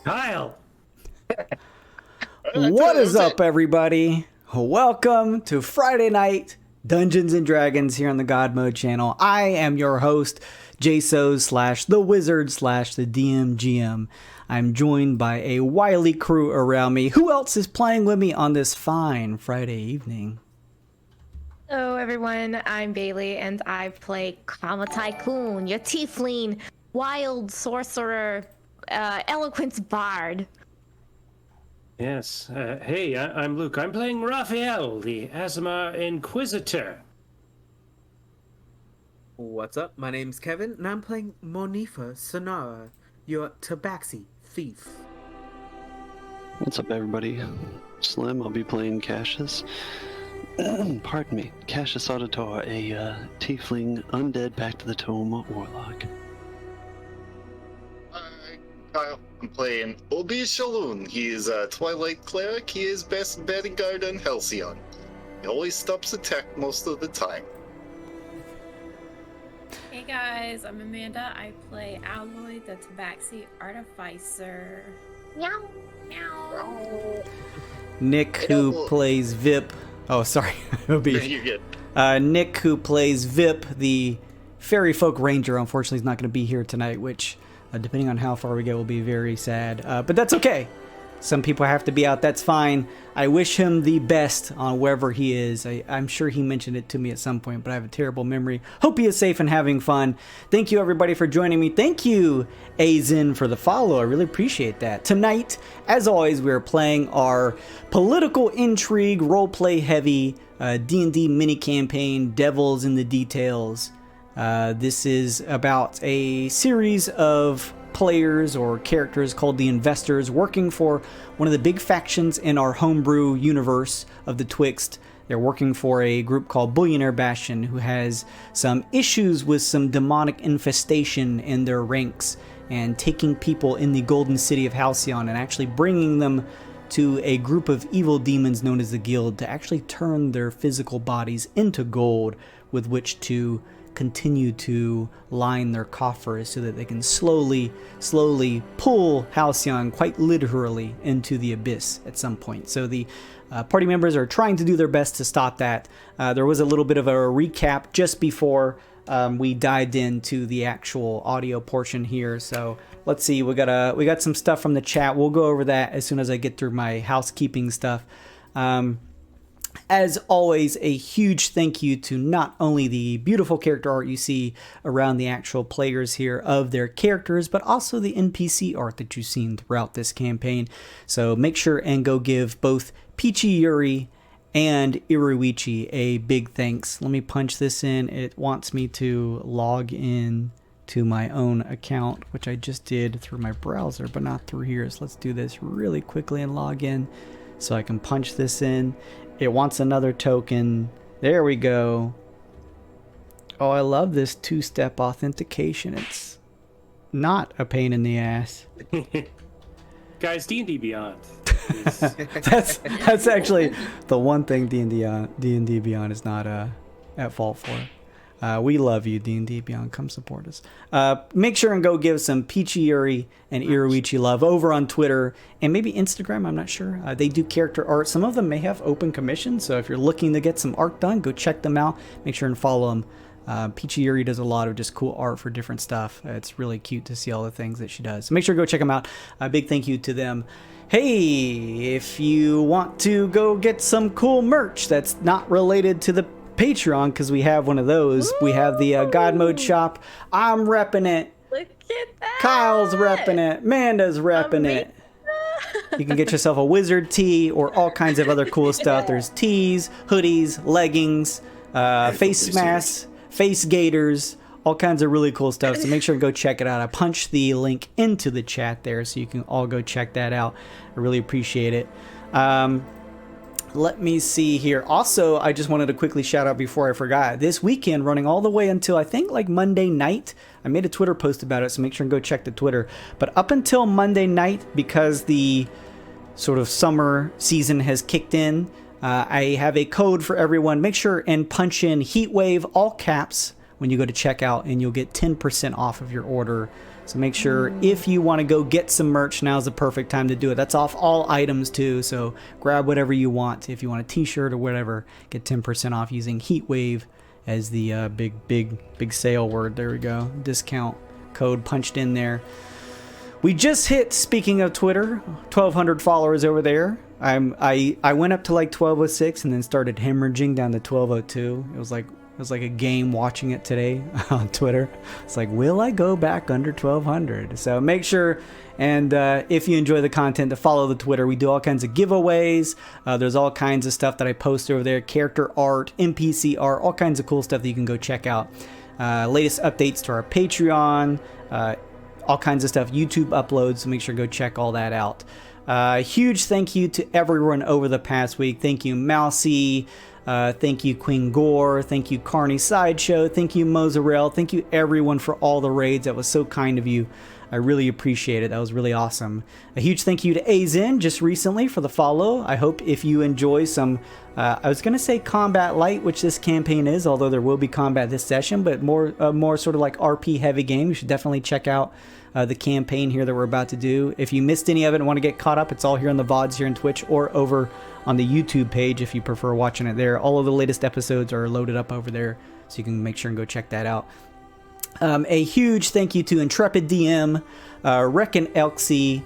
Kyle! What is up, everybody? Welcome to Friday Night Dungeons and Dragons here on the God Mode channel. I am your host, JSO / the Wizard / the DMGM. I'm joined by a wily crew around me. Who else is playing with me on this fine Friday evening? Hello everyone, I'm Bailey and I play Kama Tycoon, your tiefling, wild sorcerer, eloquence bard. Yes, hey, I'm Luke. I'm playing Raphael, the Azamar Inquisitor. What's up? My name's Kevin, and I'm playing Monifa Sonara, your tabaxi thief. What's up, everybody? Slim, I'll be playing Cassius. Pardon me, Cassius Auditor, a tiefling undead back to the tome warlock. Kyle, I'm playing Obi Shaloon. He is a Twilight Cleric. He is best bodyguard on Halcyon. He always stops attack most of the time. Hey guys, I'm Amanda. I play Alloy, the Tabaxi Artificer. Meow, meow. Nick, who plays Vip. Oh, sorry. It'll be You're good. Nick, who plays Vip, the Fairy Folk Ranger. Unfortunately, is not going to be here tonight, which, depending on how far we get, will be very sad. But that's okay. Some people have to be out. That's fine. I wish him the best on wherever he is. I'm sure he mentioned it to me at some point, but I have a terrible memory. Hope he is safe and having fun. Thank you, everybody, for joining me. Thank you, Azin, for the follow. I really appreciate that. Tonight, as always, we are playing our political intrigue, roleplay heavy D&D mini campaign, Devils in the Details. This is about a series of players or characters called the Investors working for one of the big factions in our homebrew universe of the Twixt. They're working for a group called Bullionaire Bastion, who has some issues with some demonic infestation in their ranks and taking people in the golden city of Halcyon and actually bringing them to a group of evil demons known as the Guild to actually turn their physical bodies into gold with which to continue to line their coffers so that they can slowly pull Halcyon quite literally into the abyss at some point. So the party members are trying to do their best to stop that. There was a little bit of a recap just before we dived into the actual audio portion here. So let's see, we got some stuff from the chat. We'll go over that as soon as I get through my housekeeping stuff. As always, a huge thank you to not only the beautiful character art you see around the actual players here of their characters, but also the NPC art that you've seen throughout this campaign. So make sure and go give both Peachy Yuri and Iruichi a big thanks. Let me punch this in. It wants me to log in to my own account, which I just did through my browser, but not through here. So let's do this really quickly and log in so I can punch this in. It wants another token. There we go. Oh, I love this two-step authentication. It's not a pain in the ass. Guys, D&D Beyond. That's actually the one thing D&D Beyond is not at fault for. We love you, D&D Beyond. Come support us. Make sure and go give some Peachy Yuri and Iruichi love over on Twitter and maybe Instagram. I'm not sure. They do character art. Some of them may have open commissions, so if you're looking to get some art done, go check them out. Make sure and follow them. Peachy Yuri does a lot of just cool art for different stuff. It's really cute to see all the things that she does. So make sure to go check them out. A big thank you to them. Hey, if you want to go get some cool merch that's not related to the Patreon, because we have one of those. We have the God Mode shop. I'm repping it. Look at that. Kyle's repping it. Amanda's repping it. You can get yourself a wizard tee or all kinds of other cool stuff. There's tees, hoodies, leggings, face masks, face gaiters, all kinds of really cool stuff. So make sure to go check it out. I punched the link into the chat there so you can all go check that out. I really appreciate it. Let me see here. Also, I just wanted to quickly shout out before I forgot. This weekend, running all the way until I think like Monday night. I made a Twitter post about it, so make sure and go check the Twitter. But up until Monday night, because the sort of summer season has kicked in, I have a code for everyone. Make sure and punch in Heatwave, all caps, when you go to checkout, and you'll get 10% off of your order. So make sure if you want to go get some merch, now's the perfect time to do it. That's off all items too, so grab whatever you want. If you want a t-shirt or whatever, get 10% off using Heatwave as the big sale word. There we go. Discount code punched in there. We just hit, speaking of Twitter, 1,200 followers over there. I went up to like 1,206 and then started hemorrhaging down to 1,202. It was like a game watching it today on Twitter. It's like, will I go back under 1,200? So make sure, and if you enjoy the content, to follow the Twitter. We do all kinds of giveaways. There's all kinds of stuff that I post over there. Character art, NPC art, all kinds of cool stuff that you can go check out. Latest updates to our Patreon, all kinds of stuff. YouTube uploads, so make sure to go check all that out. Huge thank you to everyone over the past week. Thank you, Mousy. Thank you, Queen Gore. Thank you, Carney Sideshow. Thank you, Mozzarella. Thank you, everyone, for all the raids. That was so kind of you. I really appreciate it. That was really awesome. A huge thank you to Azen just recently for the follow. I hope if you enjoy some, I was going to say combat light, which this campaign is, although there will be combat this session, but more sort of like RP heavy game. You should definitely check out the campaign here that we're about to do. If you missed any of it and want to get caught up, it's all here on the VODs here on Twitch or over on the YouTube page if you prefer watching it there. All of the latest episodes are loaded up over there, so you can make sure and go check that out. A huge thank you to Intrepid DM, Reckon Elksy,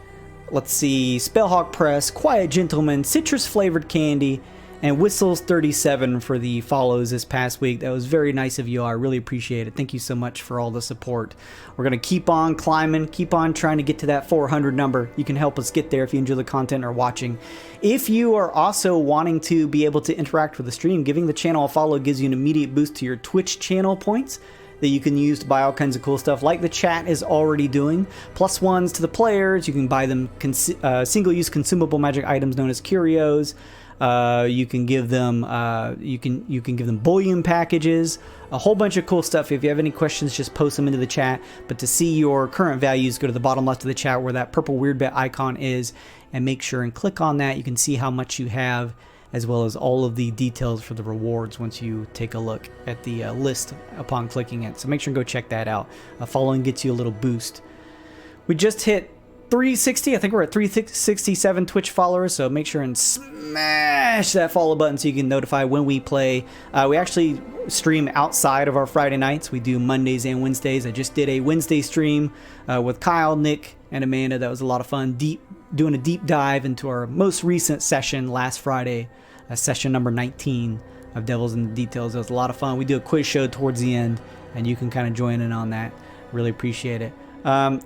let's see, Spellhawk Press, Quiet Gentleman, Citrus Flavored Candy, and Whistles37 for the follows this past week. That was very nice of you all. I really appreciate it. Thank you so much for all the support. We're going to keep on climbing, keep on trying to get to that 400 number. You can help us get there if you enjoy the content or watching. If you are also wanting to be able to interact with the stream, giving the channel a follow gives you an immediate boost to your Twitch channel points that you can use to buy all kinds of cool stuff like the chat is already doing. +1s to the players. You can buy them single-use consumable magic items known as curios. You can give them you can give them bullion packages, a whole bunch of cool stuff. If you have any questions, just post them into the chat. But to see your current values, go to the bottom left of the chat where that purple weird bet icon is, and make sure and click on that. You can see how much you have, as well as all of the details for the rewards once you take a look at the list upon clicking it. So make sure and go check that out. Following gets you a little boost. We just hit 360. I think we're at 367 Twitch followers, so make sure and smash that follow button so you can notify when we play. We actually stream outside of our Friday nights. We do Mondays and Wednesdays. I just did a Wednesday stream with Kyle, Nick, and Amanda. That was a lot of fun. Doing a deep dive into our most recent session last Friday, session number 19 of Devils in the Details. It was a lot of fun. We do a quiz show towards the end, and you can kind of join in on that. Really appreciate it.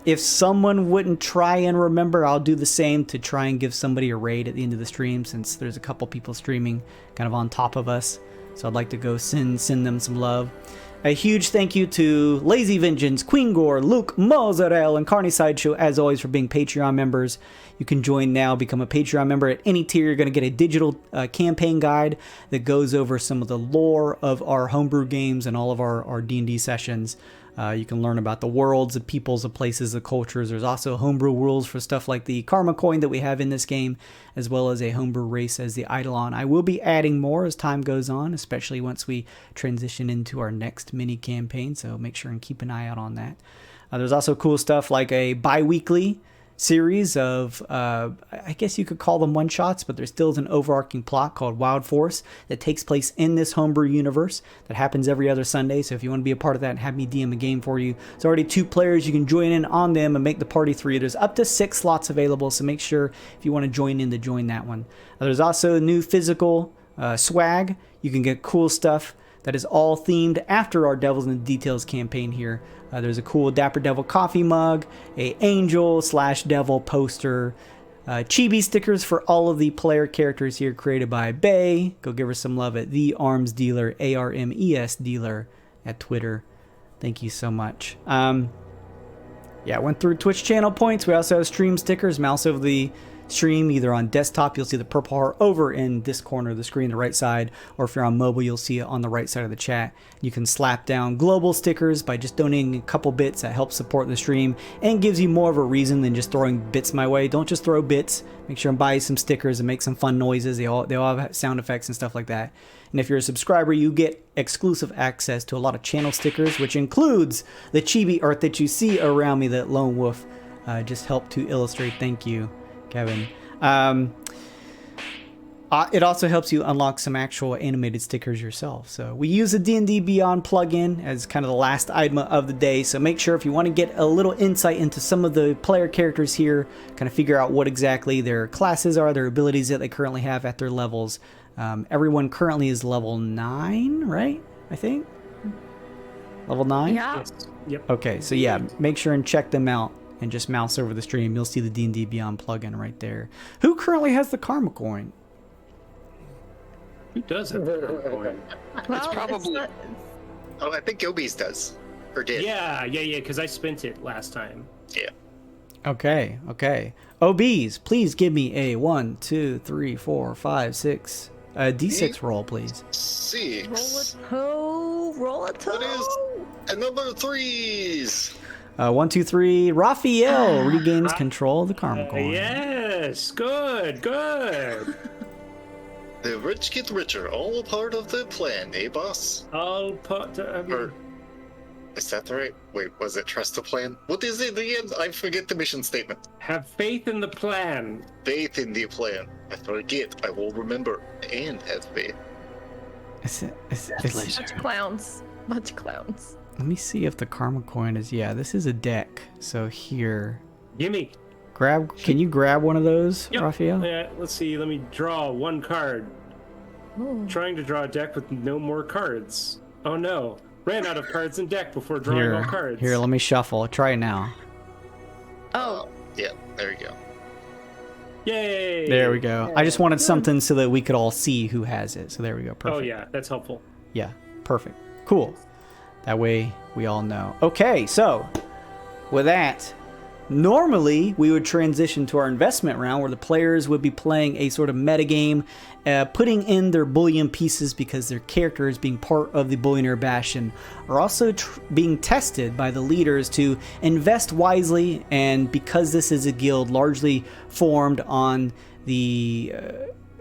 If someone wouldn't try and remember, I'll do the same to try and give somebody a raid at the end of the stream, since there's a couple people streaming kind of on top of us. So I'd like to go send them some love. A huge thank you to Lazy Vengeance, Queen Gore, Luke, Mozzarella, and Carney Sideshow, as always, for being Patreon members. You can join now, become a Patreon member. At any tier, you're going to get a digital campaign guide that goes over some of the lore of our homebrew games and all of our D&D sessions. You can learn about the worlds, the peoples, the places, the cultures. There's also homebrew rules for stuff like the karma coin that we have in this game, as well as a homebrew race as the Eidolon. I will be adding more as time goes on, especially once we transition into our next mini campaign, so make sure and keep an eye out on that. There's also cool stuff like a bi-weekly series of, I guess you could call them one-shots, but there still is an overarching plot called Wild Force that takes place in this homebrew universe that happens every other Sunday. So if you want to be a part of that and have me DM a game for you, it's already 2 players. You can join in on them and make the party 3. There's up to 6 slots available, so make sure if you want to join in to join that one. There's also a new physical swag. You can get cool stuff that is all themed after our Devils in the Details campaign here. There's a cool Dapper Devil coffee mug, a angel/devil poster, chibi stickers for all of the player characters here created by Bay. Go give her some love at The Arms Dealer, ARMES Dealer at Twitter. Thank you so much. Yeah, I went through Twitch channel points. We also have stream stickers, mouse over the stream, either on desktop, you'll see the purple heart over in this corner of the screen, the right side, or if you're on mobile, you'll see it on the right side of the chat. You can slap down global stickers by just donating a couple bits. That helps support the stream and gives you more of a reason than just throwing bits my way. Don't just throw bits. Make sure and buy some stickers and make some fun noises. They all have sound effects and stuff like that. And if you're a subscriber, you get exclusive access to a lot of channel stickers, which includes the chibi art that you see around me that Lone Wolf just helped to illustrate. Thank you, Kevin. It also helps you unlock some actual animated stickers yourself. So we use the D&D Beyond plugin as kind of the last item of the day. So make sure if you want to get a little insight into some of the player characters here, kind of figure out what exactly their classes are, their abilities that they currently have at their levels. Everyone currently is level 9, right? I think? Level 9? Yeah. Yes. Yep. Okay, so yeah, make sure and check them out and just mouse over the stream. You'll see the D&D Beyond plugin right there. Who currently has the Karma coin? Who does have the coin? Well, probably- not- Oh, I think Obi's does. Or did. Yeah, because I spent it last time. Yeah. Okay. OBs, please give me a 1, 2, 3, 4, 5, 6 D6 roll, please. 6. roll a toe. What is another 3s? 1, 2, 3. Raphael regains control of the Karma coin. Yes, good. The rich get richer, all a part of the plan, eh, boss? I'll put. Or is that the right? Wait, was it trust the plan? What is it again? I forget the mission statement. Have faith in the plan. Faith in the plan. I forget. I will remember and have faith. It's- Bunch of clowns. let me see if the Karma coin is. Yeah, this is a deck. So here, Gimme. can you grab one of those, Yep. Raphael? Yeah, let's see. Let me draw one card. Ooh. Trying to draw a deck with no more cards. Oh no. Ran out of cards in deck before drawing all cards. Here, let me shuffle. Try it now. Oh, Yeah, there you go. Yay! There we go. I just wanted something so that we could all see who has it. So there we go. Perfect. Oh yeah, that's helpful. Yeah, perfect. Cool. That way we all know. Okay, so with that, normally we would transition to our investment round where the players would be playing a sort of metagame, putting in their bullion pieces because their characters, being part of the Bullionaire Bastion, are also being tested by the leaders to invest wisely. And because this is a guild largely formed on the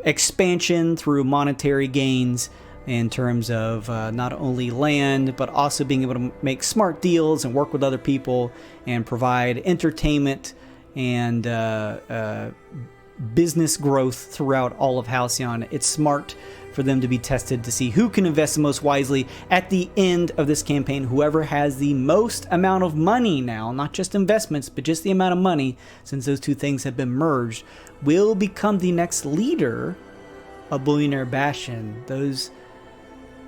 expansion through monetary gains, in terms of not only land, but also being able to make smart deals and work with other people and provide entertainment and business growth throughout all of Halcyon. It's smart for them to be tested to see who can invest the most wisely at the end of this campaign. Whoever has the most amount of money now, not just investments, but just the amount of money, since those two things have been merged, will become the next leader of Bullionaire Bastion. Those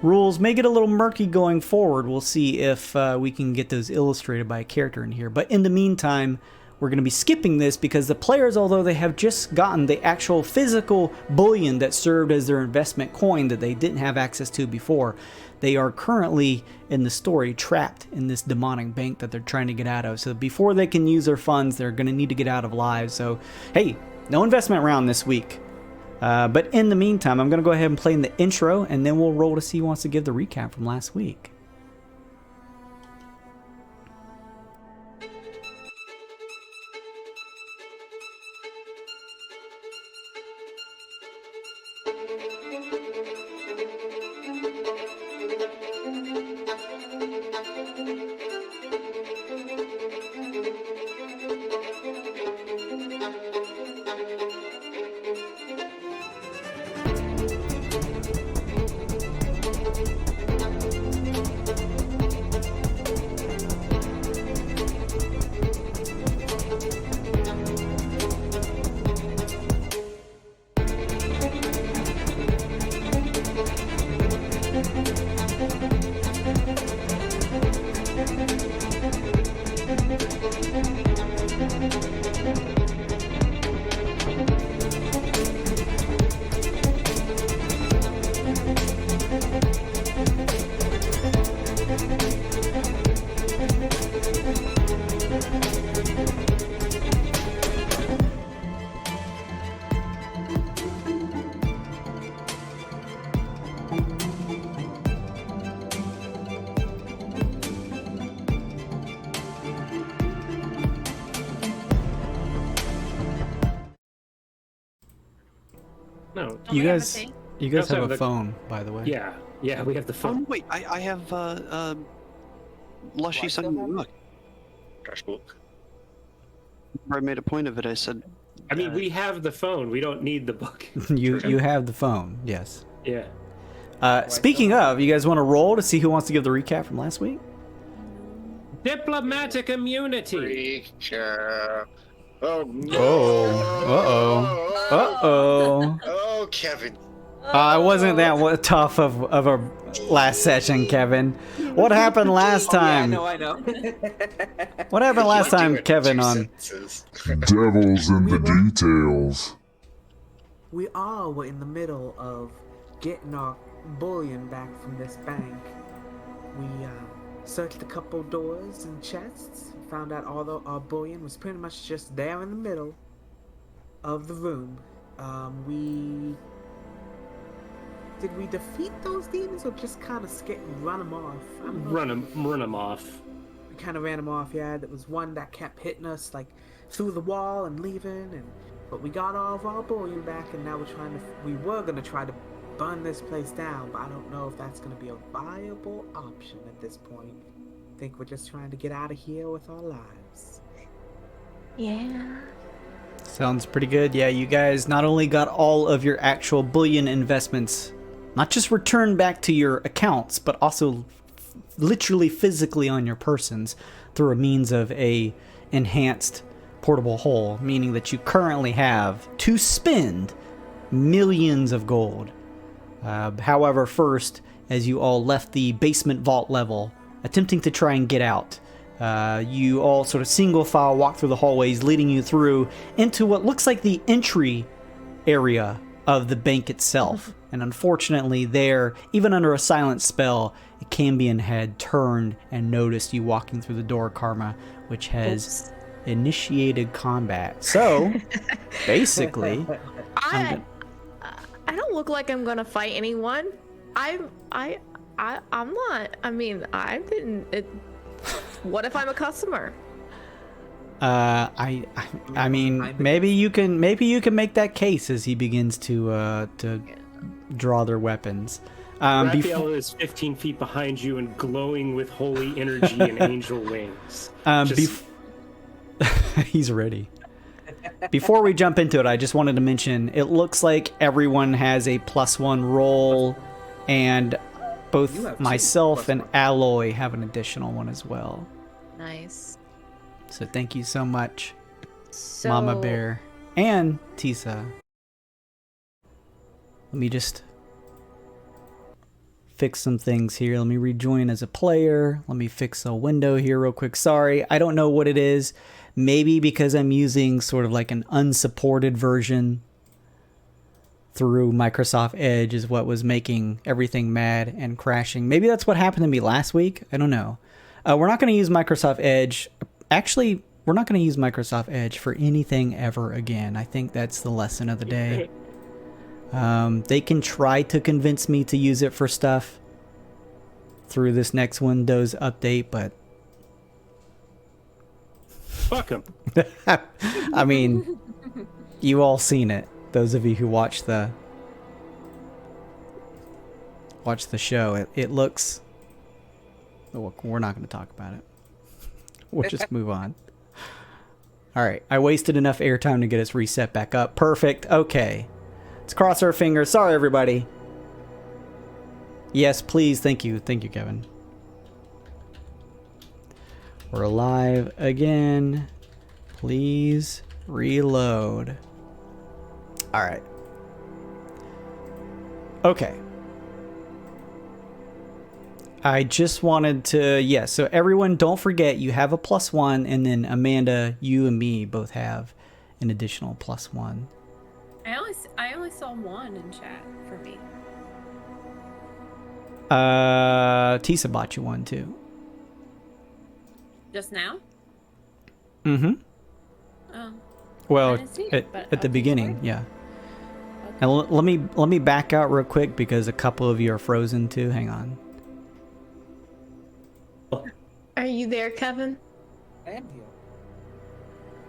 rules may get a little murky going forward. We'll see if we can get those illustrated by a character in here. But in the meantime, we're going to be skipping this because the players, although they have just gotten the actual physical bullion that served as their investment coin that they didn't have access to before, they are currently in the story trapped in this demonic bank that they're trying to get out of. So before they can use their funds, they're going to need to get out of lives. So, hey, no investment round this week. But in the meantime, I'm going to go ahead and play in the intro, and then we'll roll to see who wants to give the recap from last week. Don't You we have a guys, thing? you guys also have have a the- phone, by the way. Yeah, we have the Oh, phone. wait, I have Lushy still Sunny have it? Rook. Trash book. I made a point of it. I said, I mean, we have the phone. We don't need the book. You have the phone. Yes. Yeah. Speaking of, you guys want to roll to see who wants to give the recap from last week? Diplomatic immunity. Oh no! Uh-oh. Oh, Kevin. It wasn't that tough of a last session, Kevin. What happened last time? I know. What happened last time, Do it Kevin? two On sentences. Devil's in the details. We all were in the middle of getting our bullion back from this bank. We searched a couple doors and chests, found out all our bullion was pretty much just there in the middle of the room. Did we defeat those demons or just kind of run them off? I don't know. Run them off. We kind of ran them off, yeah. There was one that kept hitting us like through the wall and leaving, but we got all of our bullion back, and now we were gonna try to burn this place down, but I don't know if that's gonna be a viable option at this point. I think we're just trying to get out of here with our lives. Yeah. Sounds pretty good. Yeah, you guys not only got all of your actual bullion investments, not just returned back to your accounts, but also literally physically on your persons through a means of a enhanced portable hole, meaning that you currently have to spend millions of gold. However, first, as you all left the basement vault level, attempting to try and get out, you all sort of single file walk through the hallways, leading you through into what looks like the entry area of the bank itself. And unfortunately there, even under a silent spell, a Cambion had turned and noticed you walking through the door, Karma, which has initiated combat. So, basically, I don't look like I'm gonna fight anyone. I'm not. I mean, I didn't. What if I'm a customer? I mean, maybe you can make that case as he begins to draw their weapons. Raphael is 15 feet behind you and glowing with holy energy and angel wings. He's ready. Before we jump into it, I just wanted to mention, it looks like everyone has a +1 roll, and both myself and Alloy have an additional one as well. Nice. So thank you so much, So, Mama Bear and Tisa. Let me just fix some things here. Let me rejoin as a player. Let me fix a window here real quick. Sorry, I don't know what it is. Maybe because I'm using sort of like an unsupported version through Microsoft Edge is what was making everything mad and crashing. Maybe that's what happened to me last week. I don't know. We're not going to use Microsoft Edge. Actually, we're not going to use Microsoft Edge for anything ever again. I think that's the lesson of the day. They can try to convince me to use it for stuff through this next Windows update, but Fuck him. I mean, you all seen it. Those of you who watch the show, it looks. We're not going to talk about it. We'll just move on. All right, I wasted enough airtime to get us reset back up. Perfect. Okay, let's cross our fingers. Sorry, everybody. Yes, please. Thank you, Kevin. We're alive again. Please reload. All right. Okay. I just wanted to, so everyone don't forget you have a +1, and then Amanda, you and me both have an additional +1. I only saw one in chat for me. Tisa bought you one too. Just now? Mm-hmm. Oh. Well, I didn't see it, but at the okay. beginning, yeah. Okay. And let me back out real quick because a couple of you are frozen too. Hang on. are you there, Kevin? I am here.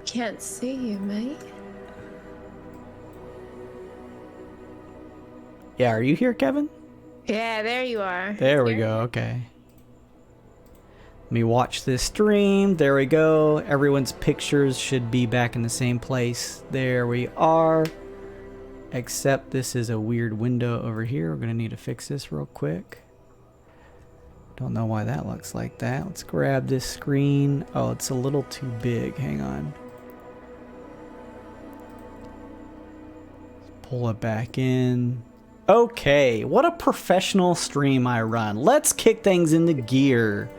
Can't see you, mate. Yeah, are you here, Kevin? Yeah, there you are. There we go. Okay. Let me watch this stream. There we go. Everyone's pictures should be back in the same place. There we are. Except this is a weird window over here. We're going to need to fix this real quick. Don't know why that looks like that. Let's grab this screen. Oh, it's a little too big. Hang on. Let's pull it back in. Okay, what a professional stream I run. Let's kick things into gear.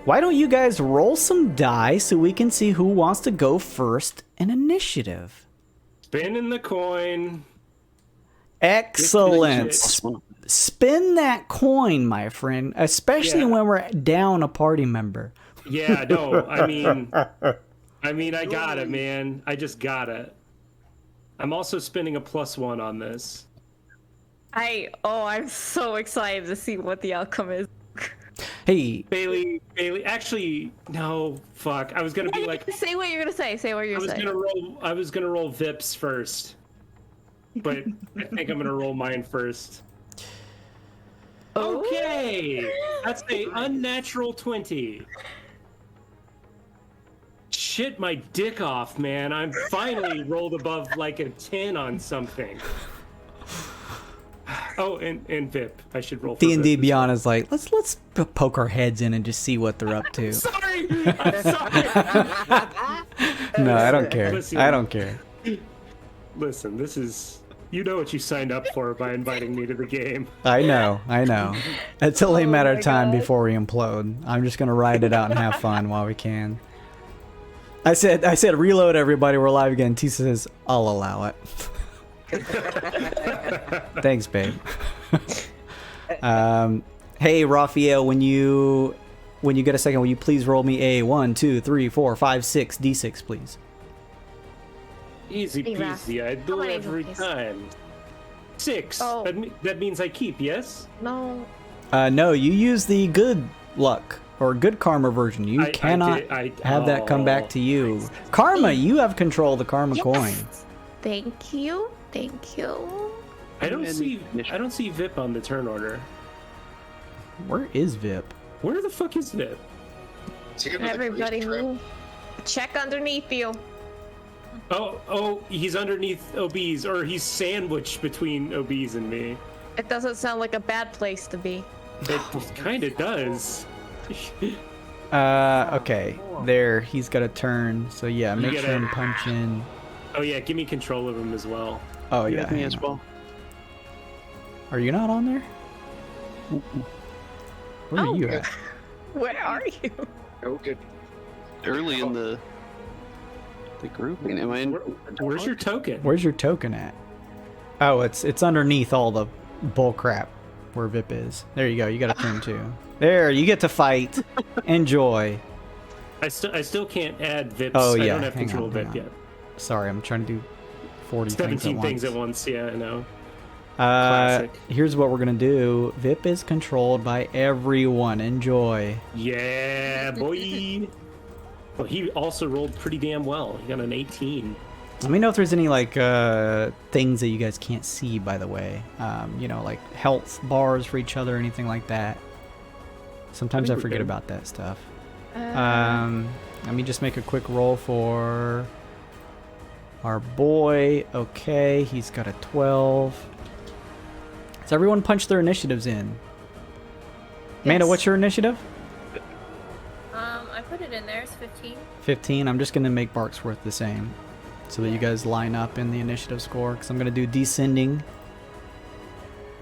Why don't you guys roll some dice so we can see who wants to go first in initiative? Spinning the coin. Excellent. Yes, Spin that coin, my friend, especially when we're down a party member. Yeah, no, I mean, I got it, man. I just got it. I'm also spinning a +1 on this. I'm so excited to see what the outcome is. Hey, Bailey, actually, no, fuck. I was gonna be like, say what you're gonna say. Say what you're gonna say. I was gonna roll Vips first, but I think I'm gonna roll mine first. Okay, that's a unnatural 20. Shit my dick off, man. I'm finally rolled above like a 10 on something. Oh, and VIP. I should roll for D&D VIP. Beyond is like, let's poke our heads in and just see what they're up to. I'm sorry. No, I don't care. Listen. I don't care. Listen, this is... You know what you signed up for by inviting me to the game. I know. It's only a matter of time God. before we implode. I'm just gonna ride it out and have fun while we can. I said reload everybody, we're live again. Tisa says, I'll allow it. Thanks, babe. Hey, Raphael, when you get a second, will you please roll me a 1, 2, 3, 4, 5, 6 d6, please? Easy Hey, Raph. peasy. I do How many every please? time. 6. Oh. That means I keep, yes? No. No, you use the good luck or good karma version. You cannot have that come back to you. Karma, you have control of the karma coin. Thank you. I don't see VIP on the turn order. Where is VIP? Where the fuck is VIP? Everybody move. Check underneath you. Oh, he's underneath OBs, or he's sandwiched between OBs and me. It doesn't sound like a bad place to be. It kind of does. Okay. There, he's got a turn. So yeah, make sure and punch in. Oh yeah, give me control of him as well. Oh yeah. Me hang as on. well. Are you not on there? Where are Oh. you at? Where are you? Oh, good. Early in the grouping. Am I in? Where's your token? Where's your token at? Oh, it's underneath all the bull crap where VIP is. There you go. You got a turn too. There, you get to fight. Enjoy. I still can't add VIPs. Oh, I yeah, don't have hang control on, of hang VIP on. yet. Sorry, I'm trying to do 40 17 things at once. Yeah, I know. Classic. Here's what we're gonna do. VIP is controlled by everyone. Enjoy. Yeah, boy. Well, he also rolled pretty damn well. He got an 18. Let me know if there's any like things that you guys can't see, by the way. Like health bars for each other, anything like that. Sometimes I we're forget good. about that stuff. Let me just make a quick roll for our boy. Okay, he's got a 12. Does everyone punch their initiatives in? Amanda, Yes. what's your initiative? I put it in there. It's 15. 15. I'm just going to make Barksworth the same so that you guys line up in the initiative score because I'm going to do descending.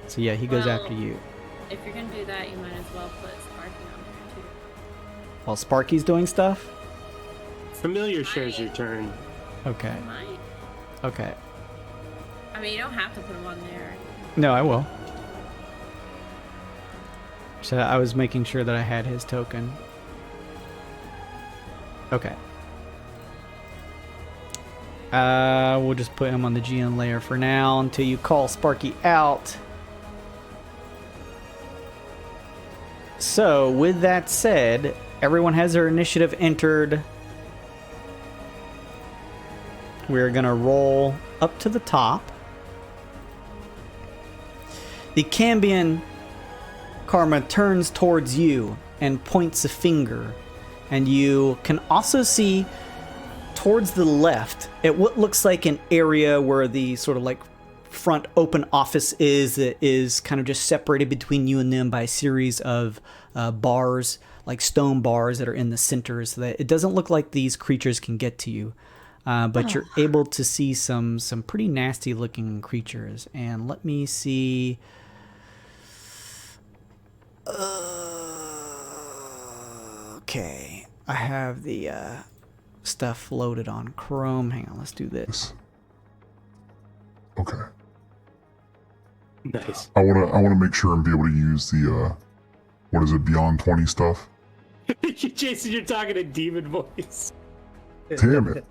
So yeah, he goes Well, after you. If you're gonna do that, you might as well put Sparky on there too. While Sparky's doing stuff? Familiar shares your turn. Okay. You might. Okay. I mean, you don't have to put him on there. No, I will. So I was making sure that I had his token. Okay. We'll just put him on the GN layer for now until you call Sparky out. So, with that said, everyone has their initiative entered. We're going to roll up to the top. The Cambion, Karma, turns towards you and points a finger. And you can also see towards the left at what looks like an area where the sort of like front open office is kind of just separated between you and them by a series of bars, like stone bars that are in the center, so that it doesn't look like these creatures can get to you. But you're able to see some pretty nasty looking creatures. And let me see. Okay, I have the stuff loaded on Chrome. Hang on, let's do this. Okay. Nice. I wanna make sure and be able to use the what is it, Beyond 20 stuff? Jason, you're talking a demon voice. Damn it.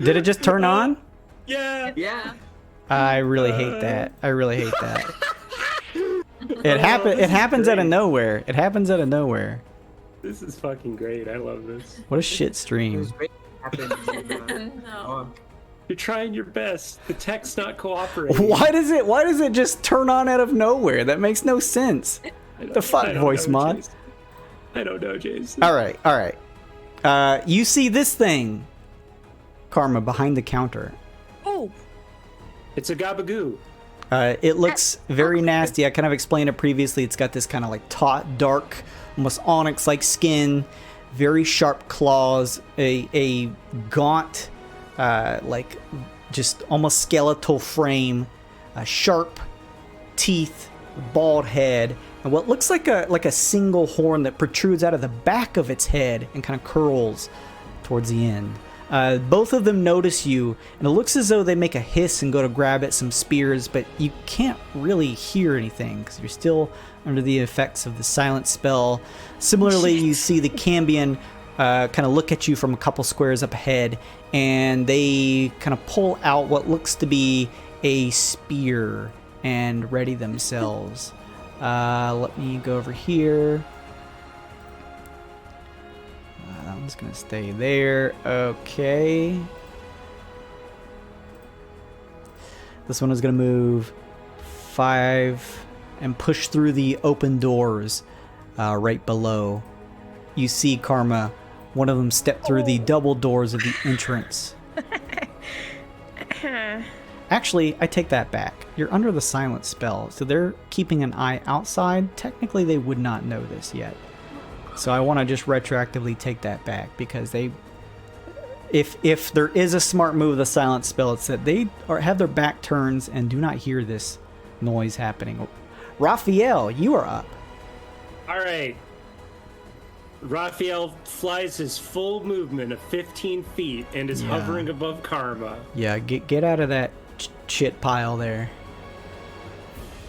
Did it just turn on? Yeah. Yeah. I really hate that. I really hate that. It happens out of nowhere. It happens out of nowhere. This is fucking great. I love this. What a shit It stream. was great. No. You're trying your best. The tech's not cooperating. Why does it just turn on out of nowhere? That makes no sense. The fuck, I don't voice know, mod. Jason. I don't know, Jason. All right. You see this thing, Karma, behind the counter. Oh, It's a gabagoo. It looks very nasty. I kind of explained it previously. It's got this kind of like taut, dark, almost onyx-like skin, very sharp claws, a gaunt, like just almost skeletal frame, sharp teeth, bald head, and what looks like a single horn that protrudes out of the back of its head and kind of curls towards the end. Both of them notice you, and it looks as though they make a hiss and go to grab at some spears, but you can't really hear anything because you're still under the effects of the silent spell. Similarly, you see the Cambion kind of look at you from a couple squares up ahead, and they kind of pull out what looks to be a spear and ready themselves. Let me go over here. That one's gonna stay there. Okay. This one is gonna move 5 and push through the open doors right below. You see, Karma, one of them step through the double doors of the entrance. Actually, I take that back. You're under the silent spell, so they're keeping an eye outside. Technically, they would not know this yet. So I want to just retroactively take that back, because they, if there is a smart move of the silent spell, it's that they have their back turns and do not hear this noise happening. Raphael, you are up. All right. Raphael flies his full movement of 15 feet and is hovering above Karma. Yeah, get out of that shit pile there.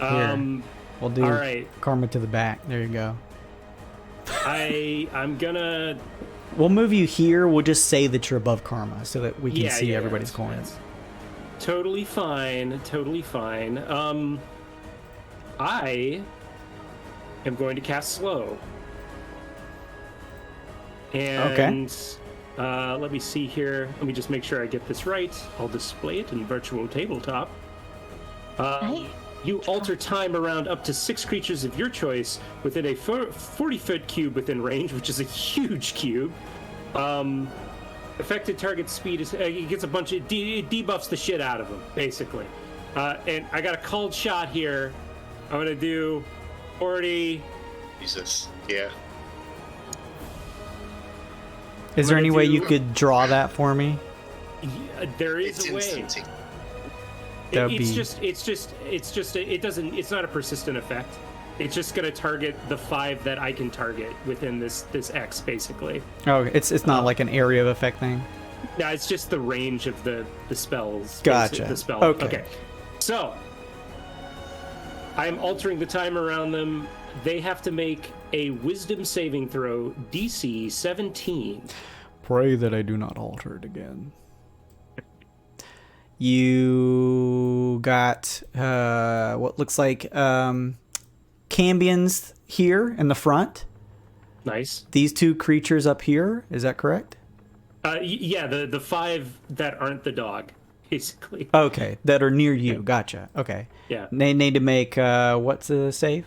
Here, we'll do all right. Karma to the back. There you go. I'm gonna. We'll move you here. We'll just say that you're above Karma so that we can see everybody's coins. Totally fine. Totally fine. I am going to cast slow. And let me see here. Let me just make sure I get this right. I'll display it in virtual tabletop. You alter time around up to 6 creatures of your choice within a 40-foot cube within range, which is a huge cube. Affected target speed is it gets a bunch of it debuffs the shit out of them, basically. And I got a called shot here. I'm gonna do 40. Jesus. Yeah. Is there any way you could draw that for me? There is It's a way. instant. It's not a persistent effect. It's just gonna target the 5 that I can target within this X, basically. Oh, it's not like an area of effect thing. Yeah, it's just the range of the spells. Gotcha. The spell. Okay. So I'm altering the time around them. They have to make a Wisdom saving throw, DC 17. Pray that I do not alter it again. You got what looks like Cambions here in the front. Nice. These 2 creatures up here. Is that correct? Yeah, the 5 that aren't the dog. basically. Okay, that are near you. Gotcha. Okay. Yeah. They need to make what's the save?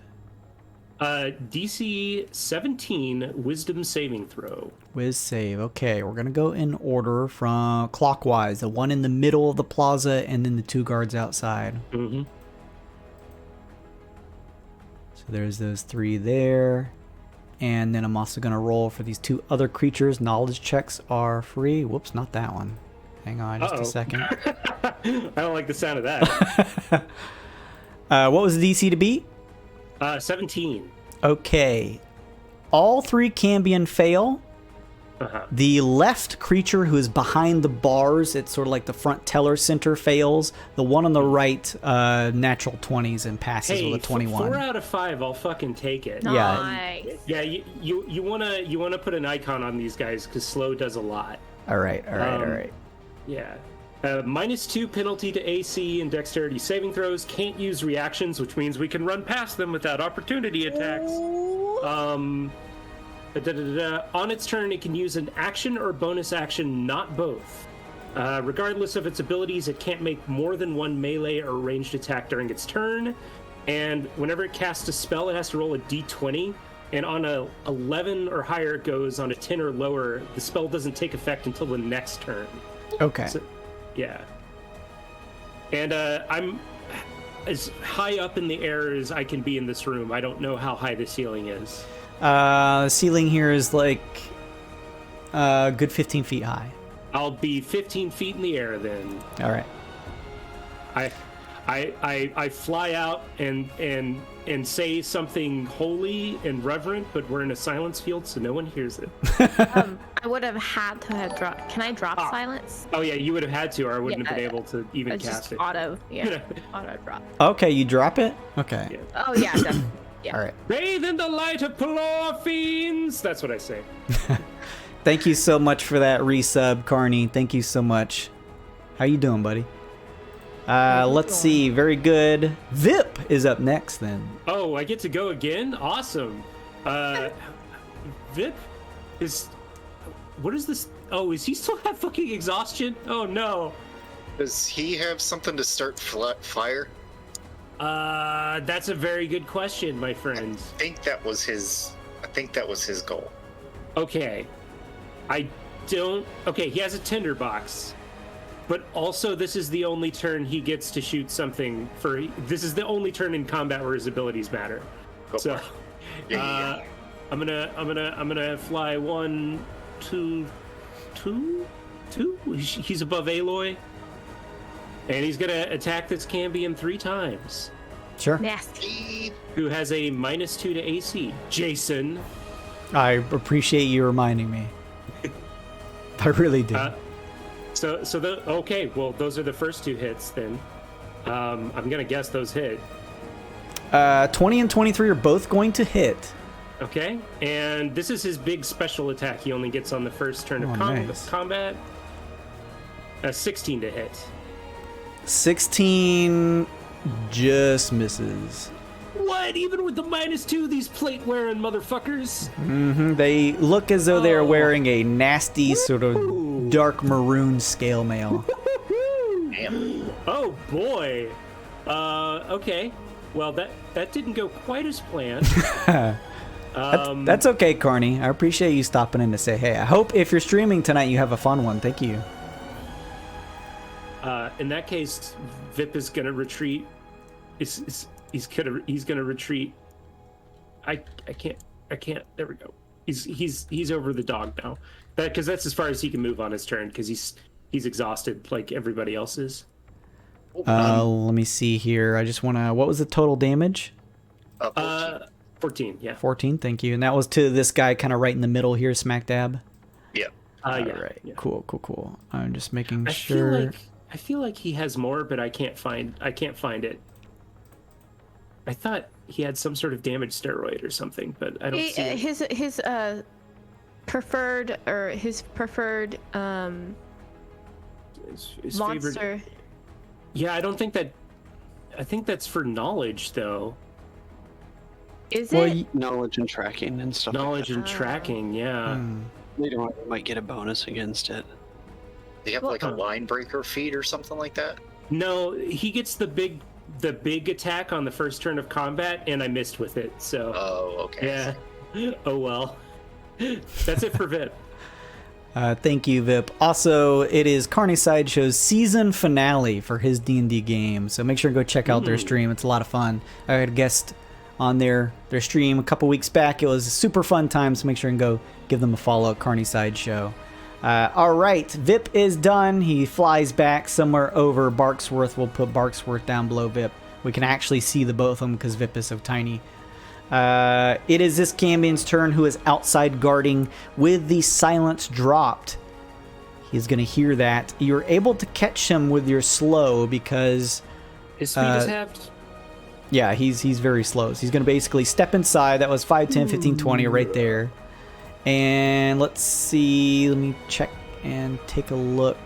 DC 17 Wisdom saving throw. Wiz save. Okay, we're gonna go in order from clockwise. The one in the middle of the plaza, and then the 2 guards outside. Mm-hmm. So there's those 3 there. And then I'm also gonna roll for these 2 other creatures. Knowledge checks are free. Whoops, not that one. Hang on just a second. I don't like the sound of that. What was the DC to beat? 17. Okay. All 3 Cambion fail. Uh-huh. The left creature who is behind the bars, it's sort of like the front teller center, fails. The one on the right, natural 20s and passes with a 21. 4 out of 5, I'll fucking take it. Nice. Yeah, you wanna put an icon on these guys because slow does a lot. All right. Yeah. -2 penalty to AC and dexterity saving throws. Can't use reactions, which means we can run past them without opportunity attacks. On its turn, it can use an action or bonus action, not both. Regardless of its abilities, it can't make more than 1 melee or ranged attack during its turn. And whenever it casts a spell, it has to roll a d20. And on a 11 or higher, it goes. On a 10 or lower, the spell doesn't take effect until the next turn. Okay. So, yeah. And I'm as high up in the air as I can be in this room. I don't know how high the ceiling is. The ceiling here is like a good 15 feet high. I'll be 15 feet in the air then. All right. I fly out and say something holy and reverent, but we're in a silence field, so no one hears it. I would have had to have dropped. Can I drop silence? Oh yeah, you would have had to, or I wouldn't Yeah, have been able to even I cast just it. auto drop. Okay, you drop it? Okay. Yeah. Oh yeah, definitely. Yeah. All right. Bathe in the light of Pelor fiends. That's what I say. Thank you so much for that resub, Carney. Thank you so much. How you doing, buddy? Let's see. Very good. Vip is up next then. Oh, I get to go again? Awesome. Vip is... What is this? Oh, is he still have fucking exhaustion? Oh, no. Does he have something to start fire? That's a very good question, my friend. I think that was his goal. Okay. Okay, he has a tinderbox. But also, this is the only turn he gets to shoot something for... This is the only turn in combat where his abilities matter. Go So, for it. Yeah. I'm gonna fly 1, 2. He's above Aloy. And he's gonna attack this Cambion 3 times. Sure. Nasty. Who has a -2 to AC. Jason. I appreciate you reminding me. I really do. Okay, well, those are the first 2 hits then. I'm gonna guess those hit. 20 and 23 are both going to hit. Okay, and this is his big special attack he only gets on the first turn of nice. combat. 16 to hit. 16 just misses. What? Even with the -2, these plate-wearing motherfuckers? They look as though they're wearing a nasty sort of dark maroon scale mail. Damn. Oh, boy. Okay. Well, that didn't go quite as planned. That's okay, Carney. I appreciate you stopping in to say hey. I hope if you're streaming tonight, you have a fun one. Thank you. In that case, Vip is gonna retreat. He's gonna retreat. I can't. There we go. He's over the dog now. Because that's as far as he can move on his turn. Because he's exhausted like everybody else is. Let me see here. I just want to. What was the total damage? 14. Yeah. 14. Thank you. And that was to this guy, kind of right in the middle here, smack dab. Yeah. All Yeah, right. yeah. Cool. I'm just making sure. I feel like he has more, but I can't find it. I thought he had some sort of damage steroid or something, but I don't see it. His preferred His monster. favorite... Yeah, I don't think that. I think that's for knowledge, though. Is Well, it? Knowledge and tracking and stuff. Knowledge like and tracking, yeah. Hmm. that. Later on, you might get a bonus against it. Do you have like a line breaker feat or something like that? No, he gets the big attack on the first turn of combat, and I missed with it. So. Oh, okay. Yeah. Oh well. That's it for Vip. Thank you, Vip. Also, it is Carney Sideshow's season finale for his D&D game, so make sure to go check out their stream. It's a lot of fun. I had a guest on their stream a couple weeks back. It was a super fun time, so make sure and go give them a follow at Carney Sideshow. All right, Vip is done. He flies back somewhere over Barksworth. We'll put Barksworth down below Vip. We can actually see the both of them because Vip is so tiny. It is this Cambion's turn, who is outside guarding with the silence dropped. He's going to hear that. You're able to catch him with your slow because... His speed is halved? Yeah, he's very slow. So he's going to basically step inside. That was 5, 10, 15, 20 right there. And let's see. Let me check and take a look.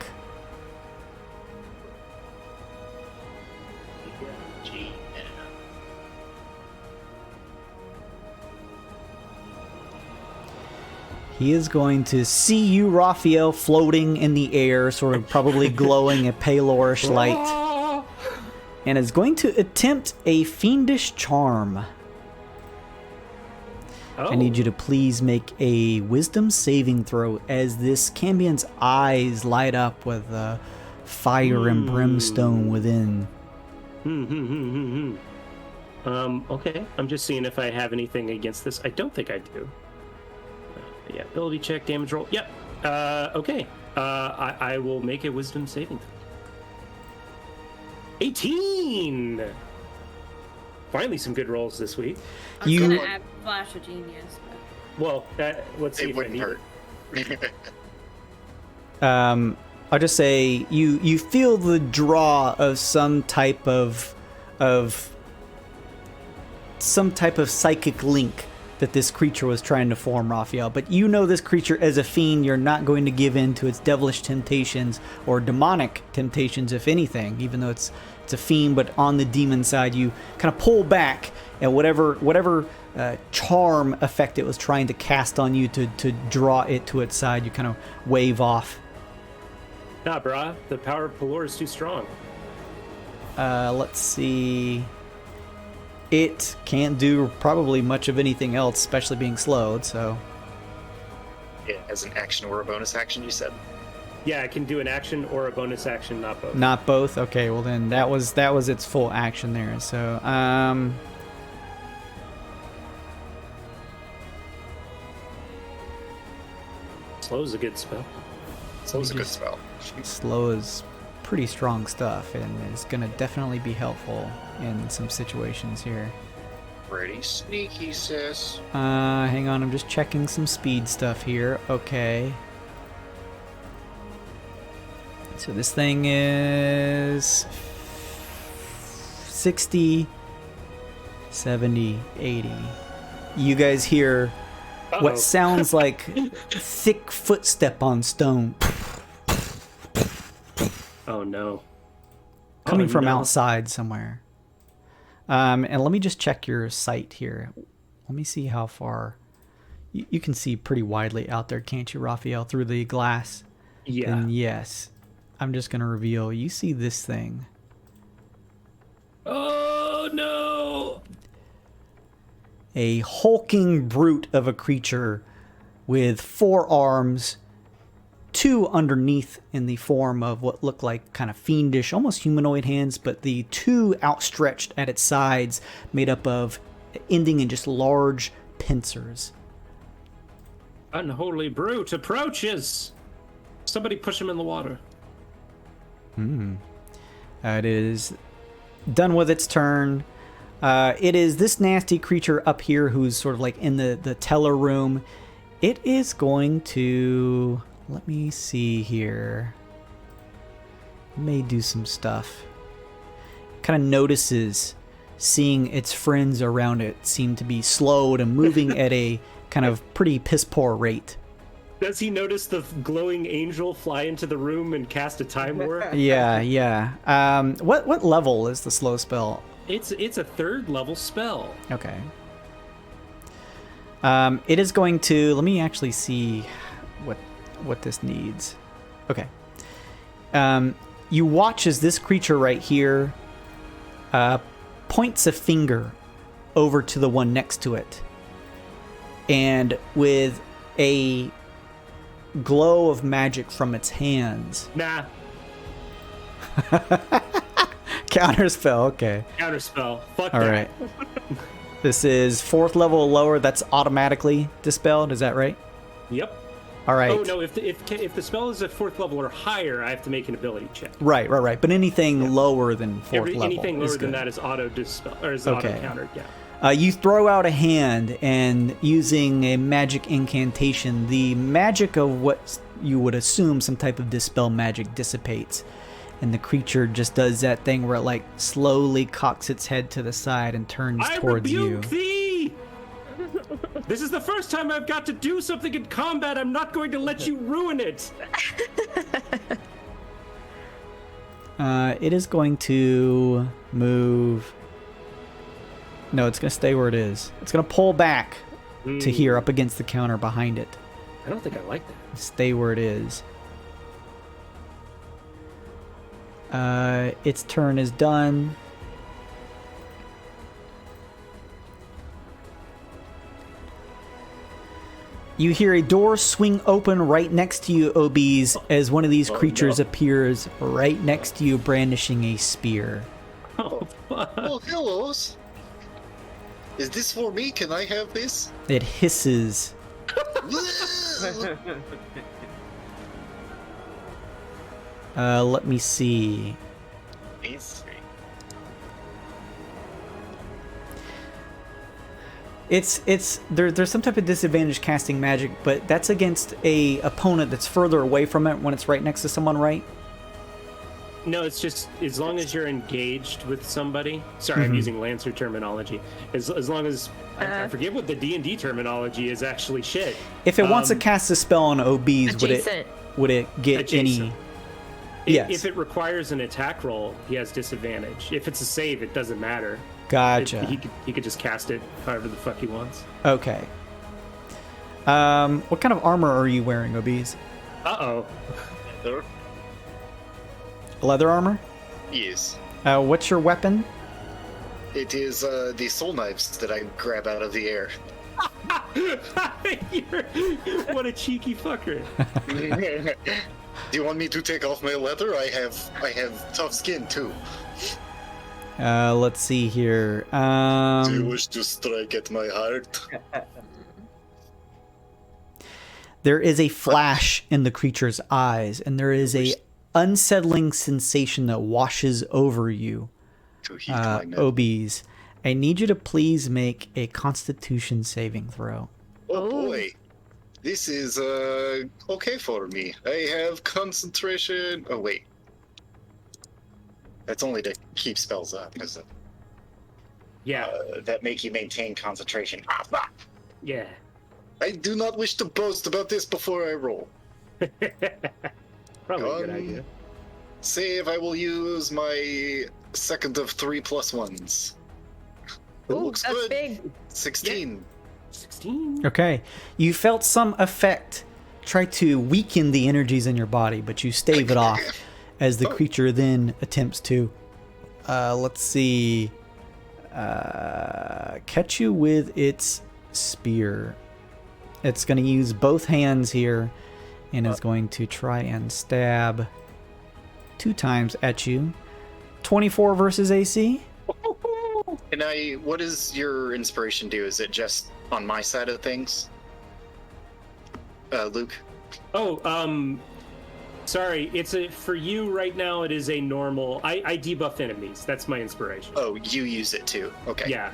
He is going to see you, Raphael, floating in the air, sort of probably glowing a palorish light, and is going to attempt a fiendish charm. I need you to please make a wisdom saving throw as this Cambion's eyes light up with fire and brimstone within. Okay. I'm just seeing if I have anything against this. I don't think I do. Yeah, ability check, damage roll. Yep. Okay. I will make a wisdom saving throw. 18! Finally some good rolls this week. I was gonna add Flash of Genius. Well, let's see It if I wouldn't need hurt. I'll just say you feel the draw of some type of psychic link that this creature was trying to form, Raphael. But you know this creature as a fiend. You're not going to give in to its devilish temptations or demonic temptations, if anything, even though it's a fiend. But on the demon side, you kind of pull back, and whatever charm effect it was trying to cast on you to draw it to its side, you kind of wave off. Nah, brah. The power of Pelor is too strong. Let's see. It can't do probably much of anything else, especially being slowed, so... Yeah, as an action or a bonus action, you said? Yeah, it can do an action or a bonus action, not both. Not both? Okay, well then that was its full action there, so... Slow's a good spell. Slow's a good spell. Slow is pretty strong stuff, and is going to definitely be helpful in some situations here. Pretty sneaky, sis. Hang on, I'm just checking some speed stuff here. Okay. So this thing is 60, 70, 80. You guys hear what sounds like thick footstep on stone. Oh no. Coming from outside somewhere. And let me just check your sight here. Let me see how far. You can see pretty widely out there, can't you, Raphael, through the glass? Yeah. And yes, I'm just going to reveal. You see this thing. Oh no! A hulking brute of a creature with 4 arms, 2 underneath in the form of what look like kind of fiendish, almost humanoid hands, but the 2 outstretched at its sides, made up of, ending in just large pincers. Unholy brute approaches! Somebody push him in the water. It is done with its turn. It is this nasty creature up here who's sort of like in the teller room. It is going to... Let me see here. May do some stuff. Kind of notices seeing its friends around it seem to be slowed and moving at a kind of pretty piss poor rate. Does he notice the glowing angel fly into the room and cast a time warp? Yeah. What level is the slow spell? It's a 3rd level spell. Okay. It is going to... Let me actually see what this needs. Okay. You watch as this creature right here points a finger over to the one next to it. And with a glow of magic from its hands. Nah. Counterspell, okay. Counterspell. Fuck All that. right. This is 4th level or lower. That's automatically dispelled. Is that right? Yep. All right. Oh, no. If the spell is at 4th level or higher, I have to make an ability check. Right. But anything lower than 4th level. Anything lower is than good. that is auto dispel or is Okay. auto countered. Yeah. You throw out a hand, and using a magic incantation, the magic of what you would assume some type of dispel magic dissipates. And the creature just does that thing where it like slowly cocks its head to the side and turns towards you. I rebuke thee! This is the first time I've got to do something in combat. I'm not going to let you ruin it. It is going to move. No, it's going to stay where it is. It's going to pull back to here up against the counter behind it. I don't think I like that. Stay where it is. Its turn is done. You hear a door swing open right next to you, Obese, as one of these creatures appears right next to you, brandishing a spear. Oh, fuck. Oh, hellos. Is this for me? Can I have this? It hisses. Let me see. There's some type of disadvantage casting magic, but that's against a opponent that's further away from it when it's right next to someone, right? No, it's just as long as you're engaged with somebody. Sorry, I'm using Lancer terminology. As long as I forget what the D&D terminology is. Actually, shit. If it wants to cast a spell on OBs, would it get adjacent. any? Yes. If it requires an attack roll, he has disadvantage. If it's a save, it doesn't matter. Gotcha. He could just cast it however the fuck he wants. Okay. What kind of armor are you wearing, OBs? Uh-oh. Leather armor? Yes. What's your weapon? It is the soul knives that I grab out of the air. What a cheeky fucker. Do you want me to take off my leather? I have tough skin too. Let's see here. Do you wish to strike at my heart? There is a flash in the creature's eyes, and there is a unsettling sensation that washes over you, OBs. I need you to please make a Constitution saving throw. Oh boy. This is okay for me. I have concentration. Oh wait. That's only to keep spells up, isn't it? Yeah. That make you maintain concentration. Yeah. I do not wish to boast about this before I roll. Probably a good idea. Save, I will use my second of 3 +1s. It looks that's good. big. 16. Yeah. 16. Okay. You felt some effect try to weaken the energies in your body, but you stave it off as the creature then attempts to, let's see, catch you with its spear. It's going to use both hands here and is going to try and stab 2 times at you. 24 versus AC. And what does your inspiration do? Is it just on my side of things? Luke? Oh, sorry. For you right now, it is a normal. I debuff enemies. That's my inspiration. Oh, you use it too. Okay. Yeah.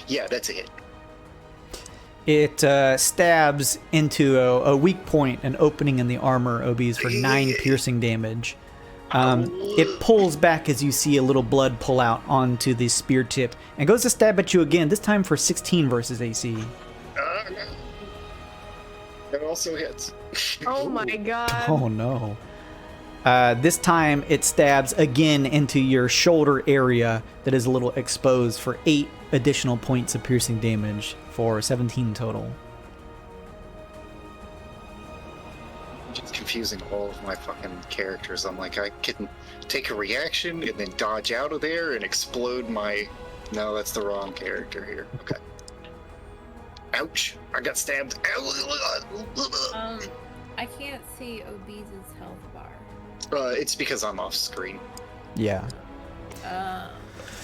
Yeah, that's a hit. It stabs into a weak point, an opening in the armor, OBs, for 9 piercing damage. It pulls back as you see a little blood pull out onto the spear tip and goes to stab at you again, this time for 16 versus AC. That also hits. Oh my god. Oh no. This time it stabs again into your shoulder area that is a little exposed for 8 additional points of piercing damage for 17 total. just confusing all of my fucking characters. I'm like, I can take a reaction and then dodge out of there and explode my... No, that's the wrong character here. Okay. Ouch. I got stabbed. I can't see Obese's health bar. It's because I'm off screen. Yeah.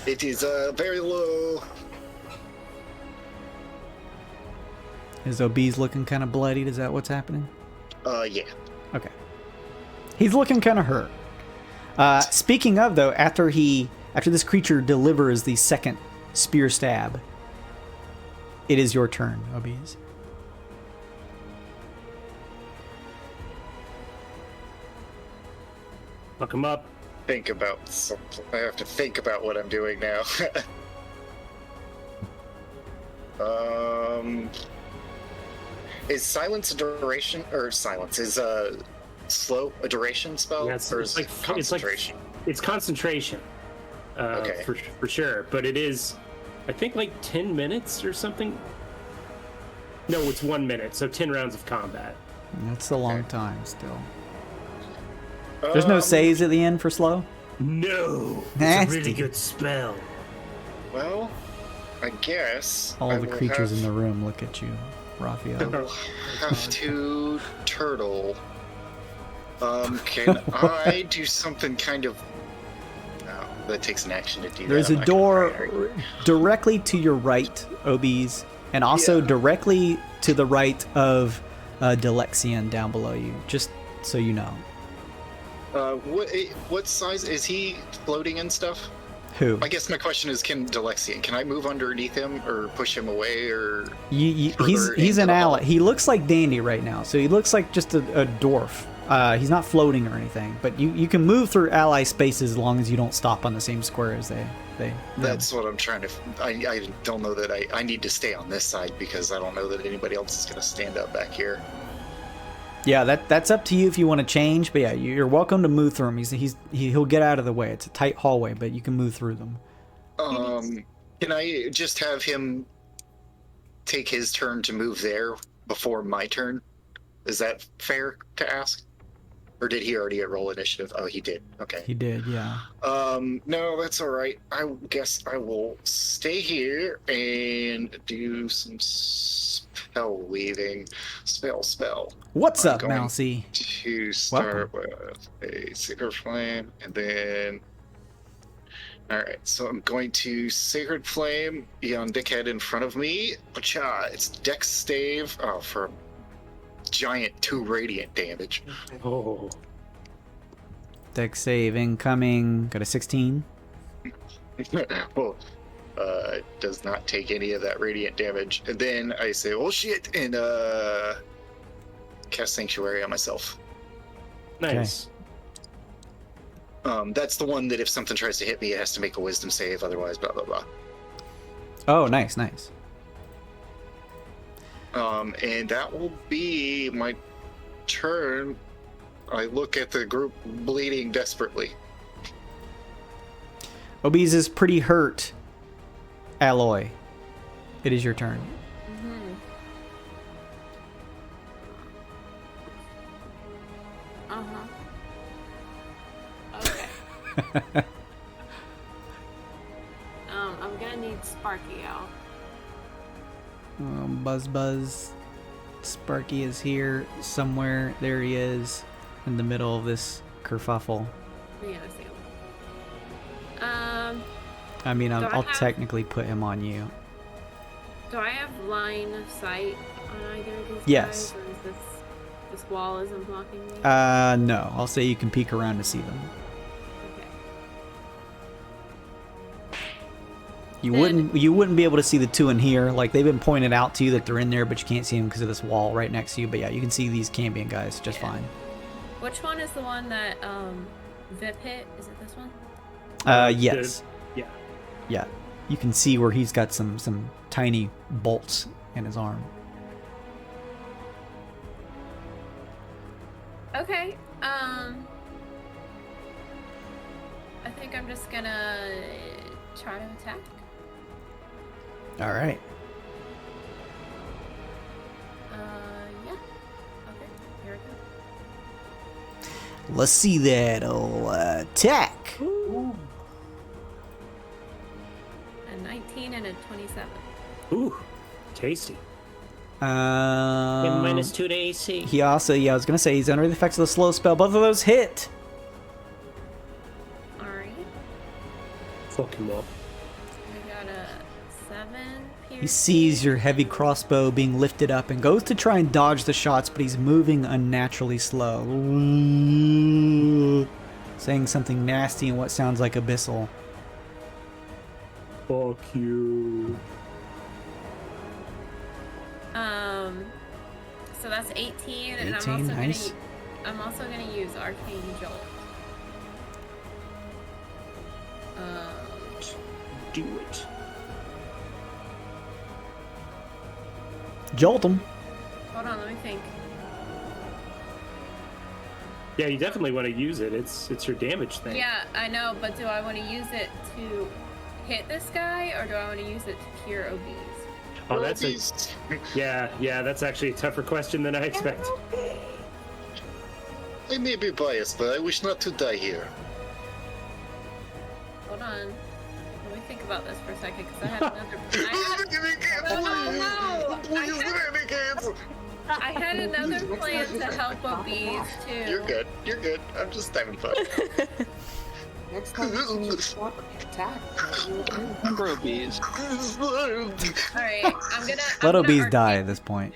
It is very low. Is Obese looking kind of bloodied? Is that what's happening? Yeah. Okay. He's looking kind of hurt. Speaking of, though, after this creature delivers the second spear stab, it is your turn, Obese. Fuck him up. Think about something. I have to think about what I'm doing now. Is silence a duration, or silence is slow a duration spell? Yes, or it's is like it concentration? It's concentration. Okay. For sure. But it is, I think, like 10 minutes or something. No, it's 1 minute. So 10 rounds of combat. That's a long time still. There's no saves at the end for slow? No. It's Nasty. a really good spell. Well, I guess All I the will creatures have, in the room look at you, Raphael. have to turtle. Can I do something kind of... No, that takes an action to do that. There's I'm a not gonna door try it. directly to your right, Obese, and also directly to the right of Delexian down below you, just so you know. What size is he floating and stuff? Who? I guess my question is, can I move underneath him or push him away or? He's into an the ally. hall? He looks like Dandy right now, so he looks like just a dwarf. He's not floating or anything, but you can move through ally spaces as long as you don't stop on the same square as they. That's what I'm trying to. I don't know that I need to stay on this side because I don't know that anybody else is going to stand up back here. Yeah, that's up to you if you want to change, but yeah, you're welcome to move through him. He'll get out of the way. It's a tight hallway, but you can move through them. Can I just have him take his turn to move there before my turn? Is that fair to ask? Or did he already roll initiative? Oh, he did. Okay. He did, yeah. No, that's all right. I guess I will stay here and do some spell weaving. Spell. What's I'm up, going Mousy? To start with a Sacred Flame, and then... Alright, so I'm going to Sacred Flame, young dickhead in front of me. It's Dex Stave for a giant 2 radiant damage. Oh. Dex save incoming. Got a 16. Well, does not take any of that radiant damage. And then I say, oh shit, and cast Sanctuary on myself. Nice. That's the one that if something tries to hit me, it has to make a wisdom save, otherwise blah blah blah. Oh, nice. And that will be my turn. I look at the group bleeding desperately. Obese is pretty hurt. Alloy, it is your turn. Okay. I'm gonna need Sparky out. Buzz. Sparky is here somewhere. There he is, in the middle of this kerfuffle. Yeah, I see him. I mean, Do I I'll have- technically put him on you. Do I have line of sight on either of these Yes. guys, or is this wall isn't blocking me? No. I'll say you can peek around to see them. Okay. You wouldn't be able to see the two in here. Like, they've been pointed out to you that they're in there, but you can't see them because of this wall right next to you. But yeah, you can see these Cambion guys just fine. Which one is the one that Vip hit? Is it this one? Yes. Yeah. You can see where he's got some tiny bolts in his arm. Okay. I think I'm just gonna try to attack. All right. Yeah. Okay. Here we go. Let's see that attack. A 19 and a 27. Ooh, tasty. Um, And -2 to AC. He also, I was gonna say he's under the effects of the slow spell. Both of those hit. Alright. Fuck him up. We got a 7 piercing. He sees your heavy crossbow being lifted up and goes to try and dodge the shots, but he's moving unnaturally slow. Saying something nasty in what sounds like abyssal. Fuck you. So that's 18, and 18, nice. I'm also gonna use Arcane Jolt. Do it. Jolt him. Hold on, let me think. Yeah, you definitely want to use it. It's your damage thing. Yeah, I know, but do I want to use it to hit this guy, or do I want to use it to cure OBs? Oh, that's yeah. That's actually a tougher question than I expect. I may be biased, but I wish not to die here. Hold on. Let me think about this for a second, because I had I had another plan to help OBs too. You're good. You're good. I'm just having fun. Next time you see me swap attack. Bro bees. Alright, Let OBs die at this point.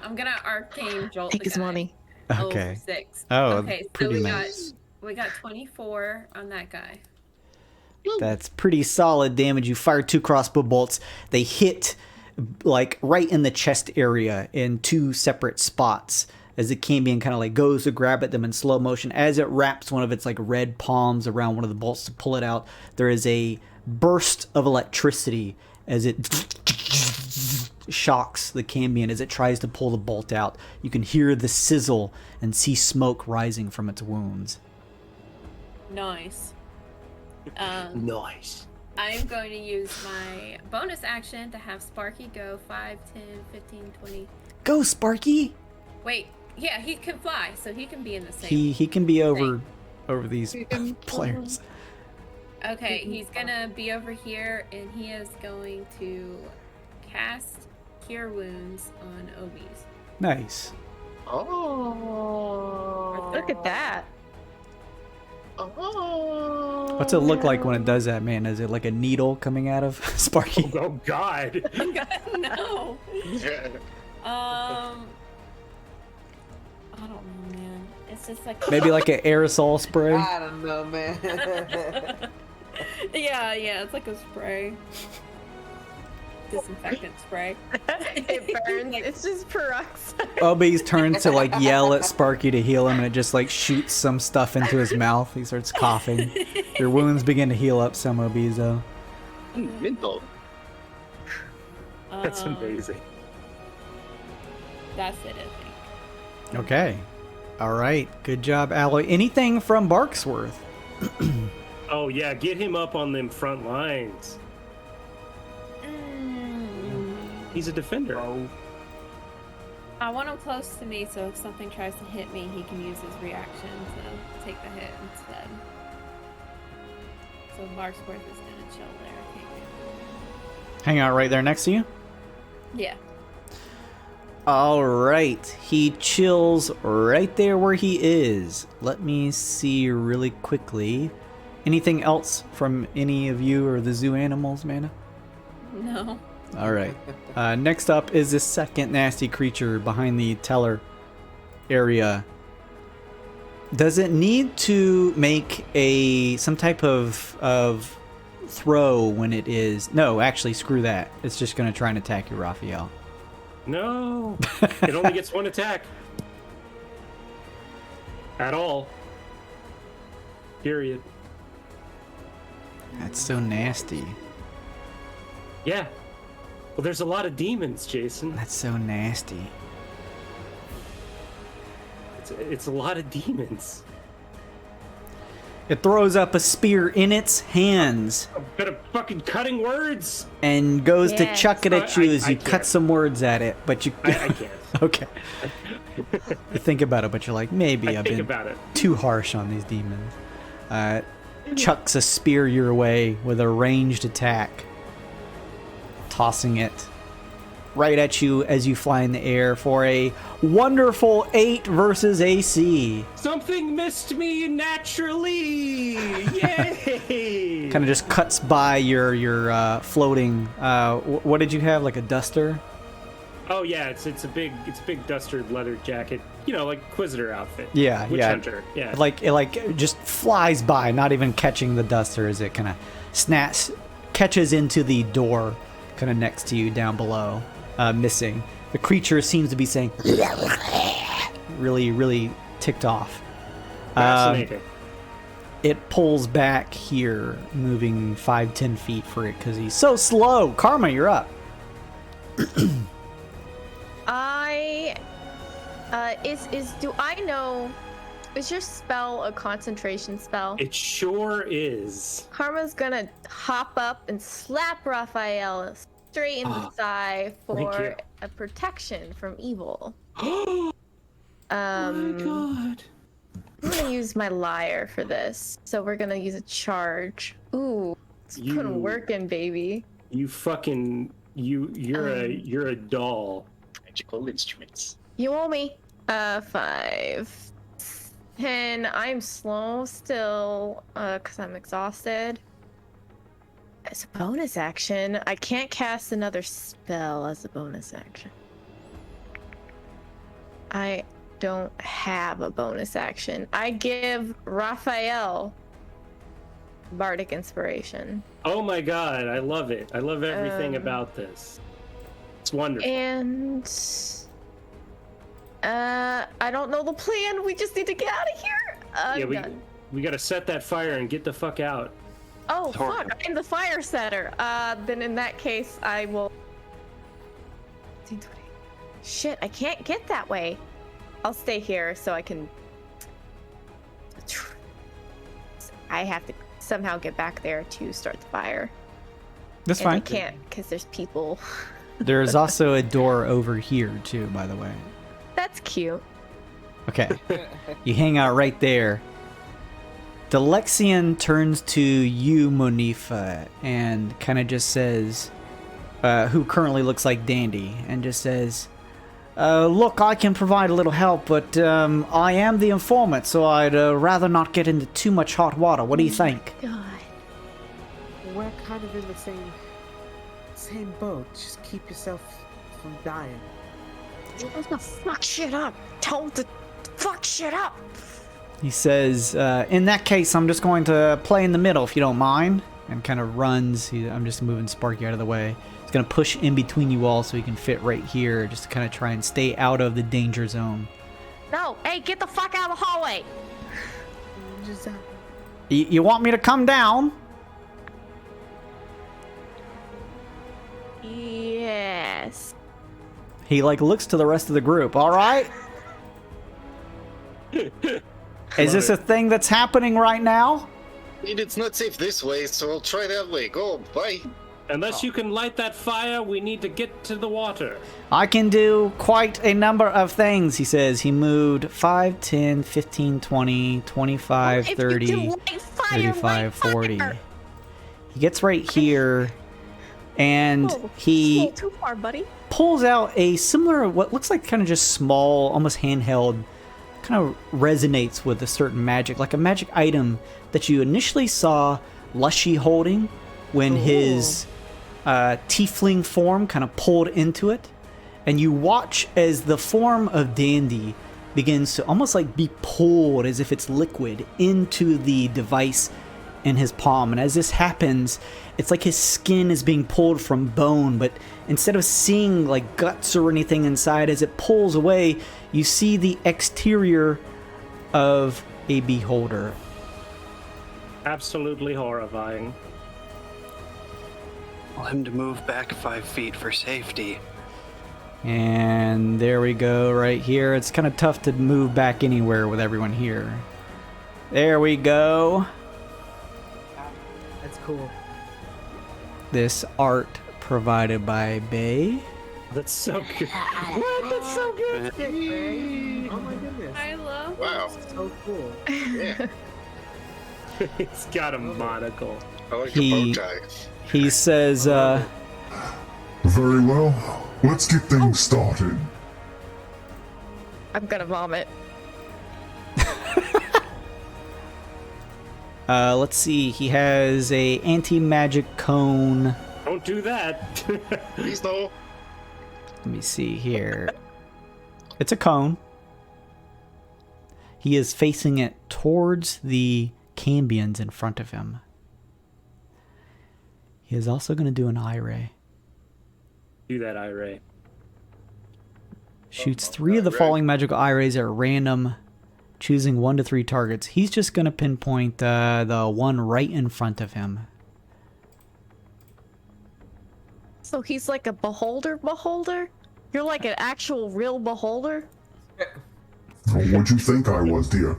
I'm gonna arcane jolt Take the his guy. money. Okay. 6. Oh, okay, so pretty nice. we got 24 on that guy. That's pretty solid damage. You fire 2 crossbow bolts. They hit like right in the chest area in 2 separate spots as the Cambion kind of like goes to grab at them in slow motion. As it wraps one of its like red palms around one of the bolts to pull it out, there is a burst of electricity as it shocks the Cambion as it tries to pull the bolt out. You can hear the sizzle and see smoke rising from its wounds. Nice. Nice. I am going to use my bonus action to have Sparky go 5, 10, 15, 20. Go, Sparky! Wait, yeah, he can fly, so he can be in the same. He can be over these players. Okay, he's gonna be over here, and he is going to cast Cure Wounds on OBs. Nice. Oh. Look at that. Oh. What's it look like when it does that, man? Is it like a needle coming out of Sparky? Oh God. No. Yeah. I don't know, man. It's just like Maybe like an aerosol spray? I don't know, man. yeah, it's like a spray. Disinfectant spray. It burns. It's just peroxide. OB's turns to like yell at Sparky to heal him, and it just like shoots some stuff into his mouth. He starts coughing. Your wounds begin to heal up some, OBs though. Mental. That's amazing. That's it, I think. Okay. All right. Good job, Alloy. Anything from Barksworth? Oh yeah, get him up on them front lines. He's a defender. I want him close to me, so if something tries to hit me, he can use his reaction to take the hit instead. So Barksworth is gonna chill there. Hang out right there next to you? Yeah. All right. He chills right there where he is. Let me see really quickly. Anything else from any of you or the zoo animals, Mana? No. All right. Next up is this second nasty creature behind the teller area. Does it need to make some type of throw when it is? No, actually, screw that. It's just going to try and attack you, Raphael. No. It only gets 1 attack. At all. Period. That's so nasty. Yeah. Well, there's a lot of demons, Jason. That's so nasty. It's a lot of demons. It throws up a spear in its hands A bit of fucking cutting words. and goes to Yes. chuck it at you as I you cut can't. some words at it. But you I can't. Okay. You think about it, but you're like, maybe I've think been about it. too harsh on these demons. Chucks a spear your way with a ranged attack, tossing it right at you as you fly in the air for a wonderful 8 versus AC. Something missed me naturally. Yay! Kind of just cuts by your floating. What did you have? Like a duster? Oh yeah, it's a big duster leather jacket. You know, like Inquisitor outfit. Yeah, Witch yeah. Hunter. Yeah. It just flies by, not even catching the duster as it kind of catches into the door, kind of next to you down below, missing. The creature seems to be saying, really, really ticked off. Fascinating. It pulls back here, moving 5-10 feet for it because he's so slow. Karma, you're up. Do I know, is your spell a concentration spell? It sure is. Karma's gonna hop up and slap Raphael straight in the thigh Thank for you. a protection from evil. Oh my god. I'm gonna use my lyre for this. So we're gonna use a charge. Ooh, it's putting work in, baby. You fucking you're a doll. Magical instruments. You owe me. 5, 10. I'm slow still, cause I'm exhausted. As a bonus action, I can't cast another spell as a bonus action. I don't have a bonus action. I give Raphael Bardic Inspiration. Oh my god, I love it. I love everything about this. It's wonderful. And I don't know the plan. We just need to get out of here. We gotta set that fire and get the fuck out. Oh fuck! I'm the fire setter. Then in that case, I will. Shit! I can't get that way. I'll stay here so I can. I have to somehow get back there to start the fire. That's And fine. I can't because there's people. There's also a door over here too, by the way. That's cute. Okay. You hang out right there. Delexian turns to you, Monifa, and kind of just says, who currently looks like Dandy, and just says, look, I can provide a little help, but I am the informant, so I'd rather not get into too much hot water. What do you think? God. We're kind of in the same boat. Just keep yourself from dying. Fuck shit up. Tell him to fuck shit up. He says, in that case, I'm just going to play in the middle, if you don't mind. And kind of runs. I'm just moving Sparky out of the way. He's going to push in between you all so he can fit right here, just to kind of try and stay out of the danger zone. No, hey, get the fuck out of the hallway. Just, You want me to come down? Yes. He, looks to the rest of the group. All right? Is this a thing that's happening right now? It's not safe this way, so I'll try that way. Go, bye. Unless you can light that fire, we need to get to the water. I can do quite a number of things, he says. He moved 5, 10, 15, 20, 25, 30, 35, 40. He gets right here, and he too far, buddy. pulls out a similar, what looks like kind of just small, almost handheld, kind of resonates with a certain magic, like a magic item that you initially saw Lushy holding when his tiefling form kind of pulled into it. And you watch as the form of Dandy begins to almost be pulled as if it's liquid into the device in his palm. And as this happens, it's like his skin is being pulled from bone, but instead of seeing guts or anything inside, as it pulls away, you see the exterior of a beholder. Absolutely horrifying. Tell him to move back 5 feet for safety. And there we go, right here. It's kind of tough to move back anywhere with everyone here. There we go. That's cool. This art provided by Bay. That's so good. What? That's so good. Oh my goodness. I love Wow. So cool. Yeah. He's got a monocle. I like He- a bow tie. He says, Very well. Let's get things started. I'm gonna vomit. let's see, he has a anti-magic cone. Don't do that. Please no. Let me see here. It's a cone. He is facing it towards the Cambions in front of him. He is also going to do an eye ray. Do that, Ray. Shoots 3 of the Eye ray. following magical eye rays at random, choosing 1 to 3 targets. He's just going to pinpoint the one right in front of him. So he's like a beholder? You're like an actual real beholder? What'd you think I was, dear?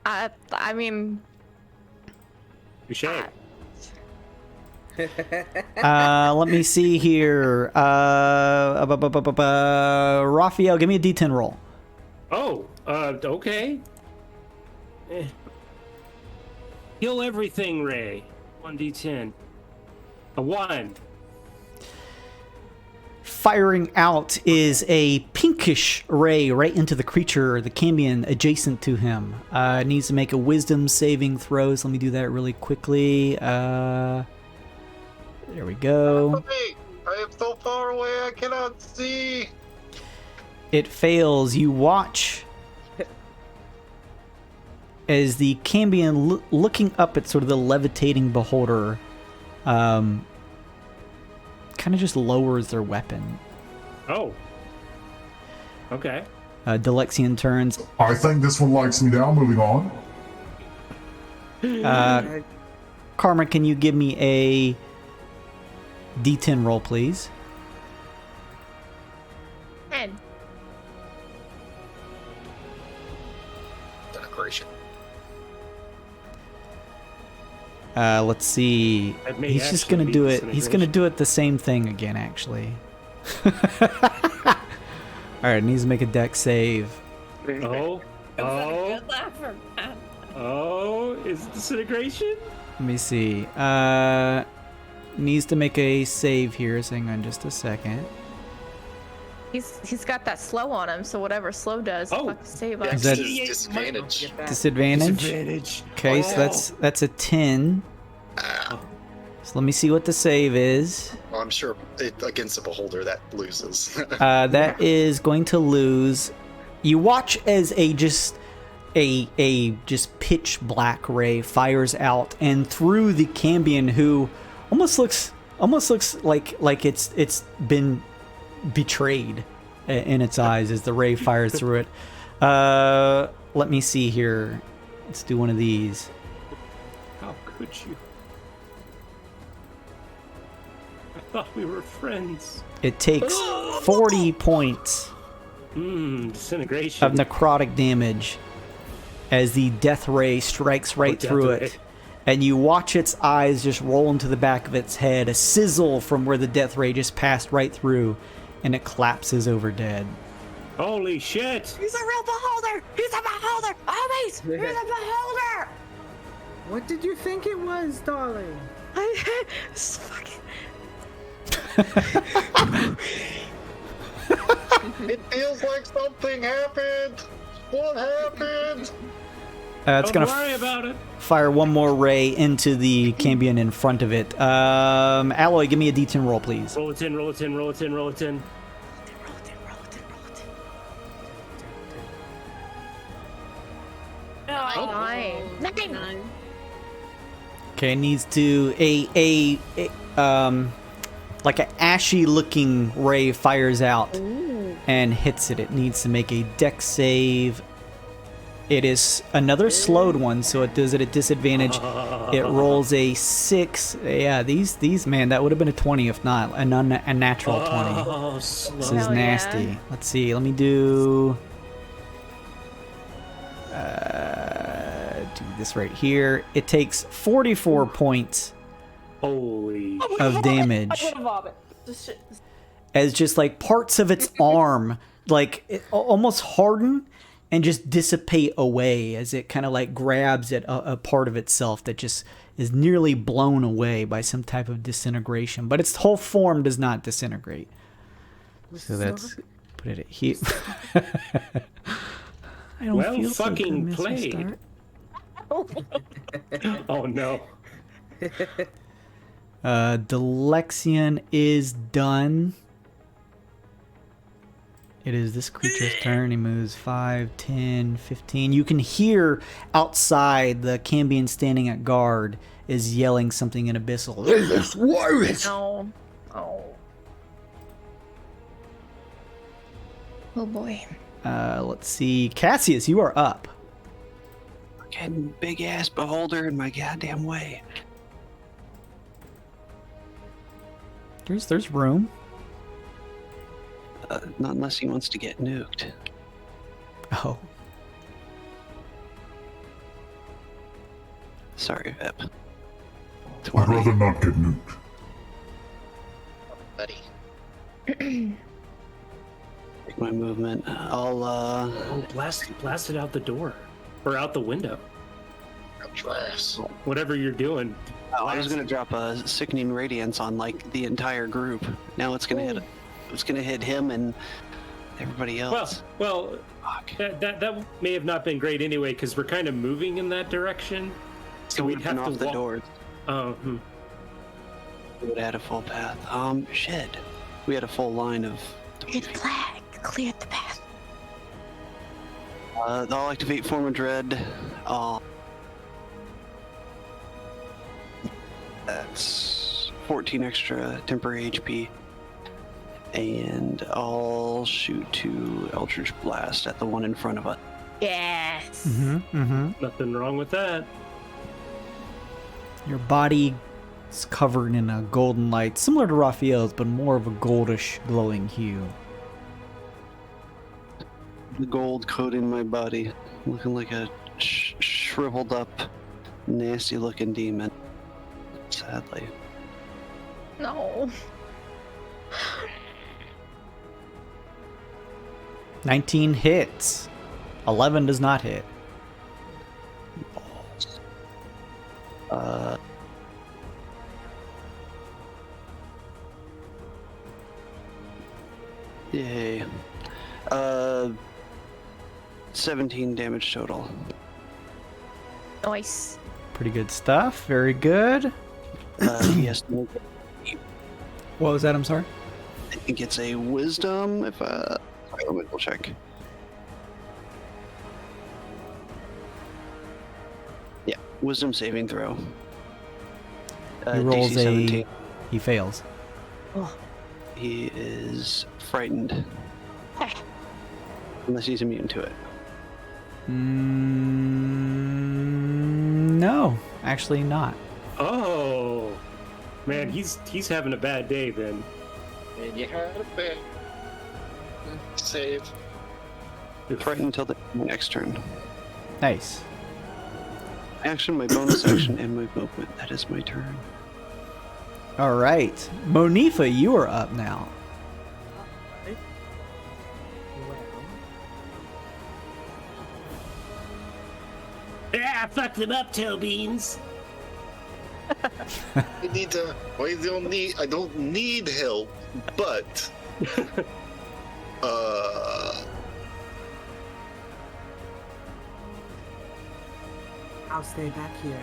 I mean, Touche. Let me see here. Raphael, give me a D10 roll. Oh, okay. Heal everything, Ray. 1d10. A 1. Firing out is a pinkish ray right into the creature, the Cambion adjacent to him. Needs to make a wisdom saving throw. So let me do that really quickly. There we go. I am so far away I cannot see. It fails. You watch as the Cambion looking up at sort of the levitating beholder, kind of just lowers their weapon. Oh. Okay. Delexian turns. I think this one likes me now. Moving on. Karma, can you give me a D10 roll, please? 10. Decoration. Let's see. That may He's just actually gonna be do it. He's gonna disintegration. do it the same thing again, actually. All right, needs to make a dex save. Oh. Oh. Good laugh for Pat. Oh. Is it disintegration? Let me see. Needs to make a save here. So hang on just a second. He's got that slow on him, so whatever slow does, Oh. fuck save Yeah, us. that- disadvantage. Get that. Disadvantage. Disadvantage. Okay, so that's a 10. So let me see what the save is. Well, I'm sure against a beholder that loses. That is going to lose. You watch as a just pitch black ray fires out and through the Cambion, who almost looks like it's been betrayed in its eyes as the ray fires through it. Let me see here. Let's do one of these. How could you? I thought we were friends. It takes 40 points Disintegration. of necrotic damage as the death ray strikes right death through ray. it. And you watch its eyes just roll into the back of its head, a sizzle from where the death ray just passed right through, and it collapses over dead. Holy shit! He's a real beholder! He's a beholder! Always! He's a beholder! What did you think it was, darling? This fucking... It feels like something happened. What happened? It's Don't going worry to about it. fire one more ray into the Cambion in front of it. Alloy, give me a D10 roll, please. Roll it in, roll it in, roll it in, roll it in. Nine. Okay, needs to like an ashy looking ray fires out and hits it. It needs to make a dex save. It is another slowed one, so it does it at disadvantage. It rolls a 6. Yeah, these man, that would have been a 20 if not a natural 20. Oh, This slow. is Hell yeah. nasty. Let's see. Let me do this right here. It takes 44 points Holy. of damage as just like parts of its arm like almost harden and just dissipate away as it kind of like grabs at a part of itself that just is nearly blown away by some type of disintegration, but its whole form does not disintegrate. So that's put it at here. I don't Well feel so good, fucking Mr. played. Stark. Oh no. Delexion is done. It is this creature's turn. He moves 5, 10, 15. You can hear outside the Cambion standing at guard is yelling something in Abyssal. No. Oh. Oh boy. Let's see. Cassius, you are up. Fucking big ass beholder in my goddamn way. There's room. Not unless he wants to get nuked. Oh. Sorry, Vip. I'd rather not get nuked. Buddy. Make my movement. I'll Oh, blast it out the door. Or out the window. Out your ass. Whatever you're doing. I was gonna drop a sickening radiance on like the entire group. Now it's gonna hit. It's gonna hit him and everybody else. Well, Fuck. that may have not been great anyway, because we're kind of moving in that direction. So we'd have off to the doors. Oh, We would have had a full path. Shit. We had a full line of. Clear the flag. Clear the path. I'll activate Form of Dread. That's 14 extra temporary HP. And I'll shoot to Eldritch Blast at the one in front of us. Yes. nothing wrong with that. Your body is covered in a golden light, similar to Raphael's, but more of a goldish, glowing hue. The gold coating my body, looking like a shriveled up, nasty looking demon. Sadly. No. 19 hits. 11 does not hit. Yay. 17 damage total. Nice. Pretty good stuff. Very good. Yes. What was that? I'm sorry? I think it's a wisdom. If sorry, let me double check. Yeah, wisdom saving throw. He rolls DC 17. He fails. Oh. He is frightened. Unless he's immune to it. No, actually not. Oh, man, he's having a bad day then. And you had a bad save. Frightened until the next turn. Nice. Action, my bonus action, and my movement. That is my turn. All right, Monifa, you are up now. Yeah, I fucked him up, toe beans. I need to. I don't need help, but. I'll stay back here.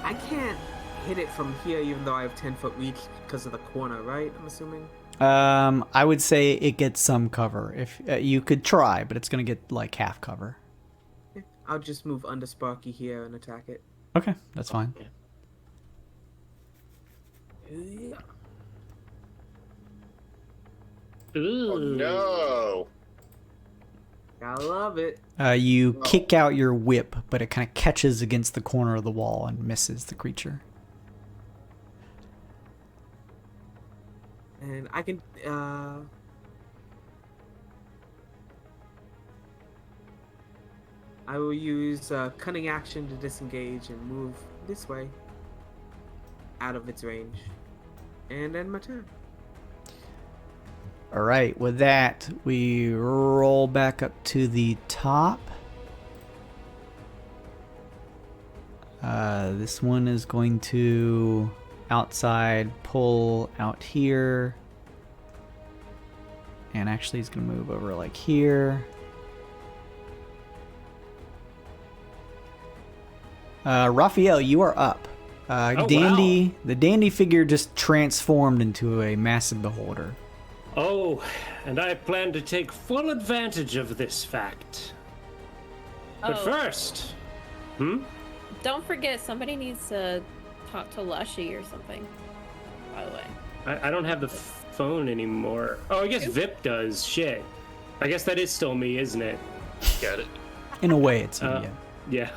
I can't hit it from here, even though I have 10-foot reach because of the corner, right? I'm assuming. I would say it gets some cover. If you could try, but it's gonna get like half cover. I'll just move under Sparky here and attack it. Okay, that's fine. Oh no! I love it. You kick out your whip, but it kind of catches against the corner of the wall and misses the creature. And I can, I will use Cunning Action to disengage and move this way, out of its range, and end my turn. All right, with that, we roll back up to the top. This one is going to outside pull out here. And actually, he's going to move over like here. Raphael, you are up. Dandy, wow. The dandy figure just transformed into a massive beholder. Oh, and I plan to take full advantage of this fact. But first, Don't forget, somebody needs to talk to Lushy or something, by the way. I don't have the phone anymore. Oh, I guess Vip does. Shit. I guess that is still me, isn't it? Got it. In a way, it's yeah. Yeah.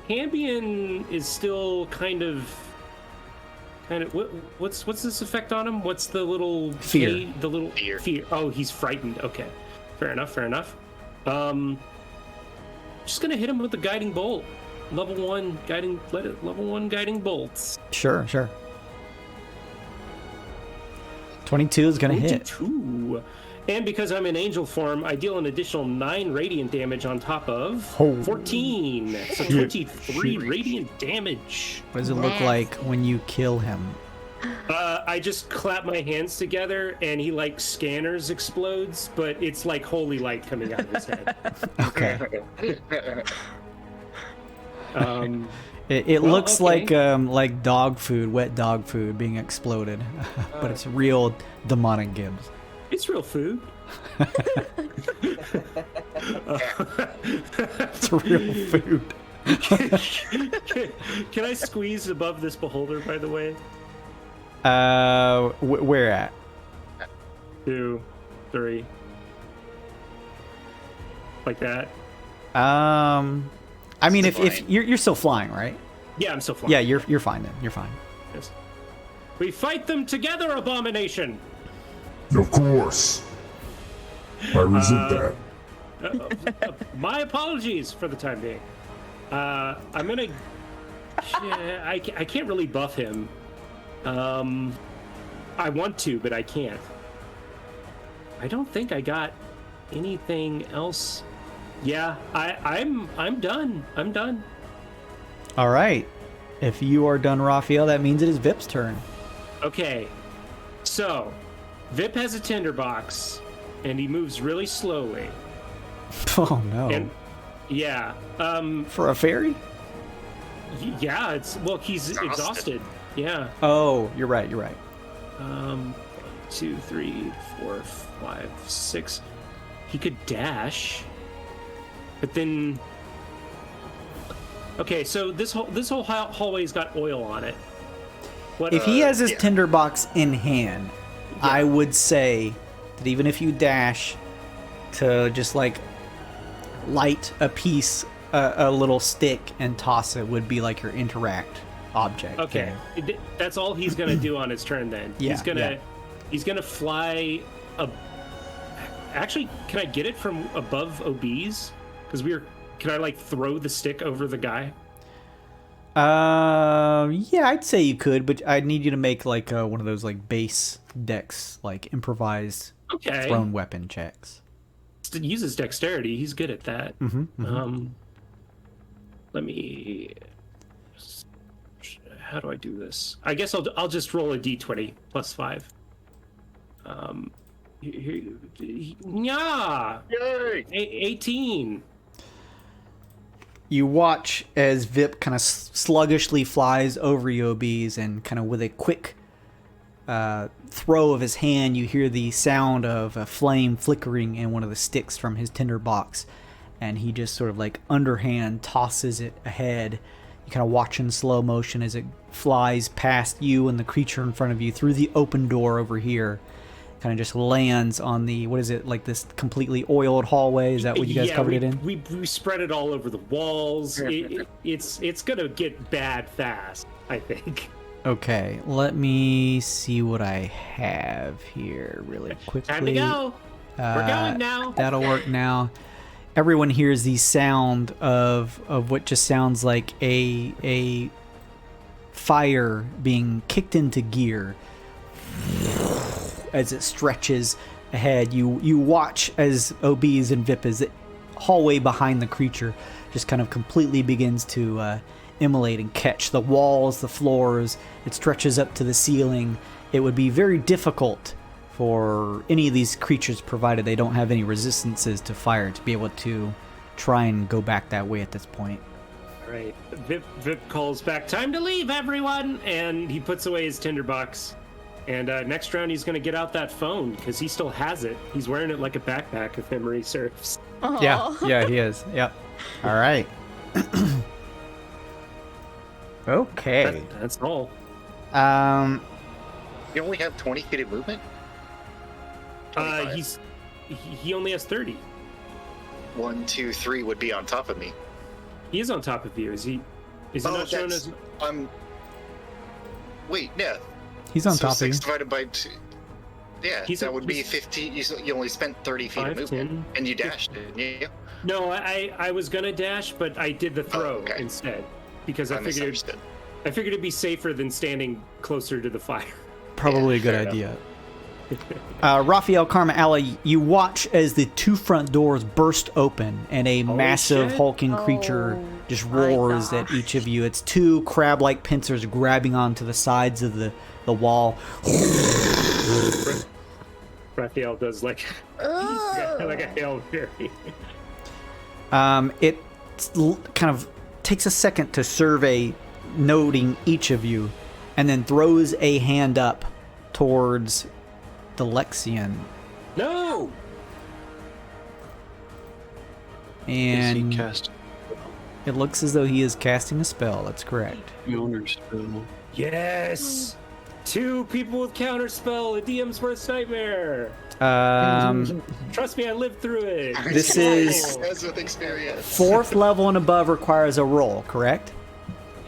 Cambion is still kind of what's this effect on him? What's the little fear? The little fear. Oh, he's frightened. Okay, fair enough. Just gonna hit him with the guiding bolt. Level 1 guiding bolts. Sure. 22 is gonna hit. 22. And because I'm in angel form, I deal an additional 9 radiant damage on top of 14. So 23 radiant damage. What does it look like when you kill him? I just clap my hands together and he like scanners explodes, but it's like holy light coming out of his head. Okay. It looks okay. like dog food, wet dog food being exploded, but it's real demonic gibbs. It's real food. It's real food. Can I squeeze above this beholder, by the way? Where at? 2, 3. Like that. I mean, if you're still flying, right? Yeah, I'm still flying. Yeah, you're fine then. You're fine. Yes. We fight them together, abomination. Of course. I resent that. My apologies for the time being. I'm gonna. I can't really buff him. I want to, but I can't. I don't think I got anything else. Yeah, I'm done. I'm done. All right. If you are done, Raphael, that means it is Vip's turn. Okay. So, Vip has a tinderbox, and he moves really slowly. Oh no. And yeah. For a fairy? Yeah, he's exhausted. Yeah. Oh, you're right. 2, 3, 4, 5, 6. He could dash, but then. Okay, so this whole hallway's got oil on it. What, if he has his tinderbox in hand, I would say that even if you dash to just like light a piece, a little stick and toss it would be like your interact object. Okay, that's all he's gonna do on his turn then. Yeah, he's gonna fly. Actually, can I get it from above OBs? Because can I like throw the stick over the guy? Yeah, I'd say you could, but I'd need you to make like one of those like base dex, like improvised thrown weapon checks. He uses dexterity. He's good at that. Mm-hmm. Let me. How do I do this? I guess I'll just roll a d20 plus 5. Yeah. Yay! 18. You watch as Vip kind of sluggishly flies over Yobis, and kind of with a quick throw of his hand, you hear the sound of a flame flickering in one of the sticks from his tinderbox, and he just sort of like underhand tosses it ahead. You kind of watch in slow motion as it flies past you and the creature in front of you through the open door over here. Kind of just lands on the, what is it, like this completely oiled hallway? Is that what you guys covered it in? We spread it all over the walls. It's gonna get bad fast, I think. Okay, let me see what I have here really quickly. Time to go. We're going now. That'll work now. everyone hears the sound of what just sounds like a fire being kicked into gear as it stretches ahead. You watch as OBs and Vippas, the hallway behind the creature just kind of completely begins to immolate and catch the walls, the floors. It stretches up to the ceiling. It would be very difficult for any of these creatures, provided they don't have any resistances to fire, to be able to try and go back that way at this point. All right. Vip calls back, "Time to leave, everyone!" And he puts away his tinderbox. And next round, he's going to get out that phone, because he still has it. He's wearing it like a backpack, if memory serves. Aw. Yeah, he is. Yep. All right. Okay. That's all. You only have 20 feet of movement? 25. He only has 30. 1, 2, 3 would be on top of me. He is on top of you. Is he not shown as... Wait, no. He's on So top of you. 6 divided by 2. Yeah, that would be he's- 15. You only spent 30 feet 5, of movement. 10. And you dashed, didn't you? No, I was going to dash, but I did the throw okay. instead. Because I figured misunderstood. it'd be safer than standing closer to the fire. Probably a good fair idea. Raphael, Karma, Ali, you watch as the 2 front doors burst open and a Holy massive shit. hulking creature just my roars at each of you. It's 2 crab-like pincers grabbing onto the sides of the wall. Raphael does like a Hail Mary. It kind of takes a second to survey, noting each of you, and then throws a hand up towards the Lexian. No! And Is he cast it looks as though he is casting a spell. That's correct. Owner spell? Yes! 2 people with counterspell, a DM's worst nightmare. Trust me, I lived through it. This is As with experience. 4th level and above requires a roll, correct?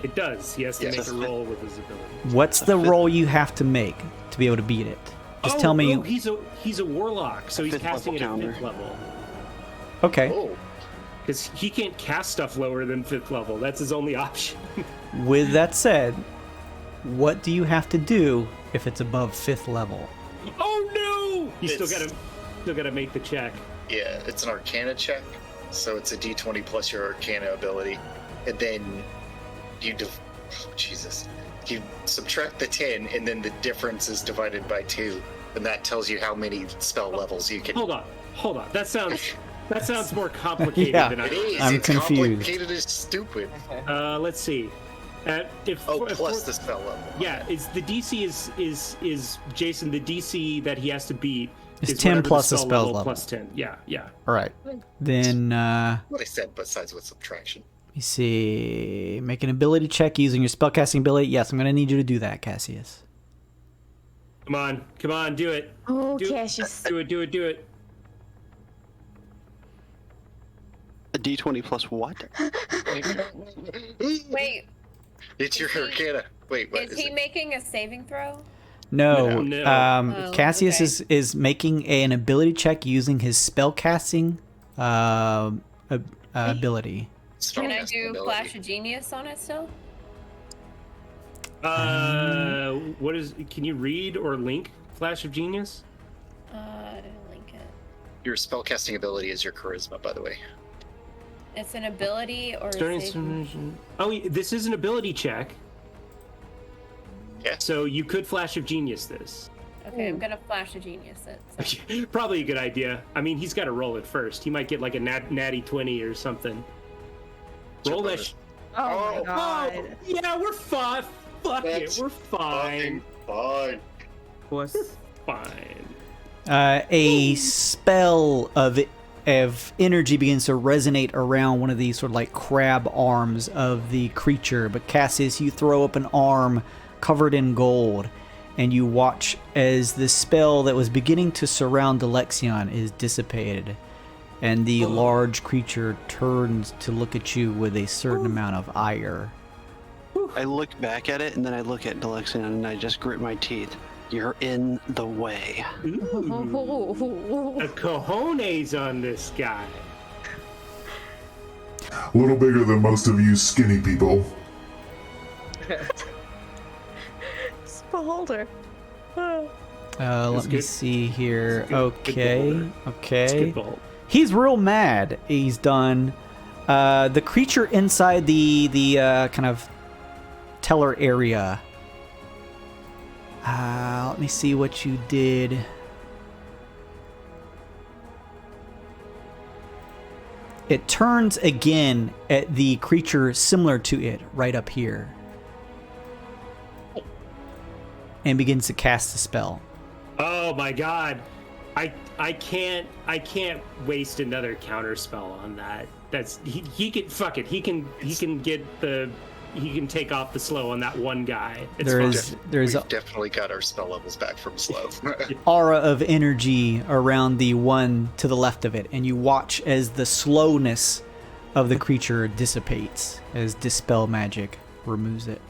It does. He has to Yes. make a roll with his ability. What's the roll you have to make to be able to beat it? Just tell me. He's a warlock, so he's 5th casting it level at 5th level. Okay. Oh, Because he can't cast stuff lower than 5th level. That's his only option. With that said, what do you have to do if it's above 5th level? Oh no! You still It's- gotta make the check. yeah, it's an Arcana check, so it's a D20 plus your Arcana ability, and then you you subtract the 10, and then the difference is divided by 2, and that tells you how many spell levels you can. Hold on. That sounds more complicated Yeah. than I It is. I'm it's confused. complicated as stupid. Let's see. Plus the spell level. Yeah, it's the DC is Jason. The DC that he has to beat It's is 10 whatever plus the the spell level. plus 10. Yeah. All right. Then, What I said, besides with subtraction. let me see. Make an ability check using your spellcasting ability. Yes, I'm going to need you to do that, Cassius. Come on, do it. Oh, Do- Cassius. Do it. A D20 plus what? Wait, It's your Arcana. Wait, what is he making a saving throw? No. No. Oh, Cassius okay. is making an ability check using his spellcasting ability. Can I do Flash of Genius on it still? What is? Can you read or link Flash of Genius? I didn't link it. Your spellcasting ability is your charisma, by the way. It's an ability or a saving. This is an ability check. Yeah. So you could Flash of Genius this. Okay, I'm gonna Flash of Genius it. So. Probably a good idea. I mean, he's got to roll it first. He might get like a natty 20 or something. Roll that. Oh my god. Oh, yeah, we're fine. Fuck it, we're fine. Fine. Of course. Fine. A spell of energy begins to resonate around one of these sort of like crab arms of the creature. But Cassius, you throw up an arm covered in gold, and you watch as the spell that was beginning to surround Alexion is dissipated, and the large creature turns to look at you with a certain amount of ire. I look back at it, and then I look at Delexion, and I just grit my teeth. You're in the way. Ooh, the cojones on this guy. a little bigger than most of you skinny people. It's beholder. Let me good. see here. It's good Okay, beholder. It's okay. good behold. He's real mad. He's done. The creature inside the kind of teller area. Let me see what you did. It turns again at the creature similar to it right up here. And begins to cast the spell. Oh my god. I can't waste another counter spell on that. That's he can fuck it. He can take off the slow on that one guy. It's fine. There's We've definitely got our spell levels back from slow. aura of energy around the one to the left of it, and you watch as the slowness of the creature dissipates as Dispel Magic removes it.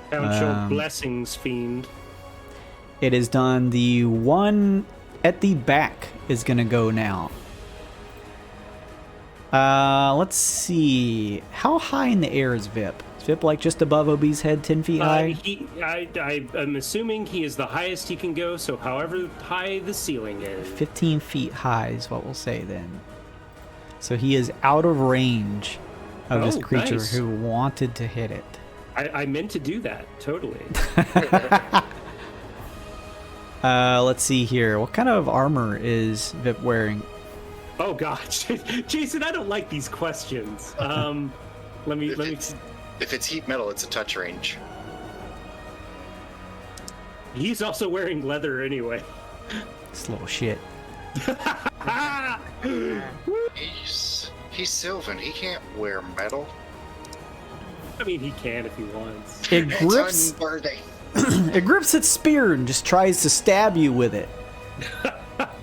Count your blessings, fiend. It is done. The one at the back is going to go now. Let's see. How high in the air is Vip? Is Vip like just above OB's head, 10 feet high? I'm assuming he is the highest he can go, so however high the ceiling is. 15 feet high is what we'll say then. So he is out of range of this creature nice. who wanted to hit it. I meant to do that, totally. Let's see here. What kind of armor is Vip wearing? Oh god, Jason, I don't like these questions. Let me. If it's heat metal, it's a touch range. He's also wearing leather anyway. This little shit. He's Sylvan. He can't wear metal. I mean, he can if he wants. It grips. It's unworthy. It grips its spear and just tries to stab you with it.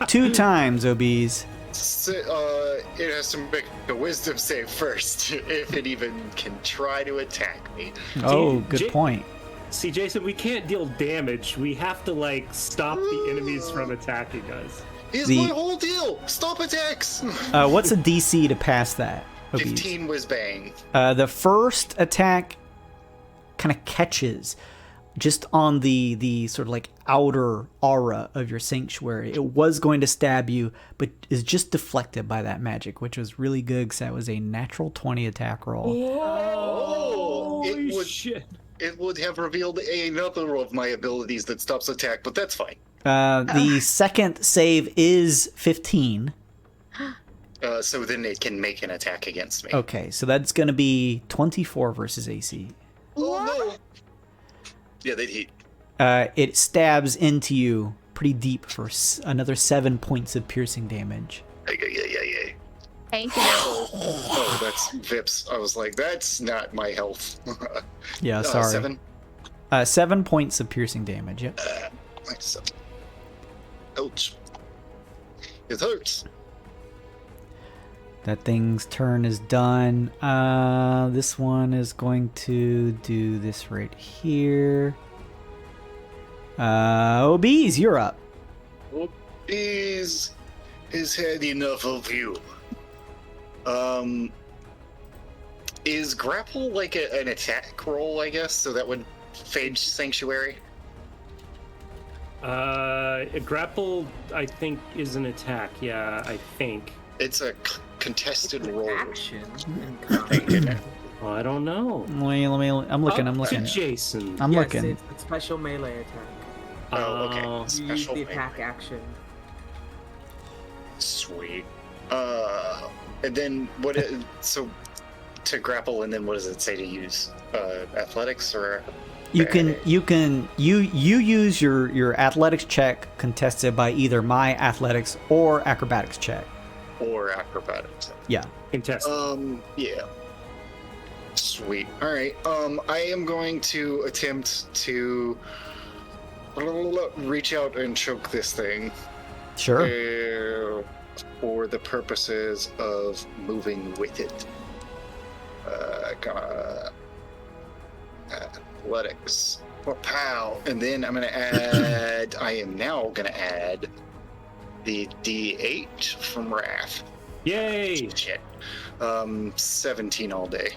2 times, OBs. It has to make a wisdom save first if it even can try to attack me. Oh, good point. See, Jason, we can't deal damage. We have to, like, stop the enemies from attacking us. Is my whole deal. Stop attacks. What's a DC to pass that? OBs? 15 was bang. The first attack kind of catches just on the sort of like outer aura of your sanctuary. It was going to stab you, but is just deflected by that magic, which was really good because that was a natural 20 attack roll. It would have revealed another of my abilities that stops attack, but that's fine. The second save is 15. So then it can make an attack against me. Okay, so that's going to be 24 versus AC. Oh no! Yeah, they'd hit. It stabs into you pretty deep for another 7 points of piercing damage. Yeah. Thank you. Oh, that's Vips. I was like, that's not my health. Yeah, sorry. 7? 7 points of piercing damage, yep. Nice. Ouch. It hurts. That thing's turn is done. This one is going to do this right here. OBs, you're up. Is had enough of you. Is grapple like an attack roll, I guess? So that would fade sanctuary? A grapple, I think, is an attack. Yeah, I think. It's a contested roll. Action. Well, I don't know. Wait, I'm looking. Jason. I'm Yes, looking. it's a special melee attack. Oh, okay. You use Special the melee. attack action. Sweet. And then what? So to grapple, and then what does it say to use? Athletics or? You use your athletics check contested by either my athletics or acrobatics check. Or acrobatics. Yeah. Contest. Yeah. Sweet. All right. I am going to attempt to reach out and choke this thing. Sure. For the purposes of moving with it. Athletics. Pow. And then I'm gonna add. I am now gonna add the D8 from Wrath. Yay! Shit. 17 all day.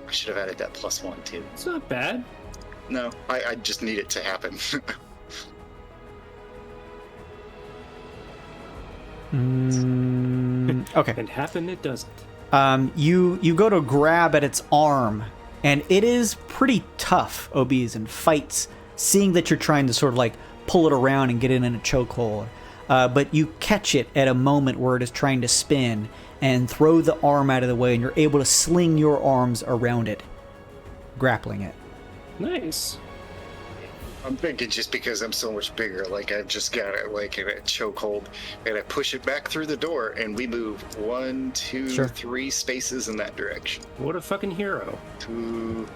I should have added that +1 too. It's not bad. No, I just need it to happen. Okay. And happen it doesn't. You go to grab at its arm, and it is pretty tough, Obese, and fights, seeing that you're trying to sort of like pull it around and get it in a chokehold. But you catch it at a moment where it is trying to spin and throw the arm out of the way, and you're able to sling your arms around it, grappling it. Nice. I'm thinking just because I'm so much bigger, like I just got it like in a chokehold, and I push it back through the door, and we move 1, 2, Sure. 3 spaces in that direction. What a fucking hero. 2.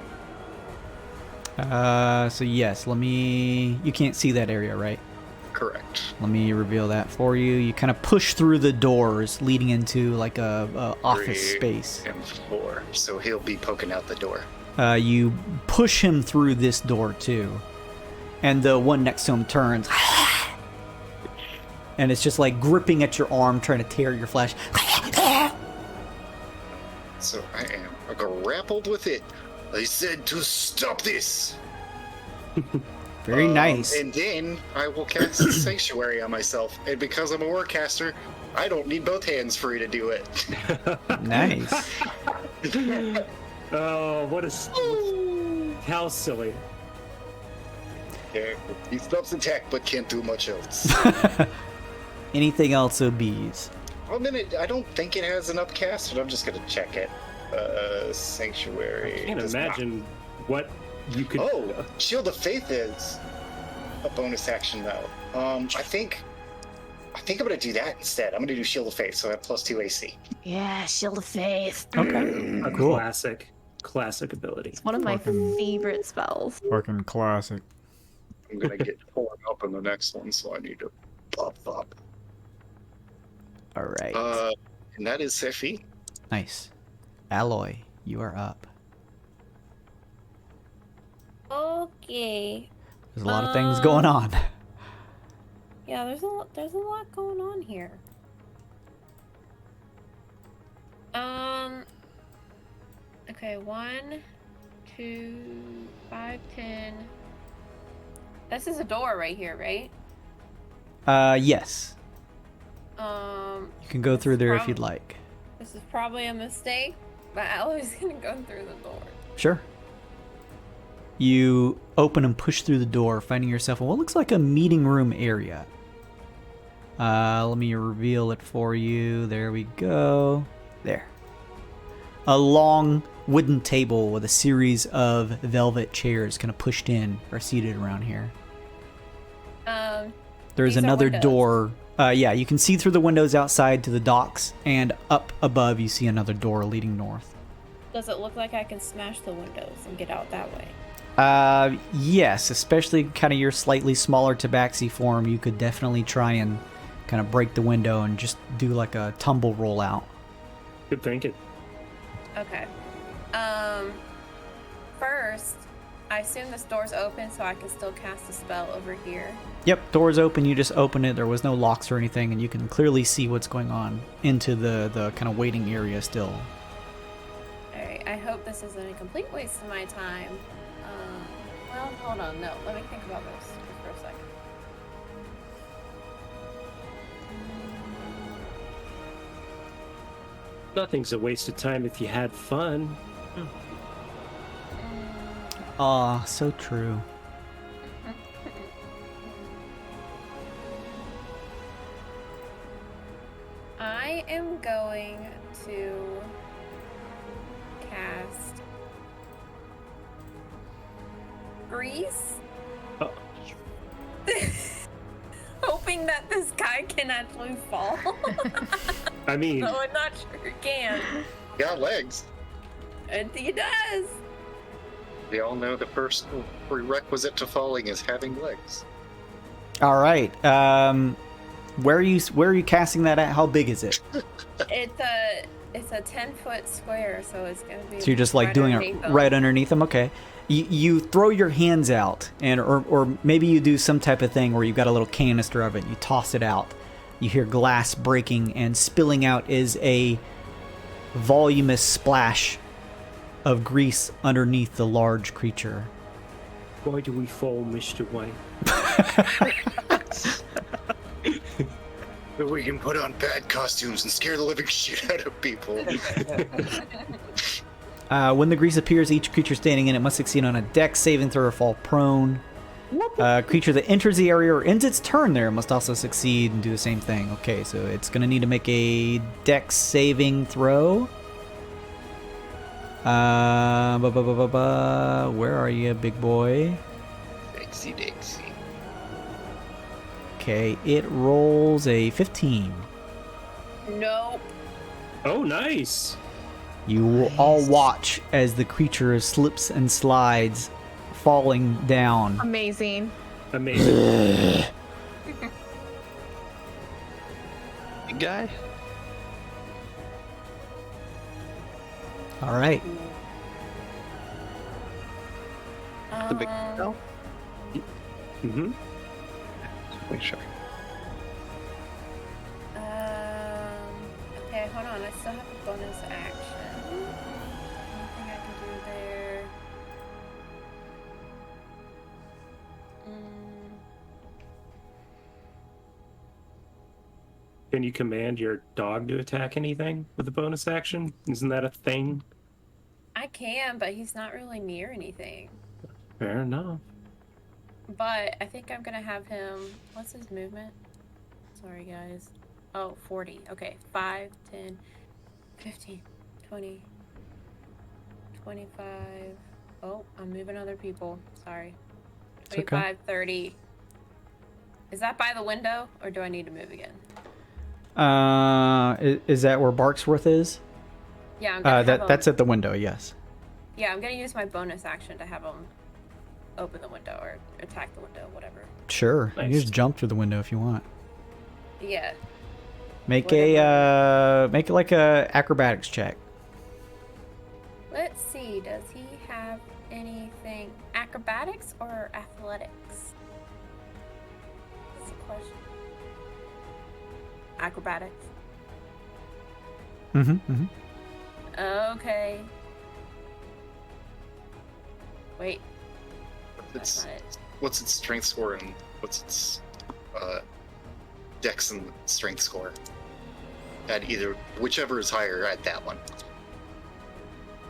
So yes, you can't see that area, right? Correct. Let me reveal that for you. You kind of push through the doors leading into like a office 3 space. and 4. So he'll be poking out the door. You push him through this door too, and the one next to him turns, and it's just like gripping at your arm, trying to tear your flesh. So I am grappled with it. I said to stop this. Very nice. And then I will cast Sanctuary on myself. And because I'm a Warcaster, I don't need both hands free to do it. Nice. Oh, how silly. Yeah, he stops attack but can't do much else. Anything else, Obese? Well, then I don't think it has an upcast, but I'm just gonna check it. Sanctuary. I can't does imagine what you could. not. Oh, Shield of Faith is a bonus action though. I think I'm gonna do that instead. I'm gonna do Shield of Faith, so I have +2 AC. Yeah, Shield of Faith. Okay. A Cool. classic ability. It's one of my favorite spells. Fucking classic. I'm gonna get torn up in the next one, so I need to buff up. All right. And that is Sephi. Nice. Alloy, you are up. Okay. There's a lot of things going on. Yeah, there's a lot going on here. Okay, 1, 2, 5, 10. This is a door right here, right? Yes. You can go through there if you'd like. This is probably a mistake, but Alloy's gonna go through the door. Sure. You open and push through the door, finding yourself in what looks like a meeting room area. Let me reveal it for you. There we go. There. A long wooden table with a series of velvet chairs kind of pushed in are seated around here. There's These are another windows. door. Yeah, you can see through the windows outside to the docks, and up above you see another door leading north. Does it look like I can smash the windows and get out that way? Yes, especially kind of your slightly smaller tabaxi form, you could definitely try and kind of break the window and just do like a tumble roll out. Good thinking. Okay. First, I assume this door's open so I can still cast a spell over here. Yep, door's open, you just open it, there was no locks or anything, and you can clearly see what's going on into the kind of waiting area still. Alright, I hope this isn't a complete waste of my time. Well, hold on, no, let me think about this just for a second. Nothing's a waste of time if you had fun. Aw, so true. I am going to cast Grease. Oh. Hoping that this guy can actually fall. I mean, Though I'm not sure he can. Got legs. And he does. We all know the first prerequisite to falling is having legs. All right. Where are you casting that at? How big is it? It's a 10-foot square, so it's gonna be. So you're just like right doing underneath it them. right underneath them. Okay. You throw your hands out, and or maybe you do some type of thing where you've got a little canister of it. And you toss it out. You hear glass breaking, and spilling out is a voluminous splash of grease underneath the large creature. Why do we fall, Mr. White? We can put on bad costumes and scare the living shit out of people. When the grease appears, each creature standing in it must succeed on a dex saving throw or fall prone. Creature that enters the area or ends its turn there must also succeed and do the same thing. Okay, so it's going to need to make a dex saving throw. Where are you, big boy? Dixie Dixie. Okay, it rolls a 15. Nope. Oh, nice. You will all watch as the creature slips and slides, falling down. Amazing. Amazing. Big guy. All right. The big no? Mm-hmm. Make sure. Okay, hold on. I still have a bonus action. Anything I can do there? Can you command your dog to attack anything with a bonus action? Isn't that a thing? I can, but he's not really near anything. Fair enough. But I think I'm gonna have him. What's his movement? Sorry, guys. Oh, 40. Okay, 5, 10, 15, 20, 25. Oh, I'm moving other people. Sorry. It's okay. 25, 30. Is that by the window, or do I need to move again? Is that where Barksworth is? Yeah, I'm gonna have him, That's at the window, yes. Yeah, I'm gonna use my bonus action to have him open the window or attack the window, whatever. Sure. Nice. You just jump through the window if you want. Yeah. Make Whatever. like a acrobatics check. Let's see. Does he have anything? Acrobatics or athletics? That's the question. Acrobatics. Mm-hmm. Okay. Wait. That's It's, not it. what's its strength score and what's its dex and strength score? At either, whichever is higher at that one.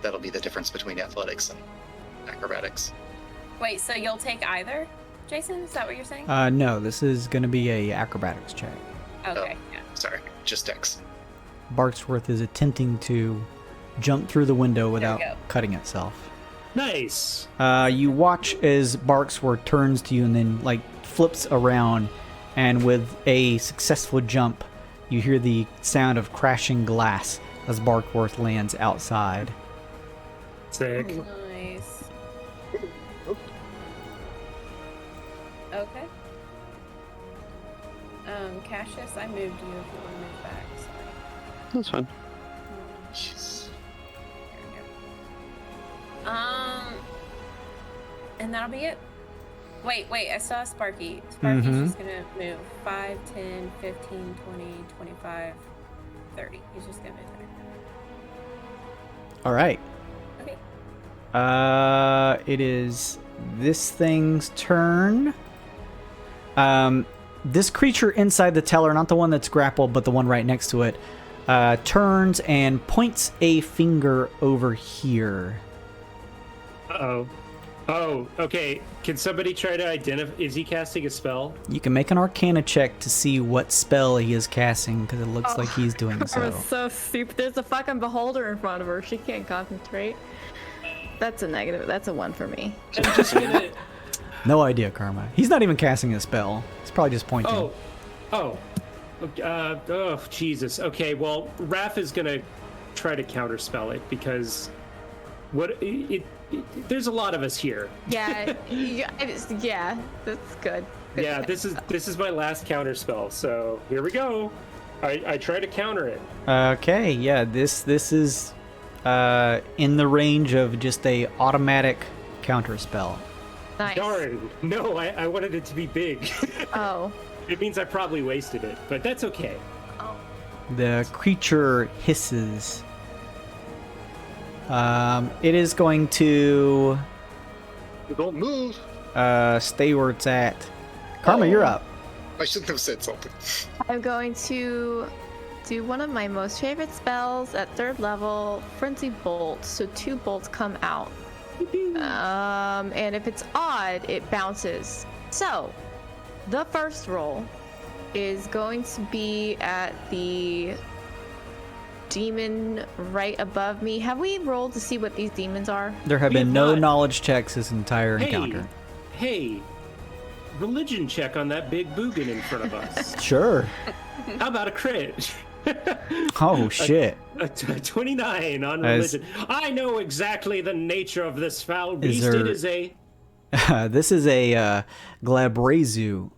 That'll be the difference between athletics and acrobatics. Wait, so you'll take either, Jason? Is that what you're saying? No, this is going to be a acrobatics check. Okay. Yeah. Sorry, just dex. Barksworth is attempting to jump through the window without go. cutting itself. Nice. You watch as Barksworth turns to you and then flips around, and with a successful jump, you hear the sound of crashing glass as Barksworth lands outside. Sick. Nice. Okay. Cassius, I moved you if you want to move back. Sorry. That's fine. Jeez. There we go. And that'll be it. Wait, I saw Sparky. Sparky's just gonna move 5, 10, 15, 20, 25, 30. He's just gonna move there. All right. Okay. It is this thing's turn. This creature inside the teller, not the one that's grappled, but the one right next to it, turns and points a finger over here. Uh-oh. Oh, okay. Can somebody try to identify? Is he casting a spell? You can make an Arcana check to see what spell he is casting, because it looks like he's doing That so. was so stupid. There's a fucking beholder in front of her. She can't concentrate. That's a negative. That's a 1 for me. I'm just gonna. No idea, Karma. He's not even casting a spell. He's probably just pointing. Oh, Jesus. Okay, well, Raph is gonna try to counterspell it because there's a lot of us here. Yeah, yeah, that's good. Yeah, this is my last counterspell. So here we go. I try to counter it. Okay, yeah, this is in the range of just a automatic counterspell. Nice. Darn. No, I wanted it to be big. Oh. It means I probably wasted it, but that's okay. The creature hisses. It is going to Don't move. stay where it's at. Karma, you're up. I shouldn't have said something. I'm going to do one of my most favorite spells at 3rd level, Frenzy Bolt. So 2 bolts come out. And if it's odd, it bounces. So the first roll is going to be at the demon right above me. Have we rolled to see what these demons are? There have We been have no not. knowledge checks this entire encounter. Hey, religion check on that big boogan in front of us. Sure. How about a crit? Oh, shit. A 29 on As- religion. I know exactly the nature of this foul Is beast. there- It is a... This is a Glabrezu.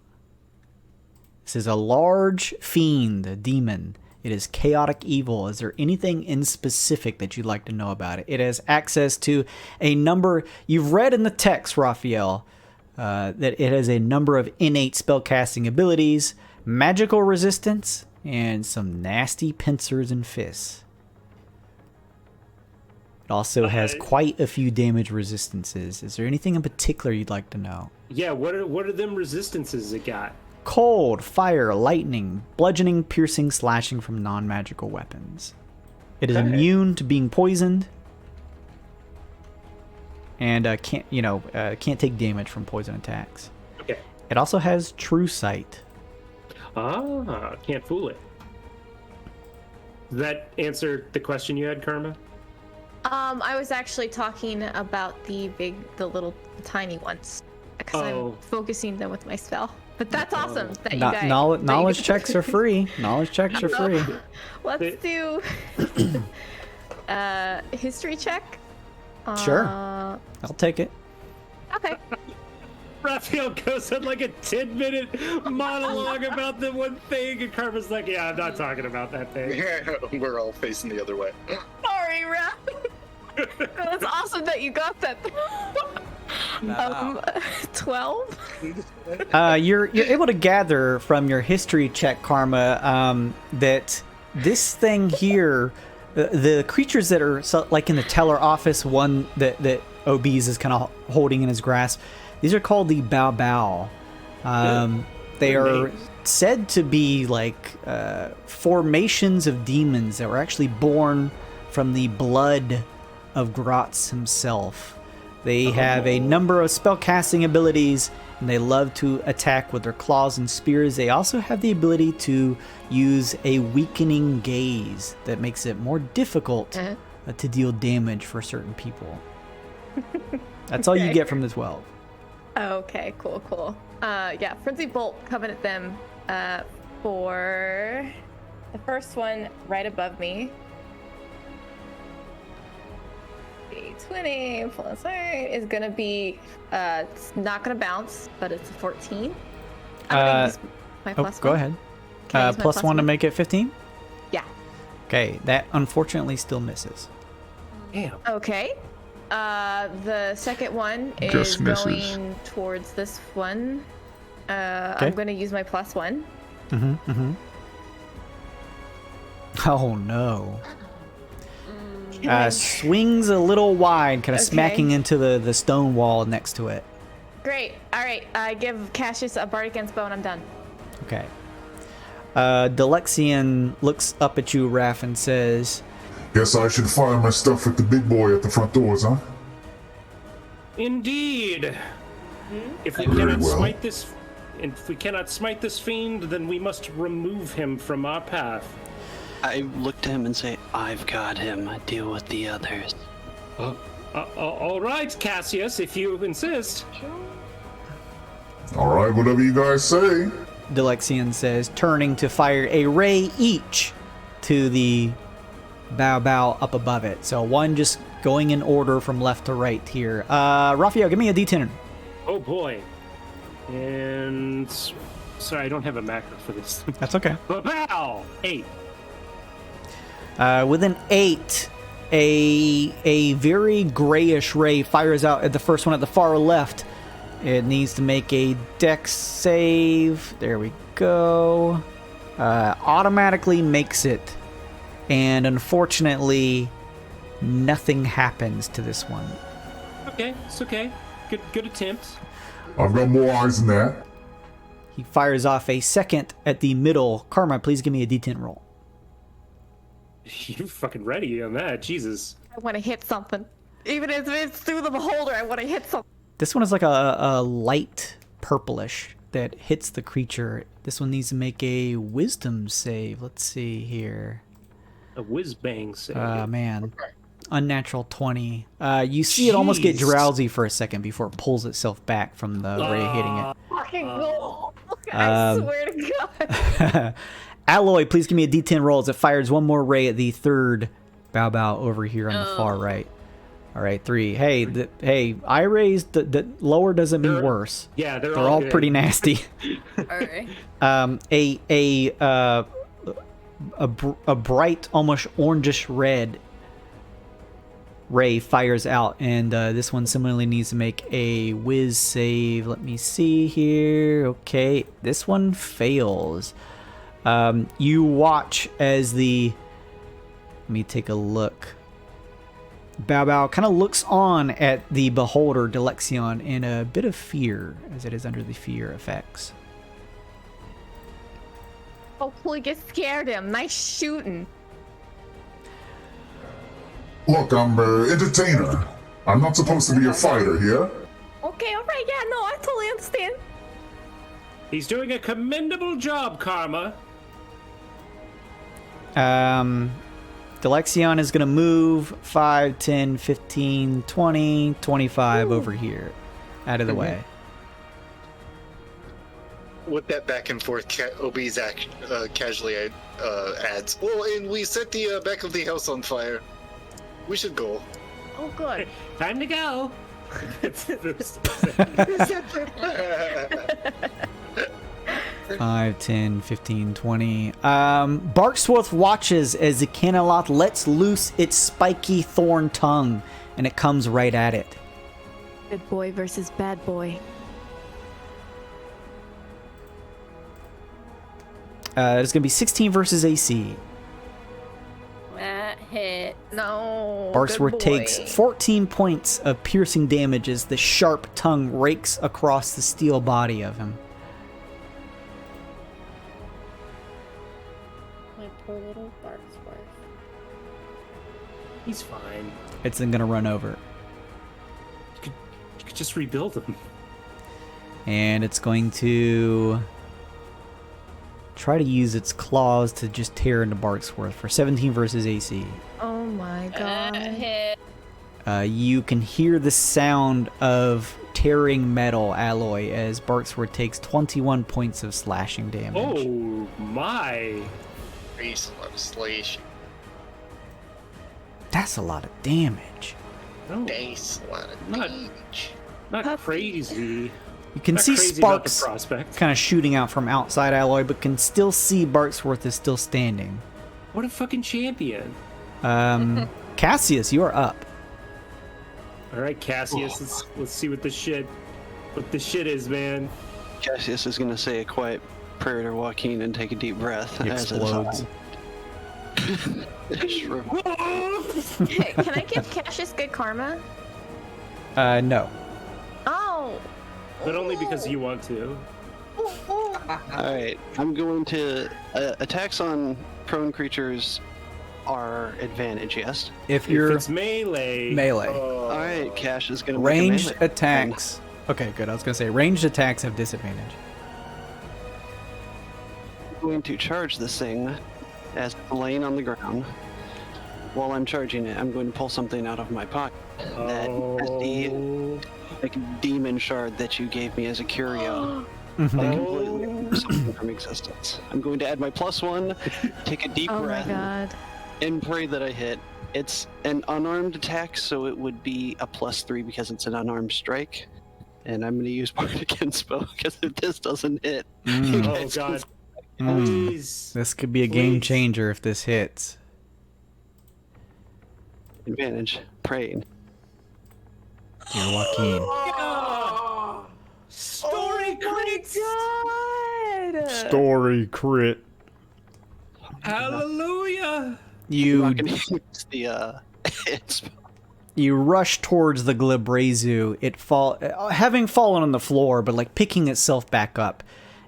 This is a large fiend, a demon. It is chaotic evil. Is there anything in specific that you'd like to know about it? It has access to a number... You've read in the text, Raphael, that it has a number of innate spellcasting abilities, magical resistance, and some nasty pincers and fists. It also has quite a few damage resistances. Is there anything in particular you'd like to know? Yeah, what are them resistances it got? Cold, fire, lightning, bludgeoning, piercing, slashing from non-magical weapons. It is Okay. immune to being poisoned, and can't take damage from poison attacks. Okay. It also has true sight. Ah, can't fool it. Does that answer the question you had, Karma? I was actually talking about the tiny ones. Because Oh. I'm focusing them with my spell. But that's awesome that you No- guys... knowledge checks are free. Knowledge checks are free. Let's do history check. Sure. Uh, I'll take it. Okay. Raphael goes on like a 10-minute monologue about the one thing, and Karma's like, yeah, I'm not talking about that thing. We're all facing the other way. Sorry, Raph. That's awesome that you got that. 12? You're able to gather from your history check, Karma, that this thing here, the creatures that are like in the teller office, one that Obese is kind of holding in his grasp, these are called the Bao Bao. They are said to be like formations of demons that were actually born from the blood of Gratz himself. They have a number of spellcasting abilities, and they love to attack with their claws and spears. They also have the ability to use a weakening gaze that makes it more difficult to deal damage for certain people. That's all you get from the 12. Okay, cool. Yeah, Frenzy Bolt coming at them for the first one right above me. The 20 plus 8 is gonna be it's not gonna bounce, but it's a 14. I'm gonna use my plus Go one. ahead. Can I use my Plus one to make it 15? Yeah. Okay, that unfortunately still misses. Damn. Okay. The second one is Just misses. going towards this one. I'm gonna use my plus one. Oh no. Swings a little wide, kind of Okay. smacking into the stone wall next to it. Great. All right. I give Cassius a bardic against bow, and I'm done. Okay. Delexian looks up at you, Raph, and says, Guess I should fire my stuff at the big boy at the front doors, huh? Indeed. If we Very cannot well. smite this fiend, then we must remove him from our path. I look to him and say, I've got him. Deal with the others. All right, Cassius, if you insist. Alright, whatever you guys say. Delexian says, turning to fire a ray each to the Bao Bao up above it. So one just going in order from left to right here. Raphael, give me a D10. Oh boy. And sorry, I don't have a macro for this. That's okay. Bow! 8. With an 8, a very grayish ray fires out at the first one at the far left. It needs to make a dex save. There we go. Automatically makes it. And unfortunately, nothing happens to this one. Okay, it's okay. Good attempt. I've got more eyes than that. He fires off a second at the middle. Karma, please give me a D10 roll. You're fucking ready on that, Jesus. I want to hit something. Even if it's through the beholder, I want to hit something. This one is like a light purplish that hits the creature. This one needs to make a wisdom save. Let's see here. A whiz bang save. Man. Unnatural 20. You see it almost get Jeez. drowsy for a second before it pulls itself back from the ray hitting it. Fucking go. I swear to God. Alloy, please give me a D10 roll as it fires one more ray at the third Bao over here on the far right. All right, 3. Hey, hey, I raised the lower doesn't mean worse. Yeah, they're all good. pretty nasty. All right. A bright, almost orangish red ray fires out, and this one similarly needs to make a whiz save. Let me see here. Okay, this one fails. You watch as the... Let me take a look. Bao kind of looks on at the beholder, Delexion, in a bit of fear, as it is under the fear effects. Hopefully get scared him. Nice shooting. Look, I'm an entertainer. I'm not supposed to be a fighter here. Okay, alright, yeah, no, I totally understand. He's doing a commendable job, Karma. Delexion is going to move 5, 10, 15, 20, 25 over here. Out of the way. With that back and forth, OB's casually adds, "Well, and we set the back of the house on fire. We should go." Oh, good. Time to go. 5, 10, 15, 20. Barksworth watches as the Canaloth lets loose its spiky thorn tongue, and it comes right at it. Good boy versus bad boy. It's going to be 16 versus AC. That hit. No. Barksworth takes 14 points of piercing damage as the sharp tongue rakes across the steel body of him. My poor little Barksworth. He's fine. It's then going to run over. You could just rebuild him. And it's going to try to use its claws to just tear into Barksworth for 17 versus AC. Oh my God. Hit. You can hear the sound of tearing metal alloy as Barksworth takes 21 points of slashing damage. Oh my. Face slash. That's a lot of damage. No, Face a lot of Not- damage. not crazy. You can Not see crazy about the sparks prospect. kind of shooting out from outside alloy, but can still see Barksworth is still standing. What a fucking champion. Cassius, you are up. All right, Cassius, let's see what the shit is, man. Cassius is going to say a quiet prayer to Joaquin and take a deep breath. He explodes. Shrivel. Hey, can I give Cassius good karma? No. Oh. But only because you want to. Alright, I'm going to... attacks on prone creatures are advantage, yes? If If you're it's melee. melee. Alright, Cash is going to Ranged make a melee. attacks. Okay, good. I was going to say ranged attacks have disadvantage. I'm going to charge this thing as it's laying on the ground. While I'm charging it, I'm going to pull something out of my pocket. That is the like, demon shard that you gave me as a curio. That completely removes something from existence. I'm going to add my +1, take a deep Oh my breath, God. and pray that I hit. It's an unarmed attack, so it would be a +3 because it's an unarmed strike. And I'm going to use Bardic spell because if this doesn't hit, you Oh guys god. Mm. Please. This could be a game Please. changer if this hits. advantage. Praying. You're Joaquin. Story critics. God. Story crit. Hallelujah! You Rockin' use the you rush towards the Glibrezu. It having fallen on the floor, but like picking itself back up,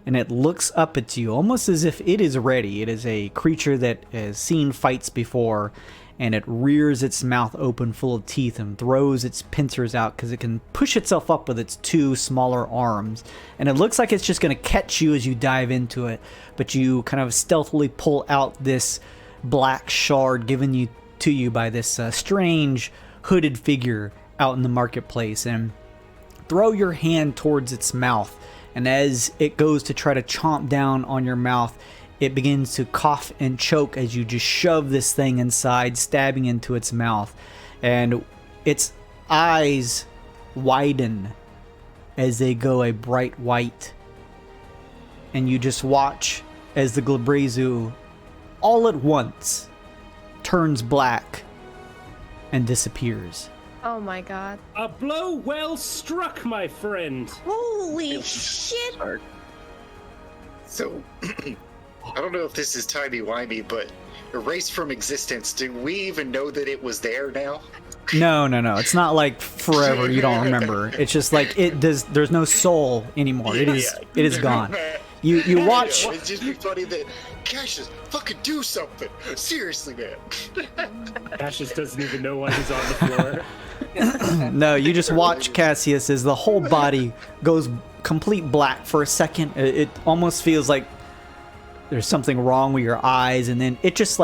and it looks up at you almost as if it is ready. It is a creature that has seen fights before, and it rears its mouth open full of teeth and throws its pincers out because it can push itself up with its two smaller arms. And it looks like it's just going to catch you as you dive into it, but you kind of stealthily pull out this black shard given to you by this strange hooded figure out in the marketplace, and throw your hand towards its mouth. And as it goes to try to chomp down on your mouth, it begins to cough and choke as you just shove this thing inside, stabbing into its mouth. And its eyes widen as they go a bright white. And you just watch as the Glibrezu all at once turns black and disappears. Oh my god. A blow well struck, my friend. Holy shit! So, I don't know if this is timey-wimey, but erased from existence, do we even know that it was there now? No. It's not like forever you don't remember. It's just like there's no soul anymore. It is gone. You watch. It's just be funny that Cassius fucking do something. Seriously, man. Cassius doesn't even know why he's on the floor. No, you just watch Cassius as the whole body goes complete black for a second. It almost feels like there's something wrong with your eyes, and then it just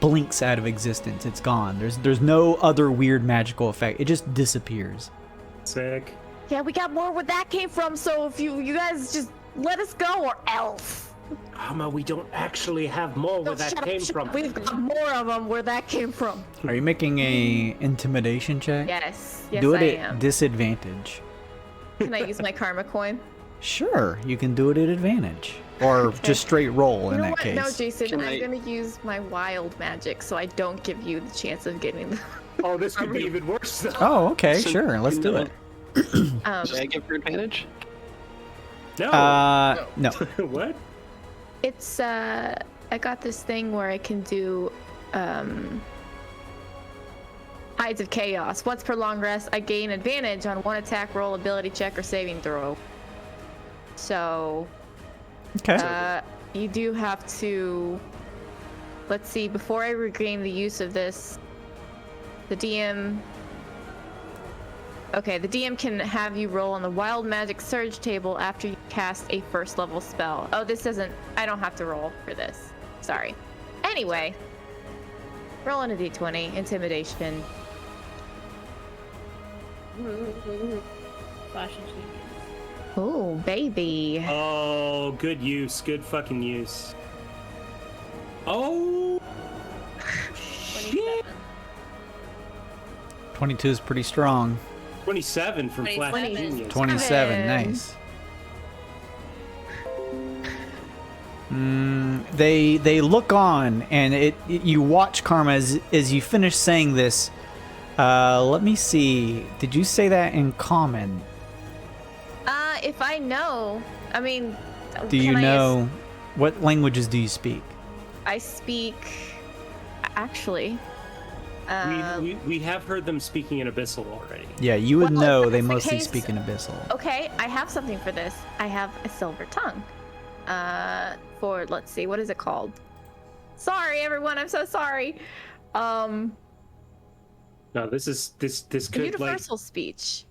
blinks out of existence. It's gone. There's no other weird magical effect. It just disappears. Sick. Yeah, we got more where that came from, so if you guys just let us go, or else. Amma, we don't actually have more where that came from. We've got more of them where that came from. Are you making a intimidation check? Yes, Do I it at am. disadvantage. Can I use my karma coin? Sure, you can do it at advantage. Or just straight roll You in know that what? case. No, Jason, Can I'm I- gonna use my wild magic, so I don't give you the chance of getting the. Oh, this could be even worse. Though. Oh, okay, sure. Let's do it. Should I give her advantage? No. No. What? It's I got this thing where I can do Hides of Chaos. Once per long rest, I gain advantage on one attack roll, ability check, or saving throw. So Okay. you do have to. Let's see. Before I regain the use of this, the DM. Okay, the DM can have you roll on the Wild Magic Surge table after you cast a first level spell. Oh, this doesn't. I don't have to roll for this. Sorry. Anyway, rolling a d20, intimidation. Flash and genius. Oh, baby. Oh, good use. Good fucking use. Oh. Shit. 22 is pretty strong. 27 from Flash 27. Genius. 27, nice. They look on, and you watch Karma as you finish saying this. Let me see. Did you say that in common? If I know, I mean, Do you know what languages do you speak? I speak. Actually. We have heard them speaking in Abyssal already. Yeah, you would Well, know if they that's the mostly case- speak in Abyssal. Okay, I have something for this. I have a silver tongue. For let's see, what is it called? Sorry, everyone. I'm so sorry. No, this could Universal speech.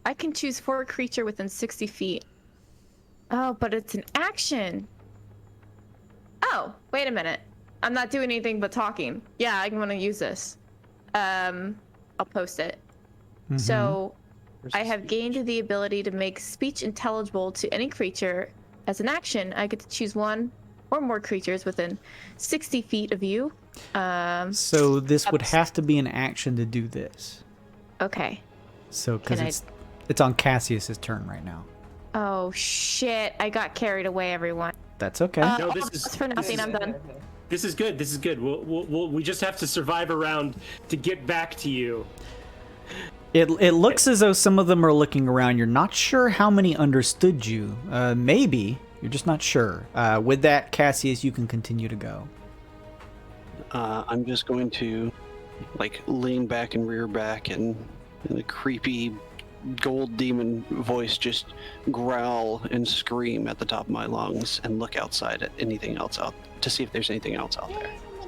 I can choose for a creature within 60 feet. Oh, but it's an action. Oh, wait a minute. I'm not doing anything but talking. Yeah, I'm gonna use this. I'll post it. So, I have gained the ability to make speech intelligible to any creature. As an action, I get to choose one or more creatures within 60 feet of you. So this would have to be an action to do this. Okay. So because Can I- it's on Cassius's turn right now. Oh shit! I got carried away, everyone. That's okay. No, That's for nothing. I'm done. This is good. This is good. We just have to survive a round to get back to you. It looks as though some of them are looking around. You're not sure how many understood you. Maybe You're just not sure. With that, Cassius, you can continue to go. I'm just going to, like, lean back and rear back and in a creepy gold demon voice just growl and scream at the top of my lungs and look outside at anything else out to see if there's anything else out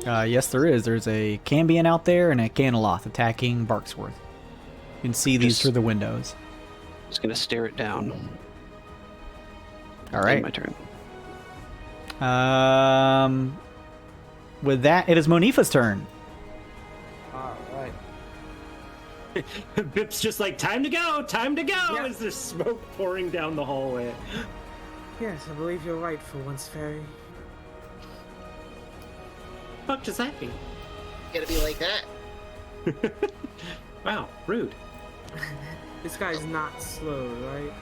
there. Yes, there is. There's a Cambion out there and a Ganaloth attacking Barksworth. You can see these through the windows. Just gonna stare it down. All right. My turn. With that, it is Monifa's turn. All right. Bip's just like, time to go, Yeah. as there's smoke pouring down the hallway. Yes, I believe you're right for once, Fairy. Fuck does that mean? Gotta be like that. Wow, rude. This guy's not slow, right?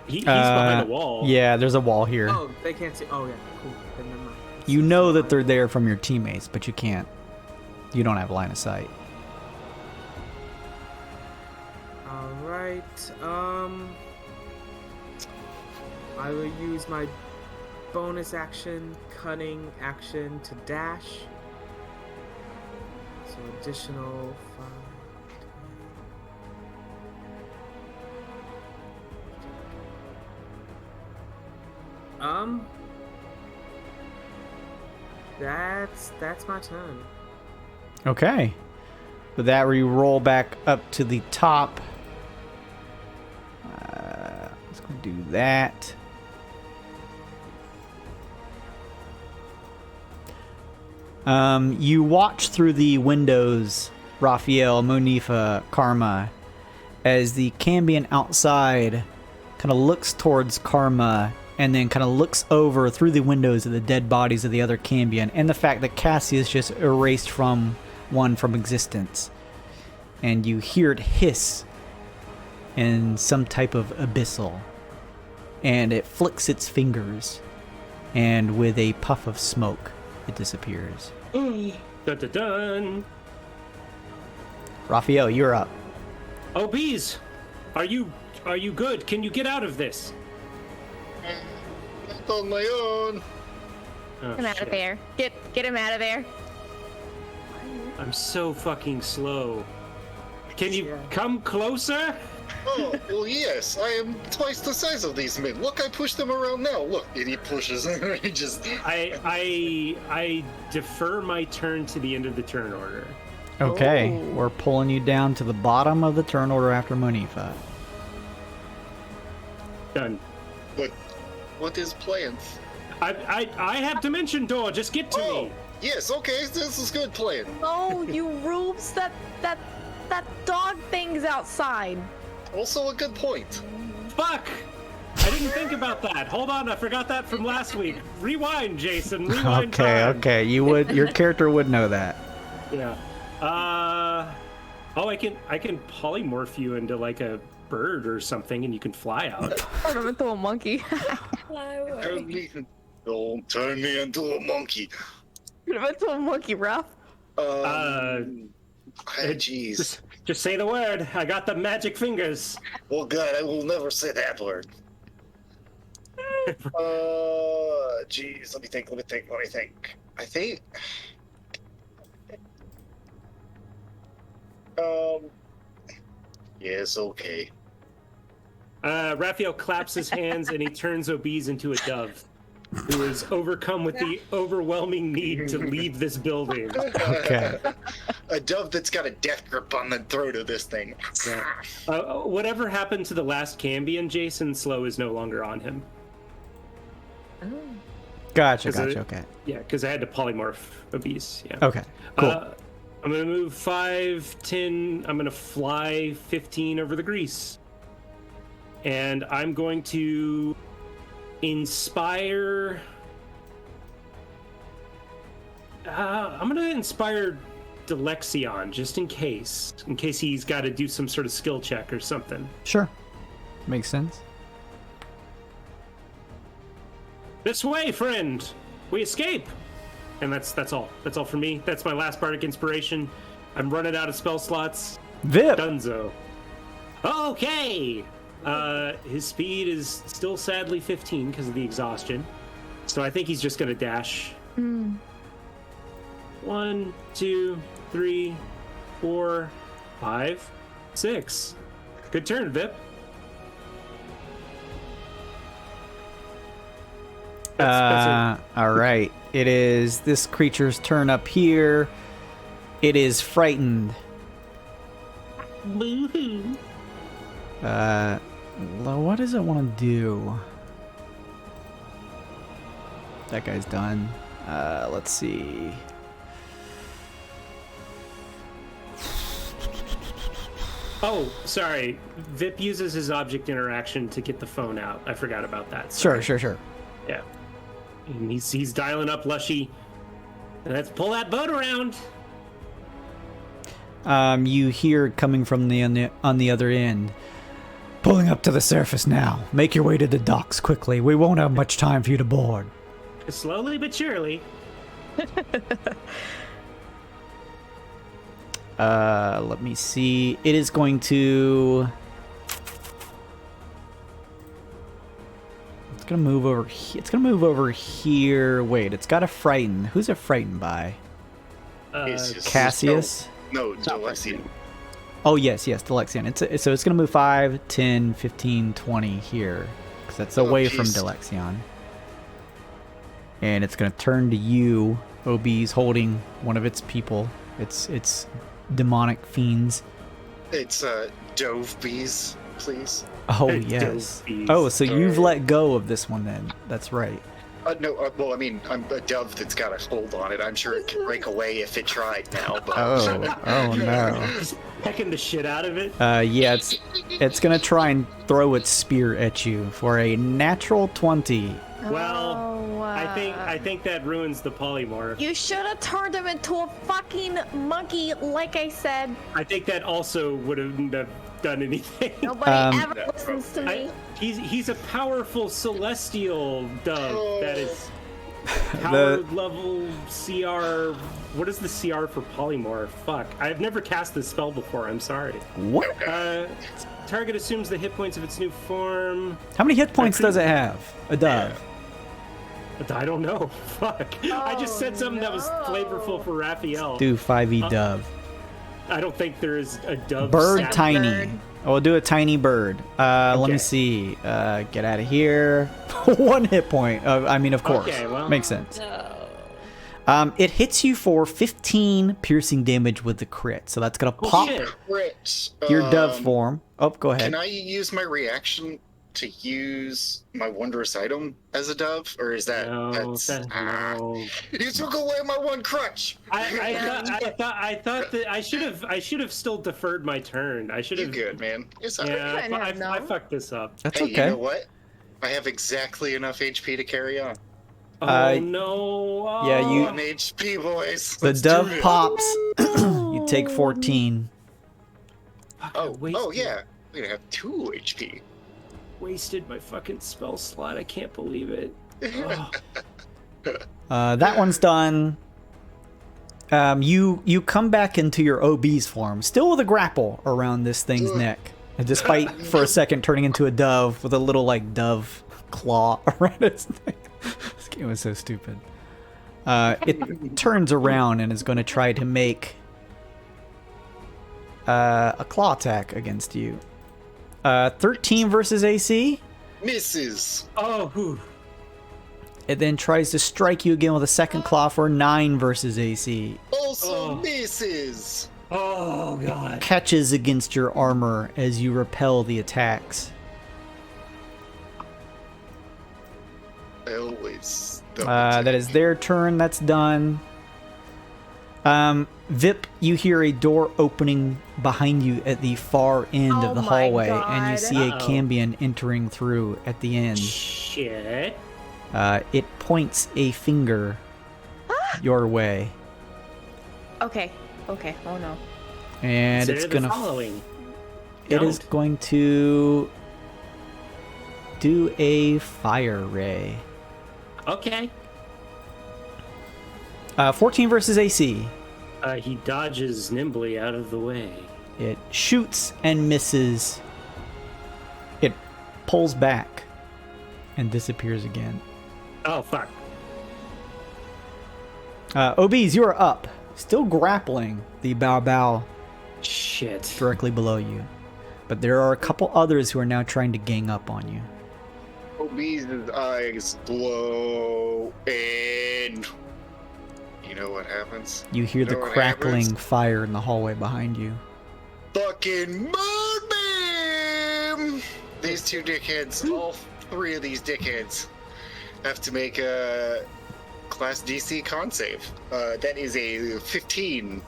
He's behind a wall. Yeah, there's a wall here. Oh, they can't see. Oh, yeah, cool. Then never mind. You know that they're there from your teammates, but you can't. You don't have line of sight. All right. I will use my bonus action, cunning action to dash. So additional 5. That's my turn. Okay. With that, we roll back up to the top. Let's go do that. You watch through the windows, Raphael, Monifa, Karma, as the Cambion outside kind of looks towards Karma and then kind of looks over through the windows of the dead bodies of the other Cambion and the fact that Cassius just erased from existence. And you hear it hiss in some type of abyssal. And it flicks its fingers. And with a puff of smoke, it disappears. Dun dun dun. Raphael, you're up. Oh, bees! Are you good? Can you get out of this? Not on my own. Oh, Get him out shit. of there. Get him out of there. I'm so fucking slow. Can you Yeah. come closer? Oh, well, yes. I am twice the size of these men. Look, I push them around now. Look, and he pushes and he just... I defer my turn to the end of the turn order. Okay, Oh. we're pulling you down to the bottom of the turn order after Monifa. Done. But what is planned? I have dimension door. Just get to Oh, me. yes, okay, this is good plan. Oh, you rubes! That dog thing's outside. Also a good point. Fuck! I didn't think about that. Hold on, I forgot that from last week. Rewind, Jason. Rewind. time. Okay, your character would know that. Yeah. Oh, I can polymorph you into like a bird or something, and you can fly out. Turn him into a monkey. Don't turn me into a monkey. Turn him into a monkey, Raph. Jeez. Just say the word. I got the magic fingers. Oh God, I will never say that word. Jeez, let me think. I think. Yes, okay. Raphael claps his hands and he turns Obese into a dove, who is overcome with the overwhelming need to leave this building. Okay. A dove that's got a death grip on the throat of this thing. Yeah. Whatever happened to the last Cambion, Jason, slow is no longer on him. Gotcha, Is it- okay. Yeah, because I had to polymorph Obese. Yeah. Okay, cool. I'm going to move 5, 10. I'm going to fly 15 over the grease. And I'm going to inspire... I'm going to inspire Delexion, just in case he's got to do some sort of skill check or something. Sure. Makes sense. This way, friend! We escape! And that's all. That's all for me. That's my last bardic inspiration. I'm running out of spell slots. Vip! Dunzo. Okay! His speed is still sadly 15 because of the exhaustion. So I think he's just going to dash. 1, 2, 3, 4, 5, 6. Good turn, Vip. That's it. All right. It is this creature's turn up here. It is frightened. Boo-hoo. What does it want to do? That guy's done. Let's see. Oh, sorry. Vip uses his object interaction to get the phone out. I forgot about that. Sure. Yeah. And he's dialing up Lushy. Let's pull that boat around. You hear coming from on the other end. Pulling up to the surface now. Make your way to the docks quickly. We won't have much time for you to board. Slowly but surely. Let me see. It is going to... It's going to move over here. It's going to move over here. Wait, it's got a frighten. Who's it frightened by? Cassius? No, Delexian. Oh, yes, Delexion. So it's going to move 5, 10, 15, 20 here. Because that's away from Delexion. And it's going to turn to you. OB's holding one of its people. It's demonic fiends. It's Dove Bees, please. Oh, yes. Oh, so you've let go of this one then. That's right. No, well, I mean, I'm a dove that's got a hold on it. I'm sure it could break away if it tried now, but... Oh no. Just pecking the shit out of it. Yeah, it's gonna try and throw its spear at you for a natural 20. Well, I think that ruins the polymorph. You should have turned him into a fucking monkey, like I said. I think that also wouldn't have done anything. Nobody ever listens to me. He's a powerful celestial dove that is power level CR. What is the CR for polymorph? Fuck. I've never cast this spell before. I'm sorry. What? Target assumes the hit points of its new form. How many hit points does it have? A dove. I don't know. Fuck. I just said something that was flavorful for Raphael. Do 5e dove. I don't think there is a dove. Bird tiny. Bird. We'll do a tiny bird. Let me see. Get out of here. 1 hit point. I mean, of course. Okay, well, makes sense. No. It hits you for 15 piercing damage with the crit. So that's going to pop Crit. your dove form. Oh, go ahead. Can I use my reaction to use my wondrous item as a dove, or is that No. You took away my one crutch. I thought that I should have still deferred my turn. I should You have. good, man. It's all right. Yeah, I fucked this up. That's Hey, okay. you know what? I have exactly enough HP to carry on. Oh no! Oh. Yeah, you. 1 HP, boys. The Let's do dove it. pops. You take 14. Oh yeah. We're gonna have 2 HP. Wasted my fucking spell slot. I can't believe it. That one's done. You come back into your OB's form, still with a grapple around this thing's neck, despite for a second turning into a dove with a little like dove claw around its neck. This game was so stupid. It turns around and is going to try to make a claw attack against you. 13 versus AC. Misses. Oh, whew. It then tries to strike you again with a second claw for 9 versus AC. Also misses. Oh god. Catches against your armor as you repel the attacks. I always. That is their turn. That's done. Vip, you hear a door opening behind you at the far end of the my hallway, and you God. see a Cambion entering through at the end. Shit. It points a finger your way, Okay. Oh no. and Consider it's the gonna. following. It is Don't. going to do a fire ray. Okay. 14 versus AC. He dodges nimbly out of the way. It shoots and misses. It pulls back and disappears again. Oh, fuck. OBs, you are up. Still grappling the Bao Shit. directly below you. But there are a couple others who are now trying to gang up on you. Ob's eyes glow, and you know what happens? You hear the know what crackling happens? fire in the hallway behind you. Fucking moonbeam! These two dickheads, all three of these dickheads, have to make a class DC con save. That is a 15.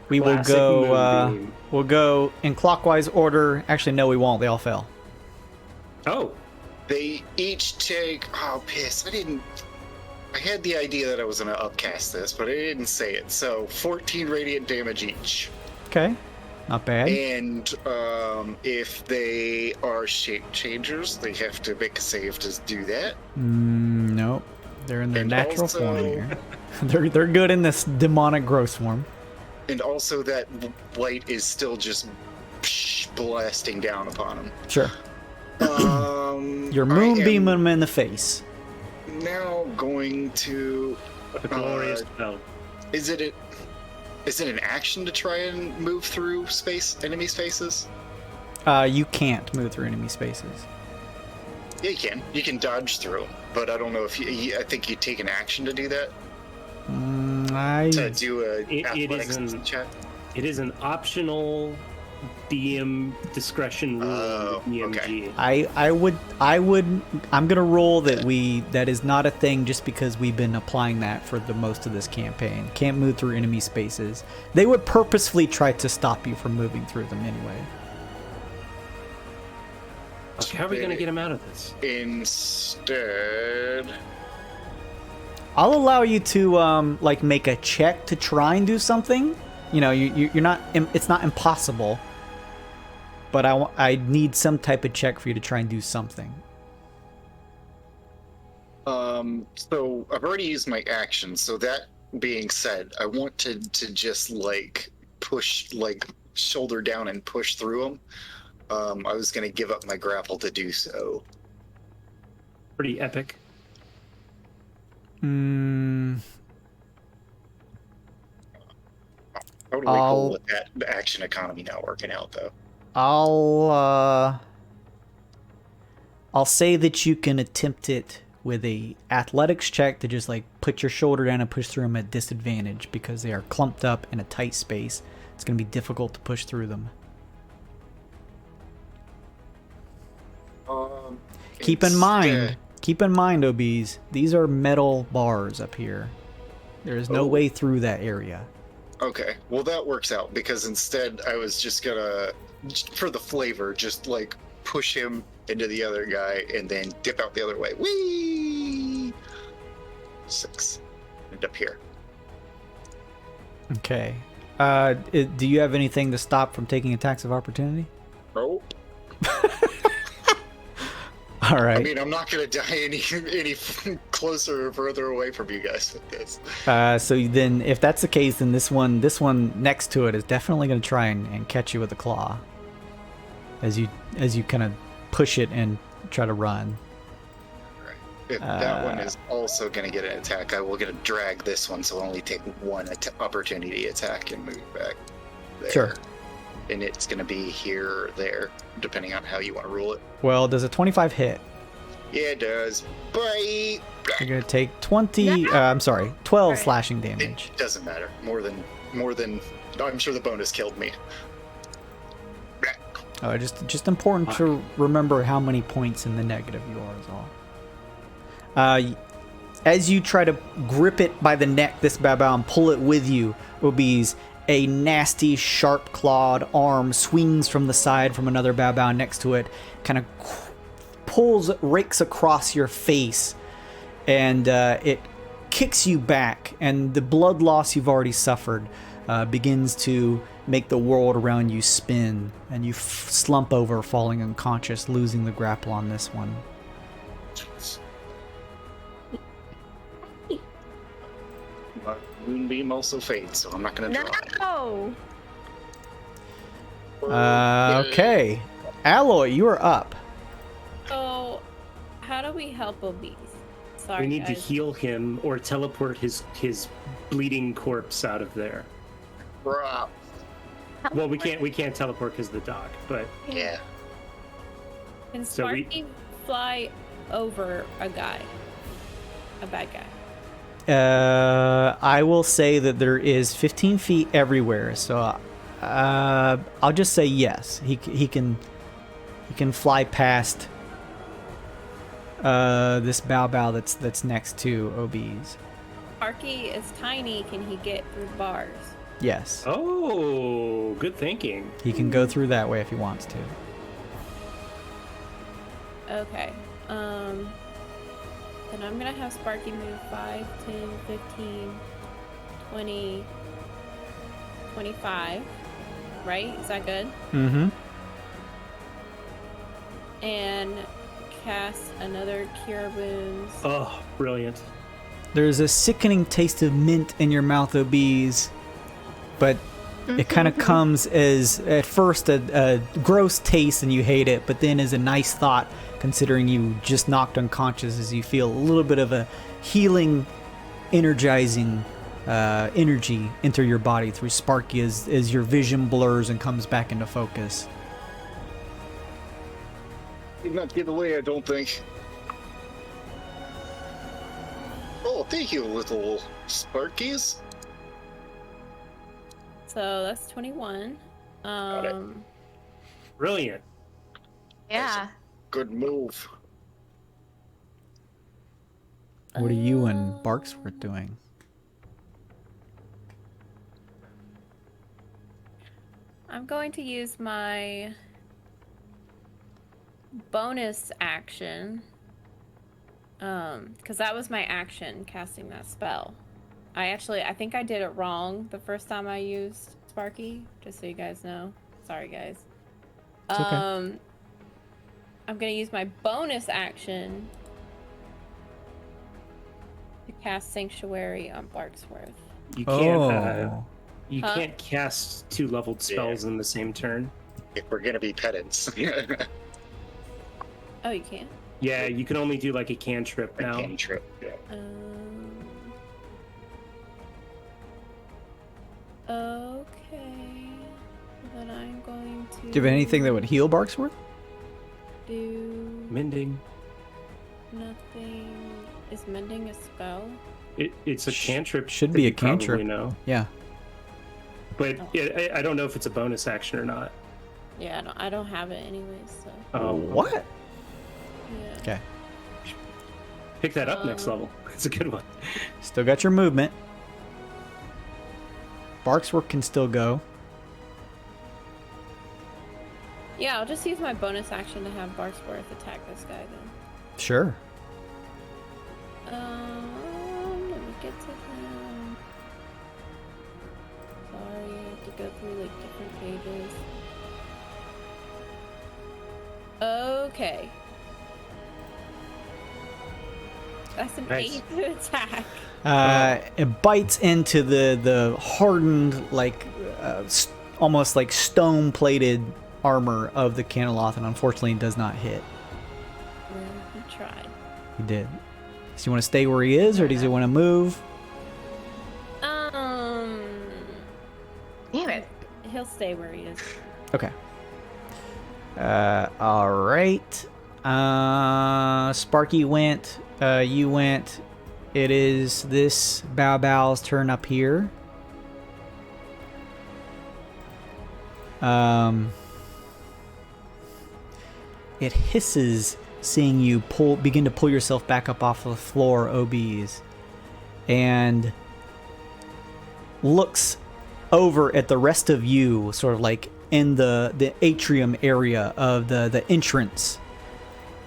We will Classic go. Moonbeam. We'll go in clockwise order. Actually, no, we won't. They all fell. Oh. They each take. Oh, piss! I had the idea that I was gonna upcast this, but I didn't say it. So 14 radiant damage each. Okay, not bad. And if they are shape changers, they have to make a save to do that. Nope. They're in their And natural also- form here. they're good in this demonic growth form. And also that light is still just blasting down upon them. Sure. You're I moonbeaming am them in the face. now going to. The glorious spell. Is it an action to try and move through enemy spaces? You can't move through enemy spaces. Yeah, you can. You can dodge through, but I don't know if I think you take an action to do that. To do a It athletics isn't- check. It is an optional DM discretion rule Oh, with DMG. okay. I'm gonna roll that is not a thing just because we've been applying that for the most of this campaign. Can't move through enemy spaces. They would purposefully try to stop you from moving through them anyway. Okay, how are we going to get him out of this? Instead, I'll allow you to make a check to try and do something. You know, you're not. It's not impossible. But I need some type of check for you to try and do something. so I've already used my action. So that being said, I wanted to just push, shoulder down and push through them. I was gonna give up my grapple to do so. Pretty epic. Totally cool with that the action economy not working out though. I'll say that you can attempt it with a athletics check to just put your shoulder down and push through them at disadvantage because they are clumped up in a tight space. It's going to be difficult to push through them. Keep in mind, OBs, these are metal bars up here. There is no way through that area. Okay, well that works out because instead I was just gonna, for the flavor, just push him into the other guy and then dip out the other way. Whee! 6. End up here. Okay. Do you have anything to stop from taking attacks of opportunity? Nope. All right. I mean, I'm not gonna die any closer or further away from you guys with this. So then, if that's the case, then this one next to it is definitely going to try and catch you with a claw. As you kind of push it and try to run. Right. If that one is also gonna get an attack, I will get a drag this one, so I'll only take one opportunity attack and move back there. Sure. And it's gonna be here or there, depending on how you want to rule it. Well, does a 25 hit? Yeah, it does. Bye. You're going to take 12 slashing damage. It doesn't matter. More than. I'm sure the bonus killed me. Oh, just important to remember how many points in the negative you are is all. As you try to grip it by the neck, this Babao, and pull it with you, Obese, a nasty, sharp-clawed arm swings from the side from another Babao next to it, kind of rakes across your face, and it kicks you back, and the blood loss you've already suffered begins to make the world around you spin, and you slump over, falling unconscious, losing the grapple on this one. My moonbeam also fades, so I'm not gonna draw. No. Okay. Alloy, you are up. So, how do we help Obese? Sorry, We need to guys. heal him or teleport his bleeding corpse out of there. Bruh. Well, we can't teleport because of the dock, but Yeah. Can So we- Sparky fly over a guy? A bad guy. I will say that there is 15 feet everywhere, so I'll just say yes. He can fly past this Bao that's next to OB's. Sparky is tiny. Can he get through bars? Yes, oh, good thinking. he can go through that way if he wants to. Okay. Then I'm gonna have Sparky move 5, 10, 15, 20, 25. Right? Is that good? Mm-hmm. And cast another Cure Wounds. Oh, brilliant. There's a sickening taste of mint in your mouth, OBs, but it kind of comes as, at first, a gross taste and you hate it, but then as a nice thought, considering you just knocked unconscious, as you feel a little bit of a healing, energizing energy enter your body through Sparky as your vision blurs and comes back into focus. Did not get away, I don't think. Oh, thank you, little Sparkies. So that's 21. it. Brilliant. Yeah. Good move. What are you and Barksworth doing? I'm going to use my bonus action. Because that was my action, casting that spell. I think I did it wrong the first time I used Sparky, just so you guys know. Sorry, guys. It's okay. I'm gonna use my bonus action to cast Sanctuary on Barksworth. You can't. Oh. You Huh? can't cast 2-leveled spells in the same turn. If we're gonna be pedants. Oh, you can? Yeah, you can only do like a cantrip I now. can't trip. Yeah. Okay. Then I'm going to Do you have anything that would heal Barksworth? do Mending. nothing. Is mending a spell? It's a cantrip. should that be a you probably cantrip. know. Yeah. But I don't know if it's a bonus action or not. Yeah, I don't have it anyways, so Oh, What? yeah. Okay. Pick that up next level. It's a good one. Still got your movement. Barksworth can still go. Yeah, I'll just use my bonus action to have Barksworth attack this guy then. Sure. Let me get to him. Sorry, I have to go through like different pages. Okay. That's an Nice. 8 to attack. It bites into the hardened, like almost like stone-plated armor of the Caneloth, and unfortunately does not hit. Well, he tried. He did. So you want to stay where he is, or does he want to move? Damn it. He'll stay where he is. Okay. All right. Sparky went. You went. It is this Bao Bao's turn up here. It hisses seeing you begin to pull yourself back up off the floor, OBs, and looks over at the rest of you, sort of like in the atrium area of the entrance,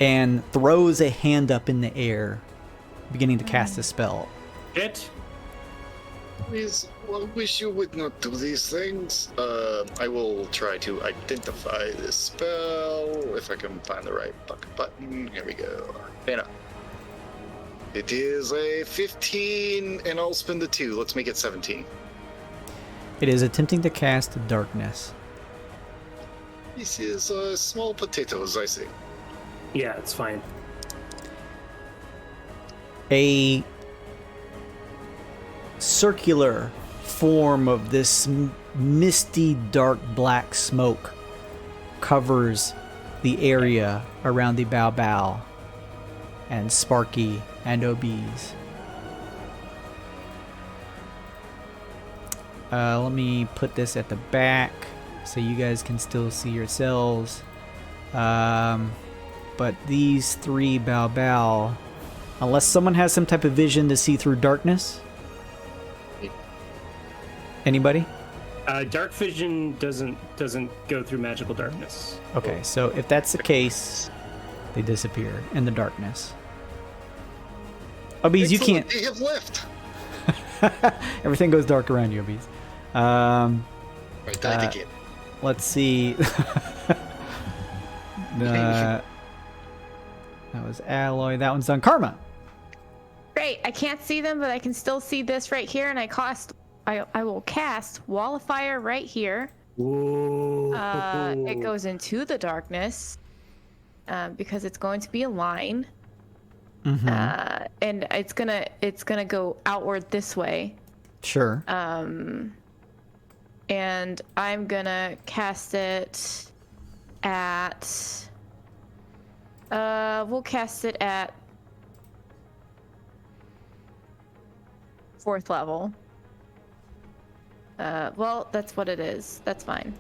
and throws a hand up in the air, beginning to cast a spell. It. Please, I wish you would not do these things. I will try to identify this spell if I can find the right fucking button. Here we go. Banner. It is a 15, and I'll spend the 2. Let's make it 17. It is attempting to cast darkness. This is small potatoes, I see. Yeah, it's fine. A circular form of this misty, dark black smoke covers the area around the Bao and Sparky and Obese. Let me put this at the back so you guys can still see yourselves. But these three Bao, unless someone has some type of vision to see through darkness. Anybody? Dark vision doesn't go through magical darkness. Okay, so if that's the case, they disappear in the darkness. Obese, you can't. They have left. Everything goes dark around you, Obese. I died again. Let's see. That was Alloy. That one's done. Karma. Great. I can't see them, but I can still see this right here, and I will cast Wall of Fire right here. Whoa. It goes into the darkness because it's going to be a line, and it's gonna go outward this way. Sure. And I'm gonna cast it at. We'll cast it at 4th level. Well, that's what it is. That's fine.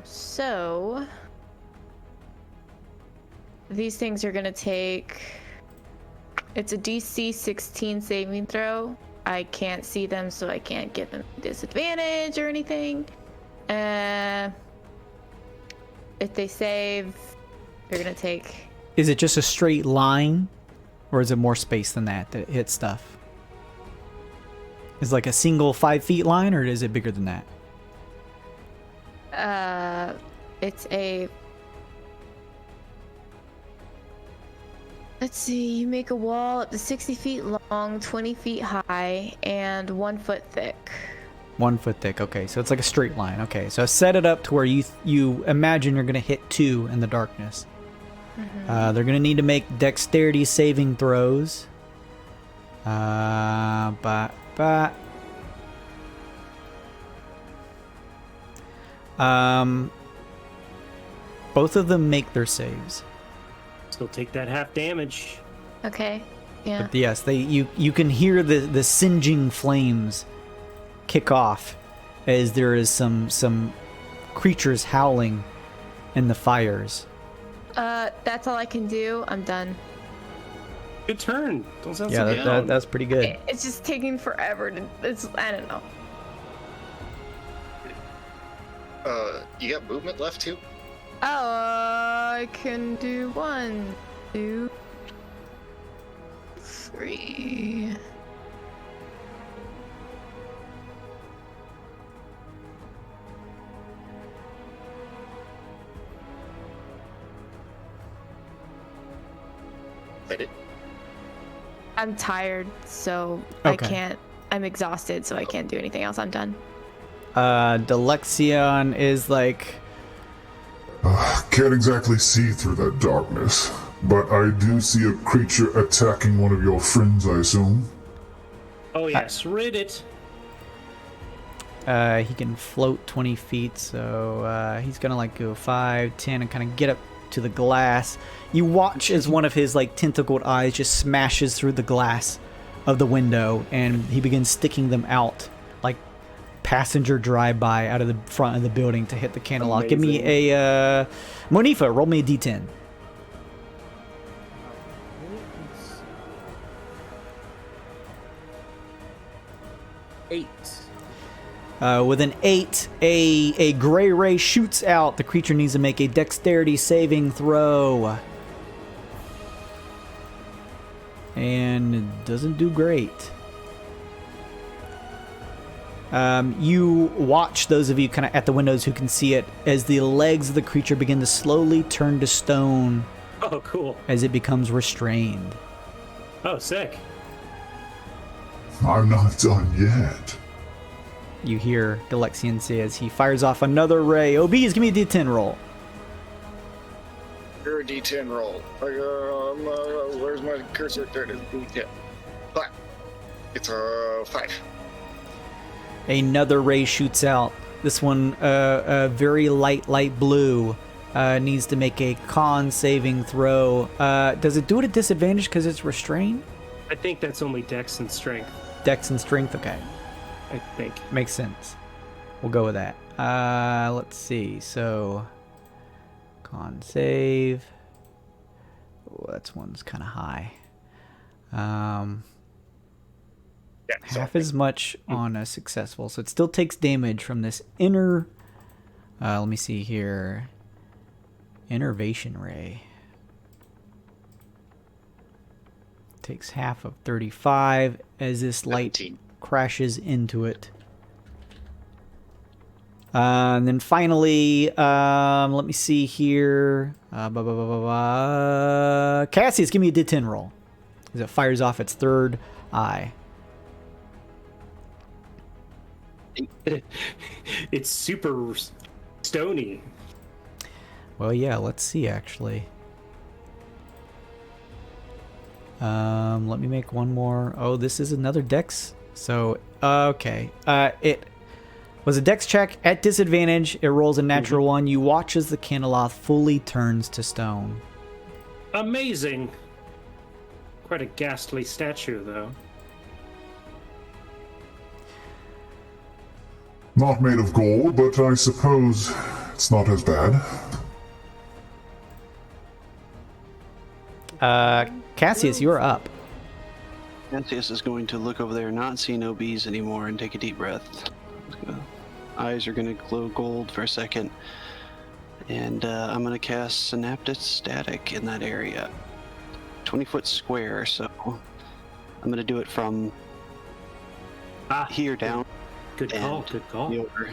So these things are gonna take. It's a DC 16 saving throw. I can't see them, so I can't give them disadvantage or anything. If they save, they're gonna take. Is it just a straight line, or is it more space than that it hits stuff? Is it like a single 5 feet line, or is it bigger than that? It's a. Let's see, you make a wall up to 60 feet long, 20 feet high, and 1 foot thick. 1 foot thick. Okay, so it's like a straight line. Okay, so set it up to where you imagine you're gonna hit 2 in the darkness. They're gonna need to make dexterity saving throws. Both of them make their saves. Still take that half damage. Okay. Yeah. But yes, you can hear the singeing flames kick off as there is some creatures howling in the fires. That's all I can do. I'm done. Good turn. Don't sound Yeah, so down. that's pretty good. It's just taking forever to. I don't know. You got movement left too? Oh, I can do 1, 2, 3. Hit it. I'm tired, so Okay. I can't. I'm exhausted, so I can't do anything else. I'm done. Delexion is like, Can't exactly see through that darkness, but I do see a creature attacking one of your friends, I assume. Oh yes, rid it. he can float 20 feet, so he's gonna like go 5, 10, and kind of get up to the glass. You watch as one of his like tentacled eyes just smashes through the glass of the window, and he begins sticking them out like passenger drive-by out of the front of the building to hit the candle. Give me a Monifa, roll me a d10. Eight. With an 8, a gray ray shoots out. The creature needs to make a dexterity saving throw. And it doesn't do great. You watch, those of you kind of at the windows who can see it, as the legs of the creature begin to slowly turn to stone Oh, cool. as it becomes restrained. Oh, sick. I'm not done yet. you hear Galexian say as he fires off another ray. OBs, give me a D10 roll. You're a D10 roll. Where's my cursor? There it is. D10. But it's a 5. Another ray shoots out. This one, very light blue, needs to make a con saving throw. Does it do it at disadvantage because it's restrained? I think that's only Dex and Strength. Dex and strength, okay. I think. Makes sense. We'll go with that. Let's see. So, con save. Oh, that one's kind of high. Yeah, Half as much on a successful, so it still takes damage from this inner. Let me see here. Innervation ray. Takes half of 35 as this light 17. crashes into it. And then finally, let me see here. Cassius, give me a D10 roll. As it fires off its third eye. It's super stony. Well, yeah, let's see, actually. Let me make one more. Oh, this is another dex. So, okay. It was a dex check at disadvantage. It rolls a natural one. You watch as the Candleloth fully turns to stone. Amazing. Quite a ghastly statue, though. Not made of gold, but I suppose it's not as bad. Cassius, you're up. Cassius is going to look over there, not see no bees anymore, and take a deep breath. Eyes are going to glow gold for a second. And I'm going to cast Synaptic Static in that area. 20-foot square, so I'm going to do it from here down. Good call, good call. Over.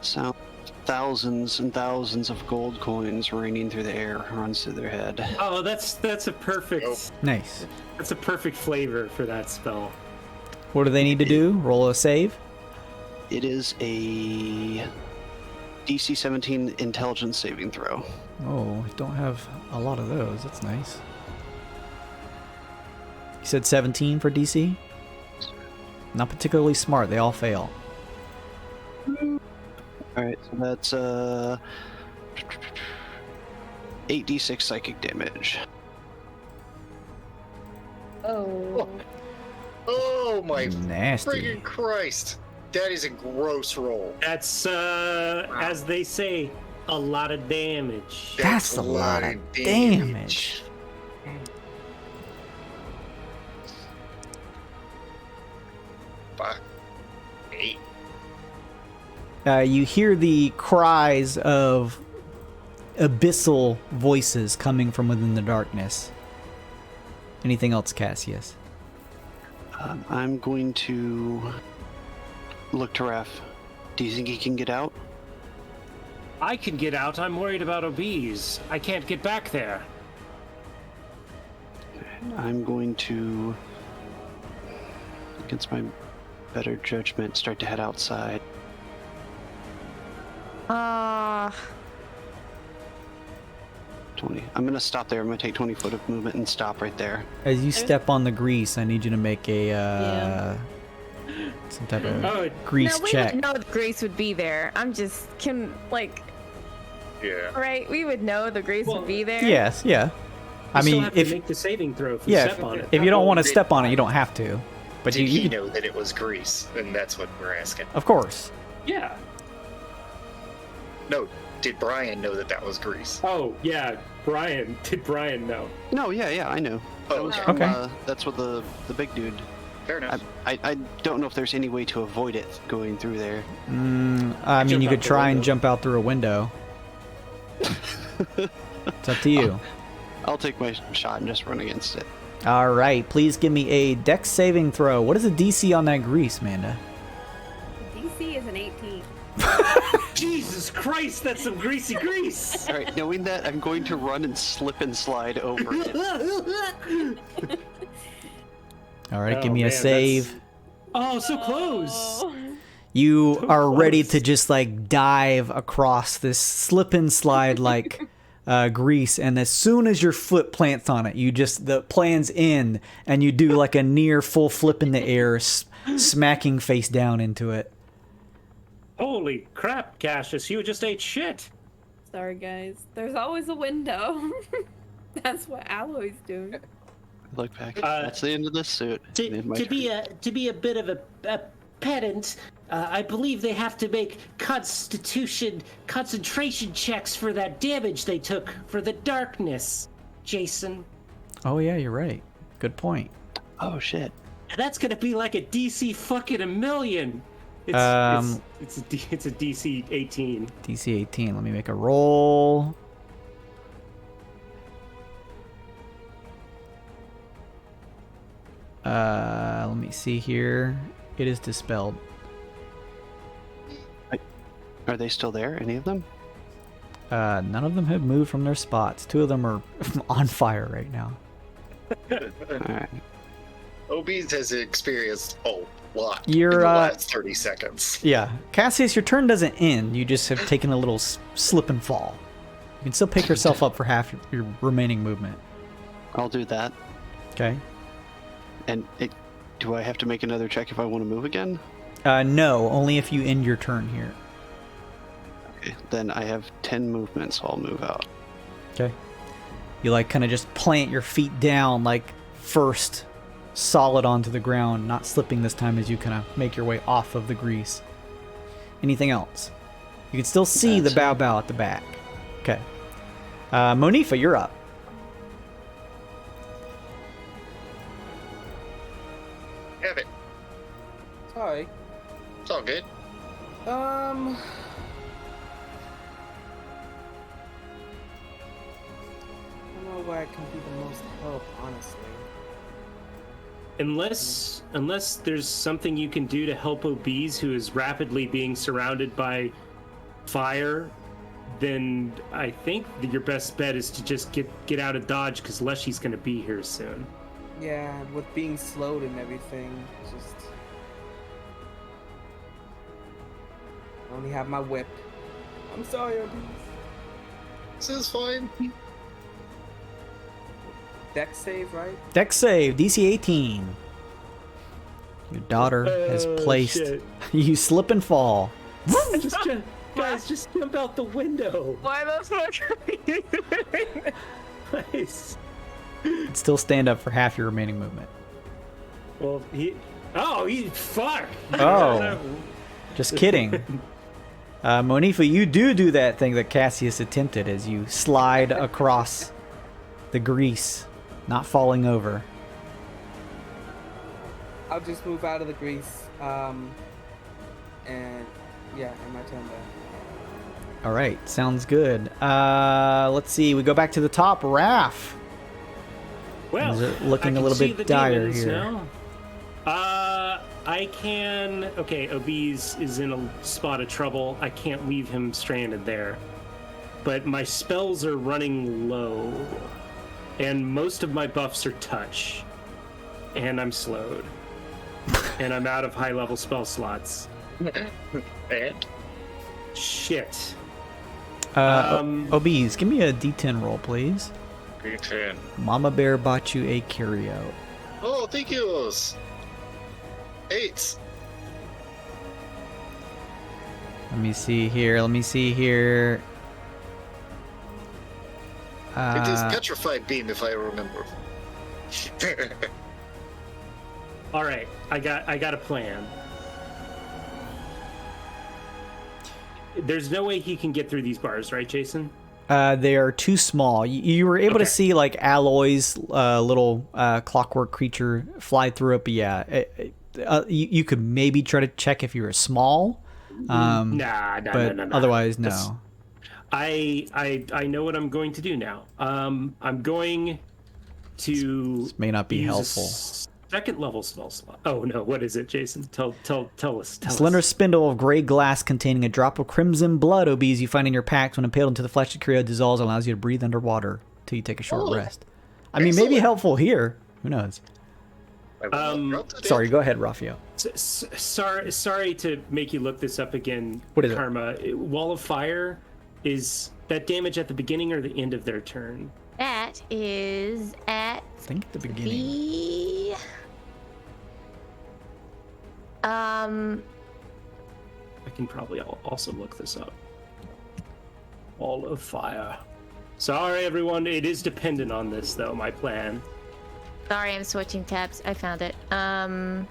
So thousands and thousands of gold coins raining through the air runs through their head. Oh, that's a perfect. Nice. That's a perfect flavor for that spell. What do they need to do? Roll a save? It is a DC 17 intelligence saving throw. Oh, I don't have a lot of those. That's nice. You said 17 for DC? Not particularly smart. They all fail. Alright, so that's 8d6 psychic damage. Oh. Oh my Nasty. friggin' Christ. That is a gross roll. That's as they say, a lot of damage. That's a lot of damage. Fuck. 8. You hear the cries of abyssal voices coming from within the darkness. Anything else, Cassius? I'm going to look to Raph. Do you think he can get out? I can get out. I'm worried about OBs. I can't get back there. I'm going to, against my better judgment, start to head outside. 20. I'm going to stop there. I'm going to take 20 foot of movement and stop right there. As you step on the grease, I need you to make a some type of grease No, we check. would know the grease would be there. Yeah. Right? We would know the grease would be there. Yes, yeah. I You still mean, have to if make the saving throw if you step on it. if you don't want to step on it, you don't have to. But Did you he can, know that it was grease? And that's what we're asking. of course. Yeah. No, did Brian know that that was grease? Oh, yeah. Brian. Did Brian know? No, yeah, I know. Oh, was okay. from, Okay. That's what the big dude. Fair enough. I don't know if there's any way to avoid it going through there. I mean, Jump you out could the try and window. jump out through a window. It's up to you. I'll take my shot and just run against it. All right, please give me a dex saving throw. What is the DC on that grease, Amanda? DC is an 18. Jesus Christ, that's some greasy grease! All right, knowing that, I'm going to run and slip and slide over it. All right, Oh, give me a man, save. Oh, so close. Oh. You So are ready close. to just like dive across this slip and slide like grease, and as soon as your foot plants on it, the plans end, and you do like a near full flip in the air, smacking face down into it. Holy crap, Cassius, you just ate shit. Sorry, guys. There's always a window. That's what Alloy's doing. Look back. That's the end of this suit. Made my To turn. be a bit of a pedant, I believe they have to make concentration checks for that damage they took for the darkness, Jason. Oh yeah, you're right. Good point. Oh shit. And that's gonna be like a DC fucking a million. It's a DC 18. DC 18. Let me make a roll. Let me see here. It is dispelled. Are they still there? Any of them? None of them have moved from their spots. 2 of them are on fire right now. Alright. Obese has experienced a lot You're, in the last 30 seconds. Yeah. Cassius, your turn doesn't end. You just have taken a little slip and fall. You can still pick yourself up for half your remaining movement. I'll do that. Okay. And do I have to make another check if I want to move again? No, only if you end your turn here. Okay. Then I have 10 movements, so I'll move out. Okay. You like kind of just plant your feet down like first solid onto the ground, not slipping this time as you kind of make your way off of the grease. Anything else? You can still see That's the bow at the back. Okay. Monifa, you're up. Have it. Sorry. It's all good. I don't know where I can be the most help, honestly. Unless there's something you can do to help Obese, who is rapidly being surrounded by fire, then I think that your best bet is to just get out of Dodge, because Leshy's going to be here soon. Yeah, with being slowed and everything, just... I only have my whip. I'm sorry, Obese. This is fine. Dex save, right? Dex save, DC 18. Your daughter has placed... Shit. You slip and fall. Guys, just jump out the window. Why the fuck? Nice. Still stand up for half your remaining movement. Well, fuck. Oh. Just kidding. Monifa, you do that thing that Cassius attempted as you slide across the grease, not falling over. I'll just move out of the grease. And yeah, and my turn there. All right, sounds good. Let's see. We go back to the top. Raph. Well, Things are looking I a can little see bit the dire demons here. now. I can. Okay, Obese is in a spot of trouble. I can't leave him stranded there. But my spells are running low, and most of my buffs are touch, and I'm slowed, and I'm out of high-level spell slots. And Shit. Obese, give me a D10 roll, please. D10. Mama Bear bought you a curio. Oh, thank yous. 8. Let me see here. It is petrified beam, if I remember. All right, I got a plan. There's no way he can get through these bars, right, Jason? They are too small. You were able to Okay. see like Alloy's little clockwork creature fly through it, but yeah, you could maybe try to check if you were small. Nah, but no. otherwise, no. That's- I know what I'm going to do now. I'm going to This may not be use a helpful. second level spell slot. Oh no, what is it, Jason? Tell us. A slender spindle of gray glass containing a drop of crimson blood, Obese, you find in your pact when impaled into the flesh, the curio dissolves and allows you to breathe underwater until you take a short Oh, rest. I mean, maybe excellent. helpful here. Who knows? Sorry, go ahead, Raphael. Sorry to make you look this up again. What is it? Karma? Wall of Fire, is that damage at the beginning or the end of their turn? That is at I think at the beginning. I can probably also look this up. Wall of Fire. Sorry, everyone. It is dependent on this, though, my plan. Sorry, I'm switching tabs. I found it. A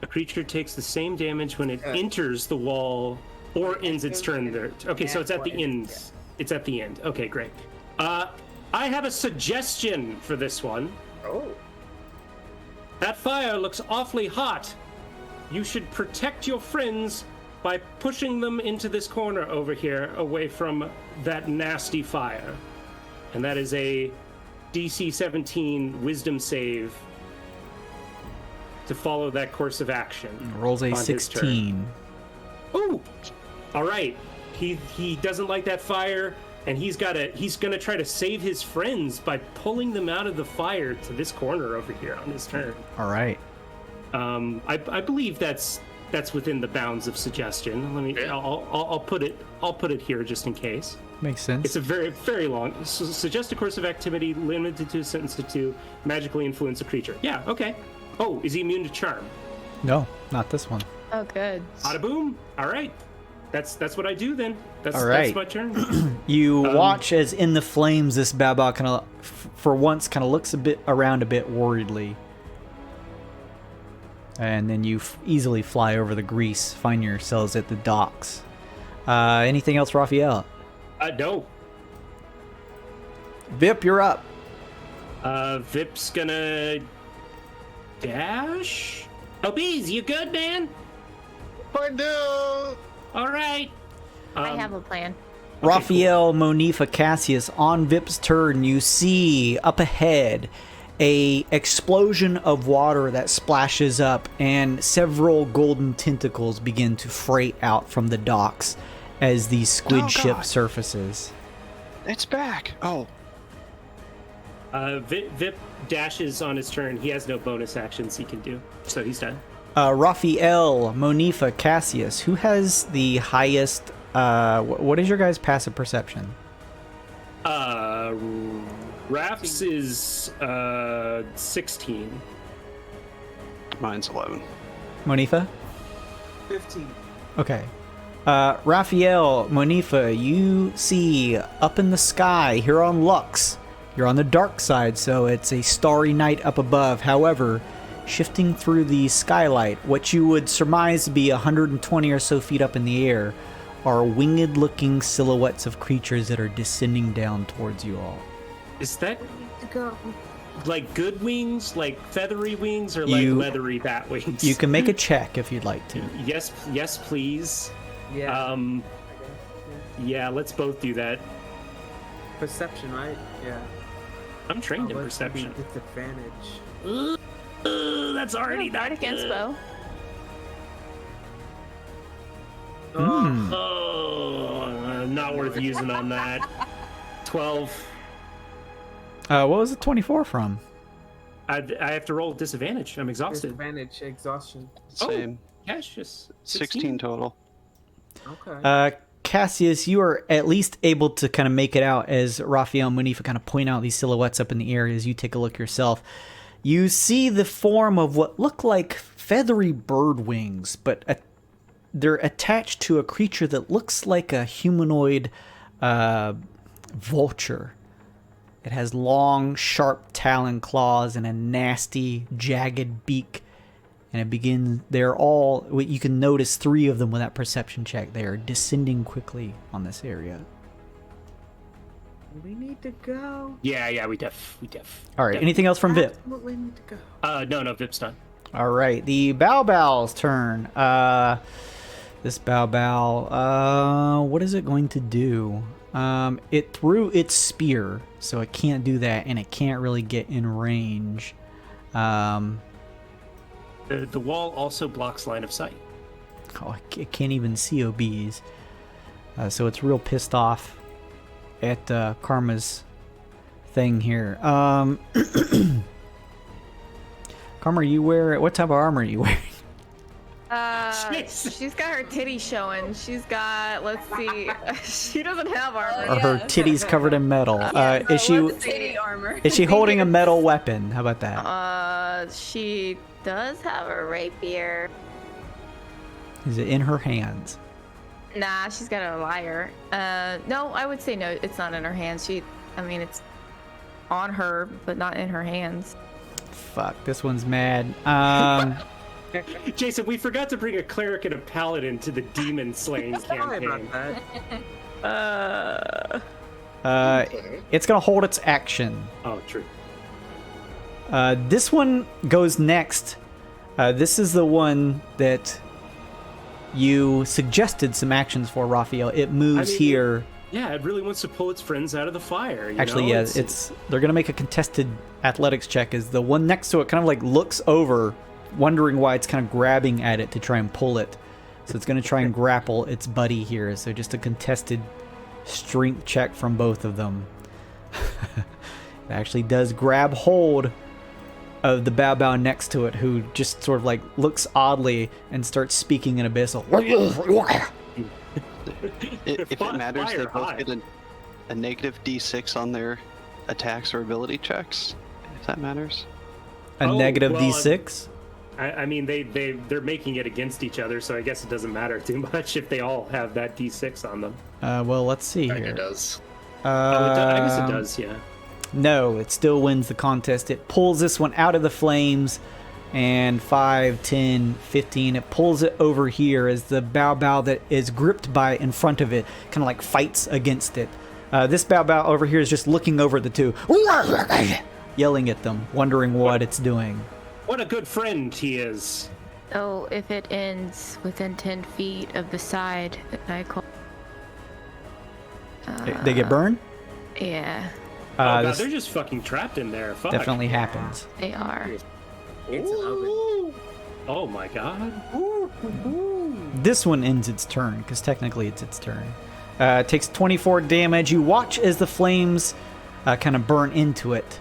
creature takes the same damage when it enters the wall or ends its turn there. Okay, so it's at the end. Yeah. It's at the end. Okay, great. I have a suggestion for this one. Oh. That fire looks awfully hot. You should protect your friends by pushing them into this corner over here, away from that nasty fire. And that is a DC 17 Wisdom save to follow that course of action. Rolls a 16. Ooh! All right. He doesn't like that fire, and he's gonna try to save his friends by pulling them out of the fire to this corner over here on his turn. All right. I believe that's within the bounds of suggestion. Let me. Yeah. I'll put it here just in case. Makes sense. It's a very, very long. Suggest a course of activity limited to a sentence to 2. Magically influence a creature. Yeah. Okay. Oh, is he immune to charm? No, not this one. Oh, good. Bada boom. All right. That's what I do then. That's my turn. You watch as in the flames, this Babao kind of, for once, kind of looks around a bit worriedly. And then you easily fly over the grease, find yourselves at the docks. Anything else, Raphael? No. Vip, you're up. Vip's gonna dash. Oh, Bees, you good, man? I do. All right. I have a plan. Raphael, Monifa, Cassius, on Vip's turn, you see up ahead a explosion of water that splashes up, and several golden tentacles begin to freight out from the docks as the squid ship surfaces. It's back. Oh. Vip dashes on his turn. He has no bonus actions he can do, so he's done. Raphael, Monifa, Cassius, who has the highest? What is your guys' passive perception? Raph's is 16. Mine's 11. Monifa? 15. Okay. Raphael, Monifa, you see up in the sky here on Lux. You're on the dark side, so it's a starry night up above. However, shifting through the skylight, what you would surmise to be 120 or so feet up in the air are winged-looking silhouettes of creatures that are descending down towards you all. Is that like good wings, like feathery wings, or like leathery bat wings? You can make a check if you'd like to. Yes, please. Yeah. Yeah, let's both do that. Perception, right? Yeah. I'm trained in perception. Disadvantage. That's already not against good. bow. Not worth using on that. 12. What was it 24 from? I have to roll disadvantage. I'm exhausted. Disadvantage, exhaustion. Same. Cassius. 16 total. Okay. Cassius, you are at least able to kind of make it out as Raphael and Monifa kind of point out these silhouettes up in the air as you take a look yourself. You see the form of what look like feathery bird wings, but they're attached to a creature that looks like a humanoid vulture. It has long, sharp talon claws and a nasty, jagged beak. And they're all, you can notice 3 of them with that perception check. They are descending quickly on this area. We need to go. Yeah, we def. All right, anything else from Vip? Absolutely need to go. No, Vip's done. All right, the Bao's turn. This Bao, what is it going to do? It threw its spear, so it can't do that, and it can't really get in range. The wall also blocks line of sight. Oh, it can't even see OBs. So it's real pissed off at Karma's thing here. Karma, what type of armor are you wearing? She's got her titties showing. She's got, let's see, she doesn't have armor. Are her titties covered in metal? Is Titty armor. is she holding a metal weapon? How about that? She does have a rapier. Is it in her hands? Nah, she's got a lyre. No, I would say no, it's not in her hands. It's on her, but not in her hands. Fuck, this one's mad. Jason, we forgot to bring a cleric and a paladin to the demon slaying Sorry campaign. about that. It's gonna hold its action. Oh, true. This one goes next. This is the one that you suggested some actions for, Raphael. It moves here. Yeah, it really wants to pull its friends out of the fire. Actually, yeah, they're gonna make a contested athletics check. As the one next to it kind of like looks over, wondering why it's kind of grabbing at it to try and pull it. So it's gonna try and grapple its buddy here. So just a contested strength check from both of them. It actually does grab hold of the Bao next to it, who just sort of like looks oddly and starts speaking in abyssal. If it matters, they both get a negative D6 on their attacks or ability checks. If that matters. Negative D6? I mean, they're making it against each other, so I guess it doesn't matter too much if they all have that D6 on them. Well, let's see here. It does. I guess it does, yeah. No, it still wins the contest. It pulls this one out of the flames, and 5, 10, 15, it pulls it over here as the Bao that is gripped by in front of it kind of like fights against it. This Bao over here is just looking over the two, yelling at them, wondering what it's doing. What a good friend he is. Oh, if it ends within 10 feet of the side that I call... They get burned? Yeah, Oh god, they're just fucking trapped in there. Fuck. definitely happens. they are. It's an oven. Oh my god. This one ends its turn, because technically it's its turn. It takes 24 damage. You watch as the flames kind of burn into it,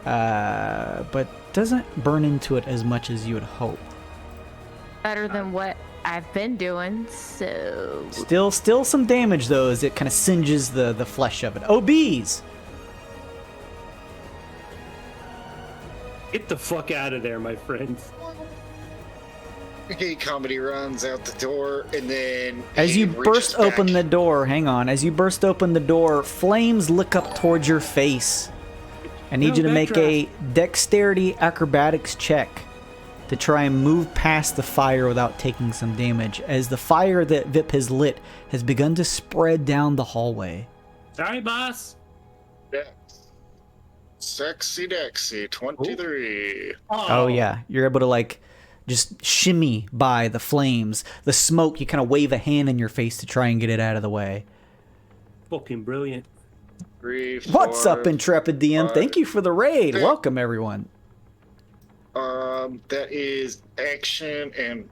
but doesn't burn into it as much as you would hope. Better than what I've been doing, so... Still some damage, though, as it kind of singes the flesh of it. Oh, bees! Get the fuck out of there, my friend. Okay, comedy runs out the door, and then... As you he burst reaches open back. the door, hang on. As you burst open the door, flames lick up towards your face. I need you to make a dexterity acrobatics check to try and move past the fire without taking some damage, as the fire that Vip has lit has begun to spread down the hallway. Sorry, boss. Yeah. Sexy Dexy, 23. Oh yeah, you're able to like just shimmy by the flames. The smoke, you kind of wave a hand in your face to try and get it out of the way. Fucking brilliant. 3, 4, What's up, Intrepid DM? 5, Thank you for the raid. 6. Welcome, everyone. That is action and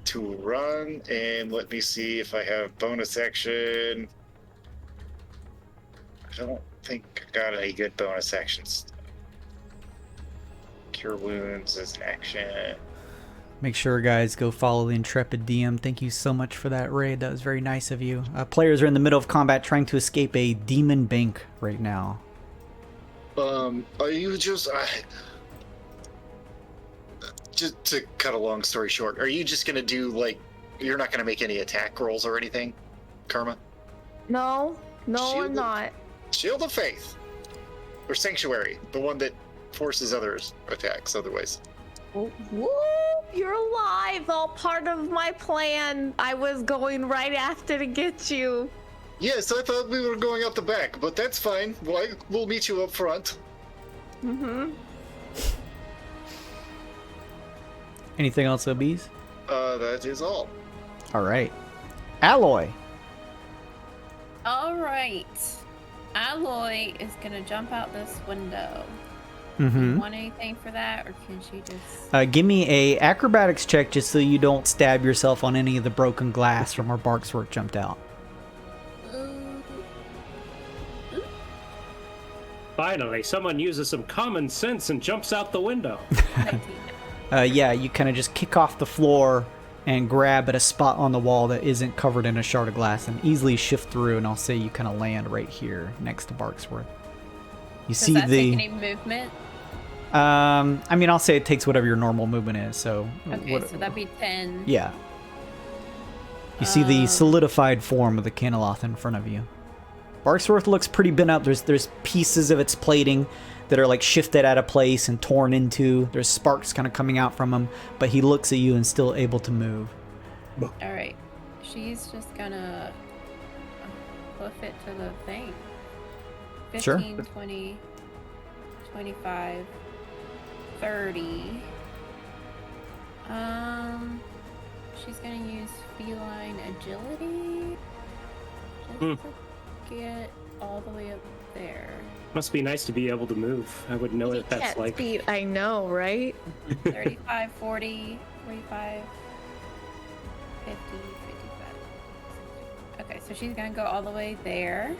to run, and let me see if I have bonus action. I don't think I got any good bonus actions. Cure wounds is an action. Make sure, guys, go follow the Intrepid DM. Thank you so much for that raid. That was very nice of you. Players are in the middle of combat trying to escape a demon bank right now. Are you just to cut a long story short, are you just gonna do like, you're not gonna make any attack rolls or anything, Karma? No, Shield I'm not. Shield of Faith or Sanctuary, the one that forces others attacks otherwise. Whoop, you're alive, all part of my plan. I was going right after to get you. Yes, I thought we were going out the back, but that's fine. We'll meet you up front. Mm-hmm. Anything else, OBs? That is all. All right. Alloy. All right. Alloy is gonna jump out this window. Mm-hmm. Want anything for that, or can she just? Give me a acrobatics check just so you don't stab yourself on any of the broken glass from where Bark's work jumped out. Finally, someone uses some common sense and jumps out the window. 19. Yeah, you kind of just kick off the floor and grab at a spot on the wall that isn't covered in a shard of glass and easily shift through, and I'll say you kind of land right here next to Barksworth. You Does see that the... take any movement? I mean, I'll say it takes whatever your normal movement is, so... Okay, so that'd be 10. Yeah. You see the solidified form of the Caneloth in front of you. Barksworth looks pretty bent up. There's pieces of its plating that are like shifted out of place and torn into. There's sparks kind of coming out from him, but he looks at you and still able to move. Alright. She's just gonna hoof it to the thing. 15, Sure. 20, 25, 30. She's gonna use feline agility just to get all the way up there. Must be nice to be able to move. I wouldn't know what that's like. I know, right? 35, 40, 45, 50, 55. Okay, so she's gonna go all the way there.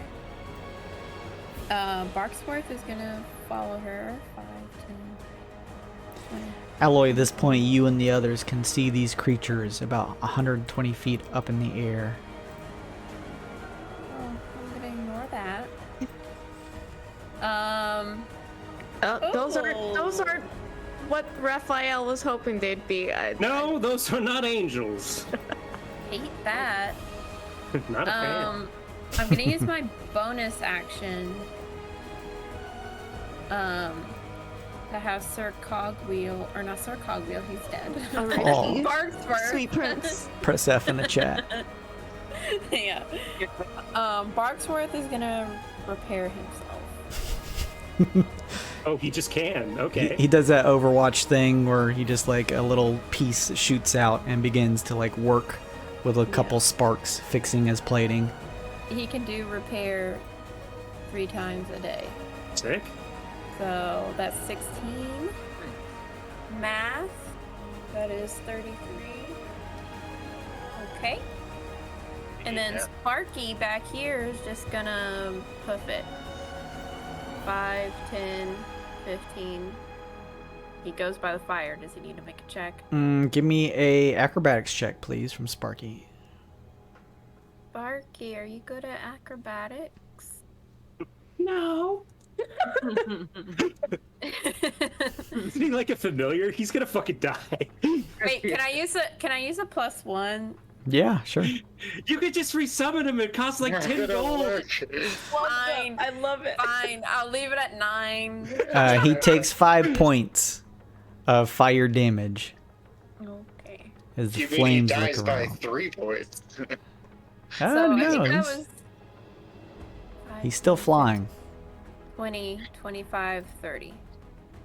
Barksworth is gonna follow her. 5, 10, 20. Alloy, at this point, you and the others can see these creatures about 120 feet up in the air. Oh, I'm gonna ignore that. Those aren't what Raphael was hoping they'd be. No, those are not angels. Hate that. Not a fan. I'm gonna use my bonus action. To have Sir Cogwheel, or not Sir Cogwheel, he's dead. Oh. Barksworth. Sweet prince. Press F in the chat. Yeah. Barksworth is gonna repair himself. Oh, he just can. Okay. He does that Overwatch thing where he just like a little piece shoots out and begins to like work with a couple sparks fixing his plating. He can do repair 3 times a day. Sick. So that's 16. Math. That is 33. Okay. And then Sparky back here is just gonna poof it. 5, 10, 15. He goes by the fire. Does he need to make a check? Give me a acrobatics check, please, from Sparky. Sparky, are you good at acrobatics? No. Isn't he like a familiar? He's gonna fucking die. Wait, can I use a +1? Yeah, sure. You could just resummon him. It costs like 10 gold. Fine. I love it. Fine. I'll leave it at 9. He takes 5 points of fire damage Okay. as the You mean he flames dies lick by around. 3 points? Oh, So I no, think that he's, was he's still flying. 20, 25, 30.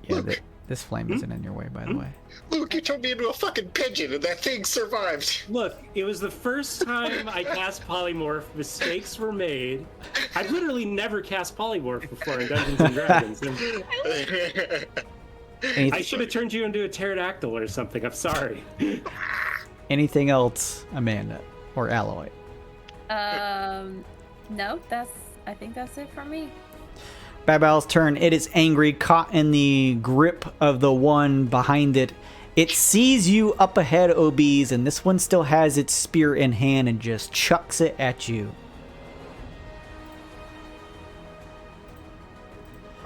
Yeah, this flame isn't in your way, by the way. Luke, you turned me into a fucking pigeon and that thing survived. Look, it was the first time I cast Polymorph. Mistakes were made. I've literally never cast Polymorph before in Dungeons and Dragons. And I should have turned you into a pterodactyl or something. I'm sorry. Anything else, Amanda or Alloy? No, I think that's it for me. Babal's turn. It is angry, caught in the grip of the one behind it. It sees you up ahead, OBs, and this one still has its spear in hand and just chucks it at you.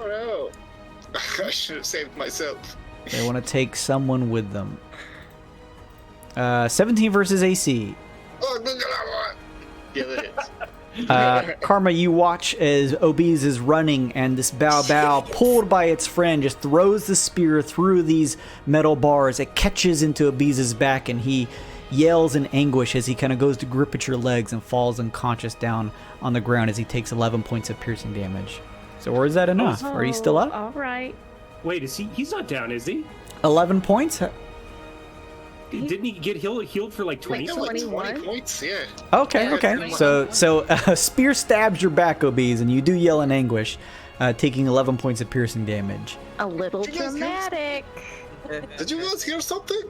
Oh no. I should have saved myself. They want to take someone with them. 17 versus AC. Oh, yeah, that is. Karma, you watch as Obese is running, and this Bao, pulled by its friend, just throws the spear through these metal bars. It catches into Obese's back, and he yells in anguish as he kind of goes to grip at your legs and falls unconscious down on the ground as he takes 11 points of piercing damage. So, or is that enough? Are you still up? All right. Wait, is he? He's not down, is he? 11 points? Didn't he get healed for like 20 something? 20 points, yeah. Okay, Yeah, okay. 21. So spear stabs your back, Obese, and you do yell in anguish, taking 11 points of piercing damage. A little Did you guys hear dramatic. Did you guys hear something?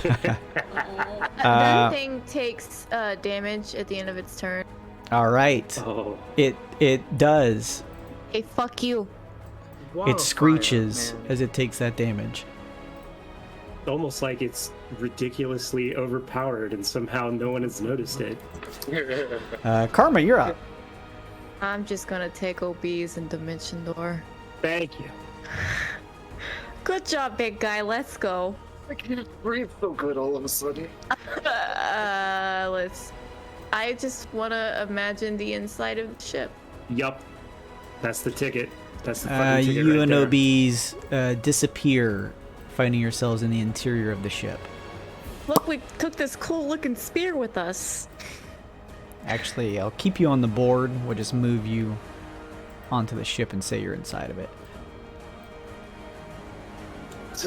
That thing takes damage at the end of its turn. All right. Oh. It does. Hey, fuck you. Wall of It fire, screeches man. as it takes that damage. Almost like it's ridiculously overpowered and somehow no one has noticed it. Karma, you're up. I'm just gonna take OBs and Dimension Door. Thank you. Good job, big guy. Let's go. I can't breathe so good all of a sudden. Let's. I just wanna imagine the inside of the ship. Yup. That's the ticket. That's the fucking ticket You right and there. OBs disappear, finding yourselves in the interior of the ship. Look, we took this cool looking spear with us. Actually, I'll keep you on the board. We'll just move you onto the ship and say you're inside of it.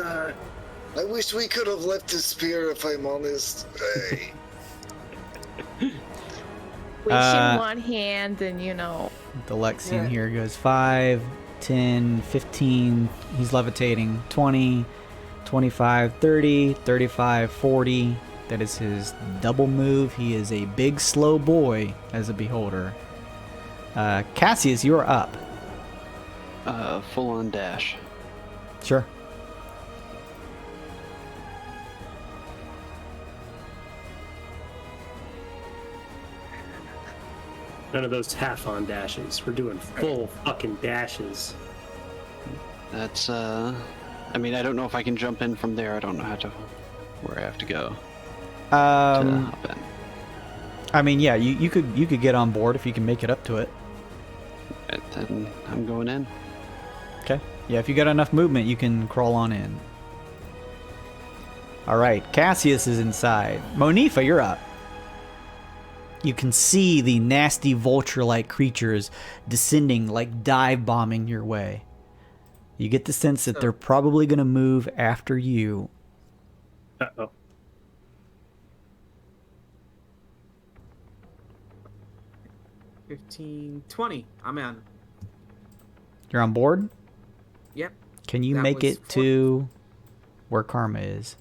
I wish we could have left the spear, if I'm honest. Hey. Wish in one hand and, you know. The Lexian here goes 5, 10, 15. He's levitating. 20, 25, 30, 35, 40. That is his double move. He is a big, slow boy as a beholder. Cassius, you're up. Full on dash. Sure. None of those half-on dashes. We're doing full fucking dashes. That's I mean, I don't know if I can jump in from there. I don't know where I have to go to hop in. I mean, yeah, you could get on board if you can make it up to it. Right, then I'm going in. Okay. Yeah, if you got enough movement, you can crawl on in. All right, Cassius is inside. Monifa, you're up. You can see the nasty vulture-like creatures descending, like dive bombing your way. You get the sense that they're probably going to move after you. Uh-oh. $15, $20. I'm in. You're on board? Yep. Can you That make was it to where Karma is?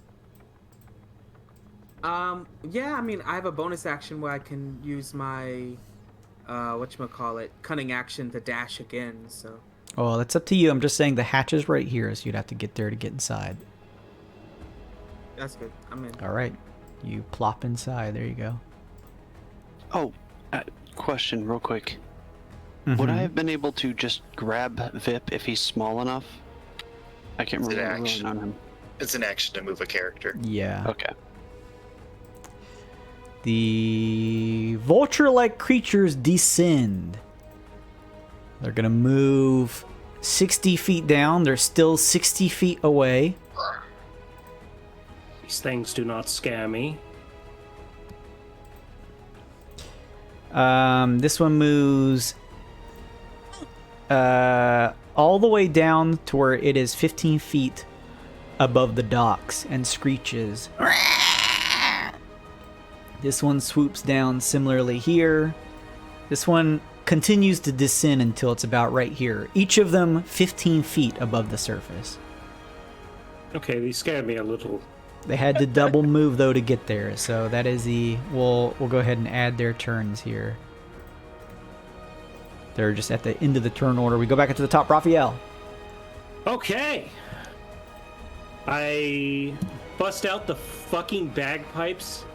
Yeah, I mean, I have a bonus action where I can use my, whatchamacallit, cunning action to dash again, so. Oh, that's up to you. I'm just saying the hatch is right here, so you'd have to get there to get inside. That's good. I'm in. All right. You plop inside. There you go. Oh, question real quick. Would I Mhm. have been able to just grab Vip if he's small enough? I can't It's an remember action. on him. It's an action to move a character. Yeah. Okay. The vulture-like creatures descend. They're going to move 60 feet down. They're still 60 feet away. These things do not scare me. This one moves all the way down to where it is 15 feet above the docks and screeches. This one swoops down similarly here. This one continues to descend until it's about right here. Each of them 15 feet above the surface. Okay, these scared me a little. They had to double move though to get there, so that is the. We'll go ahead and add their turns here. They're just at the end of the turn order. We go back into the top. Raphael. Okay. I bust out the fucking bagpipes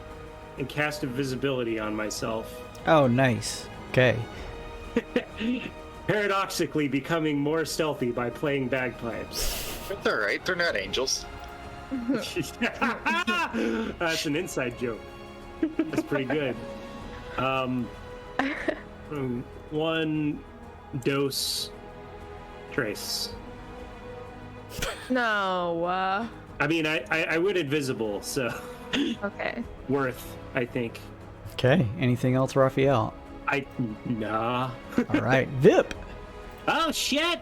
and cast invisibility on myself. Oh, nice. Okay. Paradoxically becoming more stealthy by playing bagpipes. That's alright, they're not angels. That's an inside joke. That's pretty good. One dose trace. No. I mean, I went invisible, so Okay. worth, I think. Okay. Anything else, Raphael? Nah. All right. Vip. Oh shit!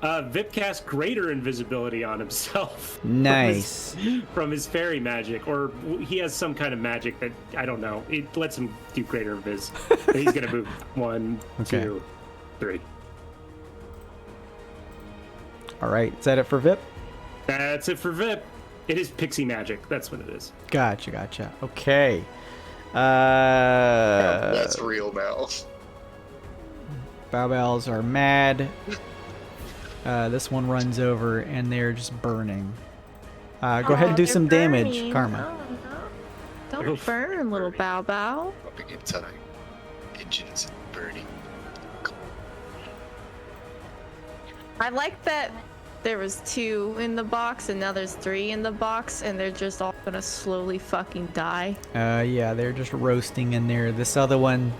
Vip cast greater invisibility on himself. Nice. From his fairy magic, or he has some kind of magic that I don't know. It lets him do greater invis. And he's gonna move 1, Okay. 2, 3. All right. Is that it for Vip? That's it for Vip. It is pixie magic. That's what it is. Gotcha. Okay. That's real now. Bow Bows are mad. This one runs over, and they're just burning. Go ahead and do they're some damage, burning. Karma. Oh, no. Don't burn, little Bow Bow. Up against engines burning. I like that there was 2 in the box, and now there's 3 in the box, and they're just all gonna slowly fucking die. Yeah, they're just roasting in there. This other one,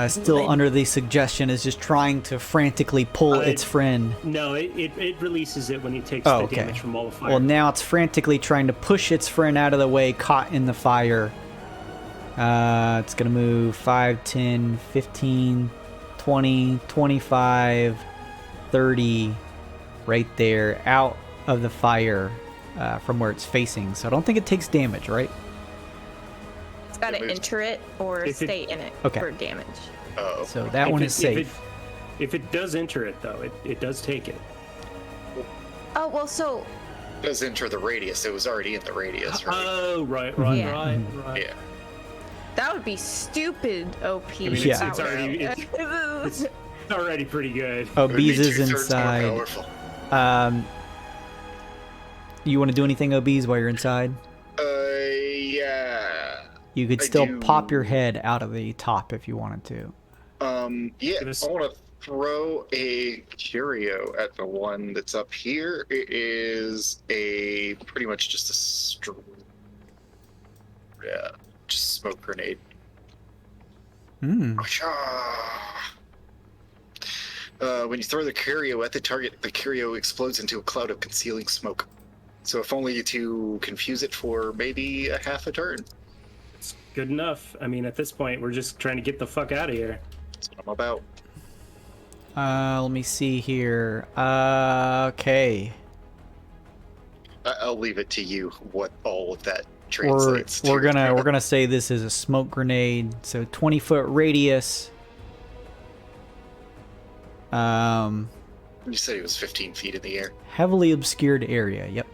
still under the suggestion, is just trying to frantically pull its friend. No, it releases it when it takes Oh, the okay. damage from all the fire. Well, now it's frantically trying to push its friend out of the way, caught in the fire. It's going to move 5, 10, 15, 20, 25, 30, right there, out of the fire from where it's facing. So I don't think it takes damage, right? It's gotta enter it or stay in it for damage. Oh. So that one is safe. If it does enter it, though, it does take it. Oh, well, so... It does enter the radius. It was already in the radius, right? Oh, right. Yeah. Yeah. That would be stupid, OP. I mean, Yeah. it's already pretty good. Oh, It would be Bees is 2/3 more inside. powerful. You want to do anything, OBs, while you're inside? Yeah. You could I still do. pop your head out of the top if you wanted to. Yeah, I want to throw a curio at the one that's up here. It is a pretty much just just smoke grenade. Hmm. When you throw the curio at the target, the curio explodes into a cloud of concealing smoke. So if only to confuse it for maybe a half a turn. It's good enough. I mean, at this point, we're just trying to get the fuck out of here. That's what I'm about. Let me see here. Okay. I'll leave it to you what all of that We're translates to. we're gonna say this is a smoke grenade. So 20-foot radius. You said it was 15 feet in the air. Heavily obscured area. Yep.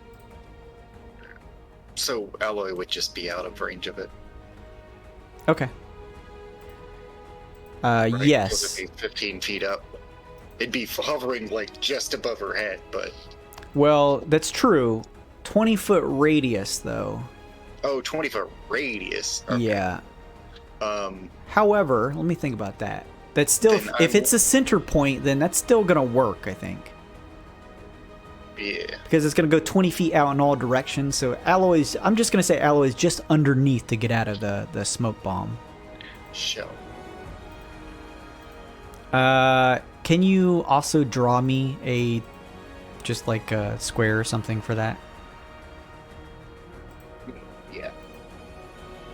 So Alloy would just be out of range of it. Okay. Right? Yes. It'd be 15 feet up. It'd be hovering like just above her head, but... Well, that's true. 20-foot radius, though. Oh, 20-foot radius. Okay. Yeah. Um, However, let me think about that. That's still, Then if it's a center point, then that's still gonna work, I think. yeah. Because it's gonna go 20 feet out in all directions. So Alloy's, I'm just gonna say Alloy's just underneath to get out of the smoke bomb. Shell. Can you also draw me just like a square or something for that? Yeah.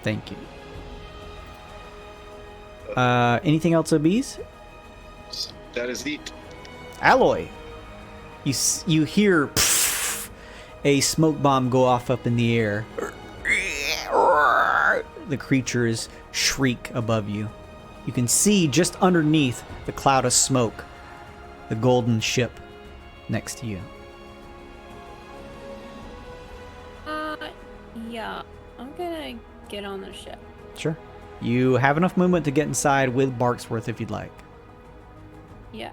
Thank you. Anything else, OBs? That is neat. Alloy, you hear a smoke bomb go off up in the air. The creatures shriek above you. You can see just underneath the cloud of smoke the golden ship next to you. Yeah, I'm gonna get on the ship. Sure. You have enough movement to get inside with Barksworth if you'd like. Yeah.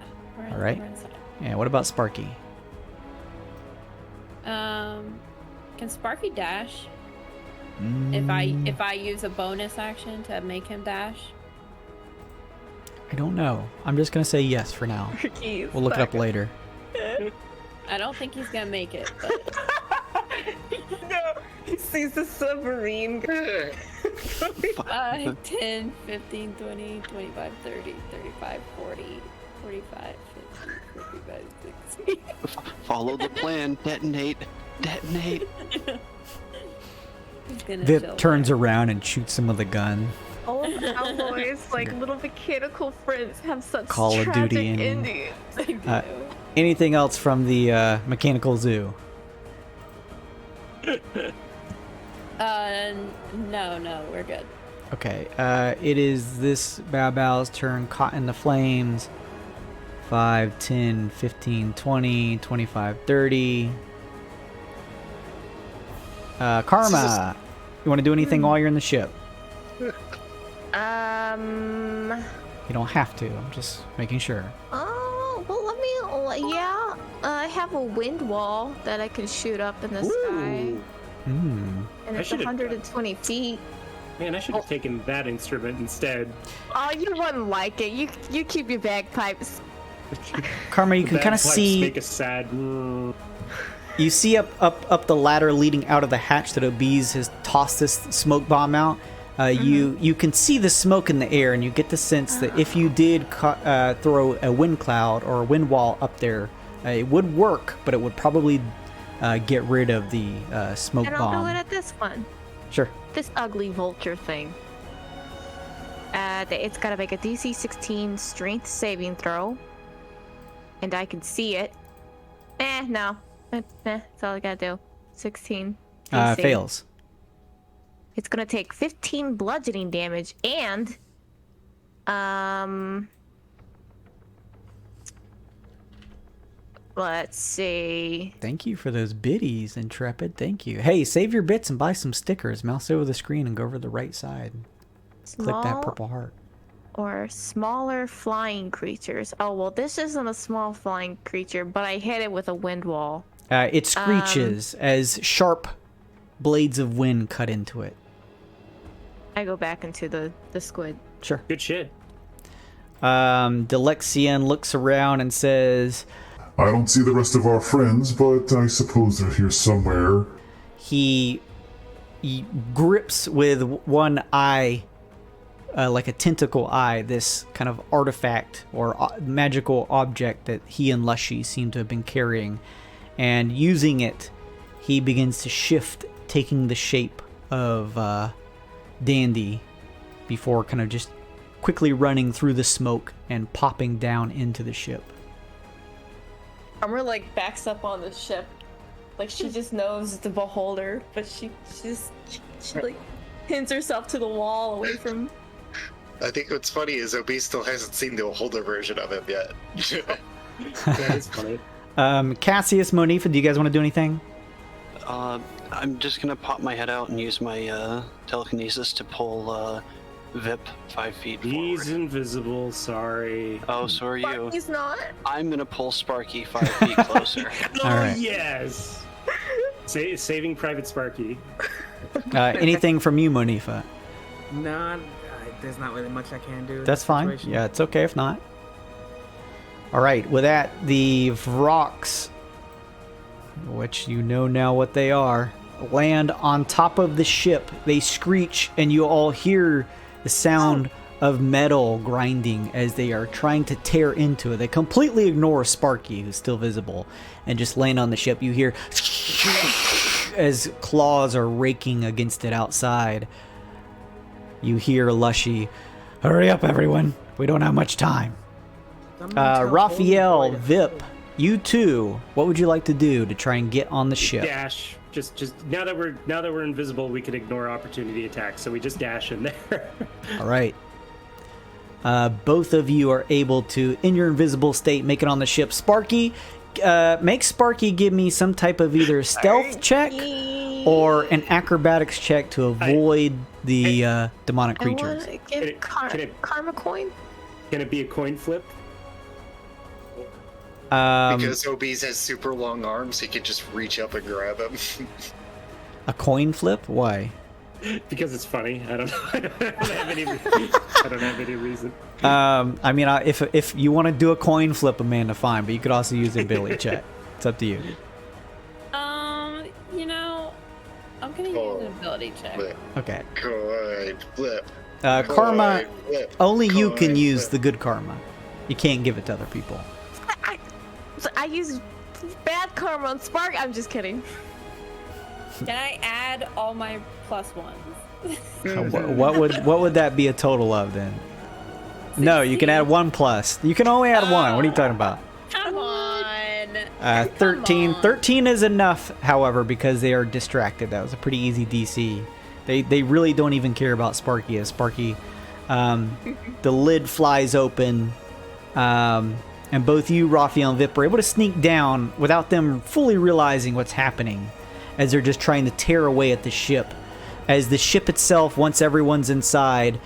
All right. We're inside. Yeah, what about Sparky? Can Sparky dash? If I use a bonus action to make him dash? I don't know. I'm just going to say yes for now. We'll look it up later. I don't think he's gonna make it, but No, he sees the submarine. 5, 10, 15, 20, 25, 30, 35, 40, 45, 50, 55, 60. Follow the plan. Detonate. Detonate. He's gonna Vip chill turns there. around and shoots him with a gun. All of Alloy's like little mechanical friends have such Call of tragic Duty and- endings. I do. Anything else from the mechanical zoo? No, we're good. Okay, it is this Bao Bao's turn, caught in the flames. 5, 10, 15, 20, 25, 30. Karma, you want to do anything while you're in the ship? You don't have to. I'm just making sure. Oh, well, yeah. I have a wind wall that I can shoot up in the sky. Hmm. And I it's should've- 120 feet. Man, I should have taken that instrument instead. Oh, you wouldn't like it. You keep your bagpipes. Karma, you The can kind of bagpipes see. make a sad. You see up the ladder leading out of the hatch that Obeez has tossed this smoke bomb out. You can see the smoke in the air, and you get the sense that if you did throw a wind cloud or a wind wall up there, it would work, but it would probably get rid of the smoke And bomb. I'll do it at this one. Sure. This ugly vulture thing. It's got to make a DC 16 strength saving throw. And I can see it. No. That's all I gotta do. 16. DC. Fails. It's gonna take 15 bludgeoning damage and let's see. Thank you for those biddies, Intrepid. Thank you. Hey, save your bits and buy some stickers. Mouse over the screen and go over to the right side. Click that Small purple heart. or smaller flying creatures. Oh well, this isn't a small flying creature, but I hit it with a wind wall. It screeches as sharp blades of wind cut into it. I go back into the squid. Sure. Good shit. Delexian looks around and says, I don't see the rest of our friends, but I suppose they're here somewhere. he grips with one eye, like a tentacle eye, this kind of artifact or magical object that he and Lushy seem to have been carrying. And using it, he begins to shift, taking the shape of Dandy before kind of just quickly running through the smoke and popping down into the ship. Armor like backs up on the ship, like she just knows the beholder, but she like pins herself to the wall away from. I think what's funny is Obi still hasn't seen the older version of him yet. That is funny. Cassius, Monifa, do you guys want to do anything? I'm just gonna pop my head out and use my telekinesis to pull Vip 5 feet forward. He's invisible, sorry. Oh, so are you. Sparky's not. I'm gonna pull Sparky 5 feet closer. Oh, All right. yes! Saving Private Sparky. Anything from you, Monifa? No, there's not really much I can do. in That's this fine. situation. Yeah, it's okay if not. All right, with that, the Vrox, which you know now what they are, land on top of the ship. They screech, and you all hear the sound of metal grinding as they are trying to tear into it. They completely ignore Sparky, who's still visible, and just land on the ship. You hear as claws are raking against it outside. You hear Lushy, hurry up, everyone. We don't have much time. Raphael, Vip, you too. What would you like to do to try and get on the ship? Dash. Just now that we're invisible, we can ignore opportunity attacks, so we just dash in there. All right. Both of you are able to, in your invisible state, make it on the ship. Sparky, make Sparky give me some type of either stealth check or an acrobatics check to avoid the demonic creatures. I want to give karma coin. Can it be a coin flip? Because Obi's has super long arms, he can just reach up and grab him. A coin flip? Why? Because it's funny. I don't know. I don't have any reason. I mean, if you want to do a coin flip, Amanda, fine. But you could also use an ability check. It's up to you. You know, I'm gonna use an ability check. Flip. Okay. Coin flip. Karma. Coin flip. Only you can Coin use flip. the good karma. You can't give it to other people. I use bad karma on Spark. I'm just kidding. Can I add all my plus ones? What would that be a total of then? No, you can add 1 plus. You can only add 1. What are you talking about? Come on. 13. on. 13 is enough, however, because they are distracted. That was a pretty easy DC. They really don't even care about Sparky. As Sparky, the lid flies open, and both you, Raphael, and Vip are able to sneak down without them fully realizing what's happening, as they're just trying to tear away at the ship. As the ship itself, once everyone's inside,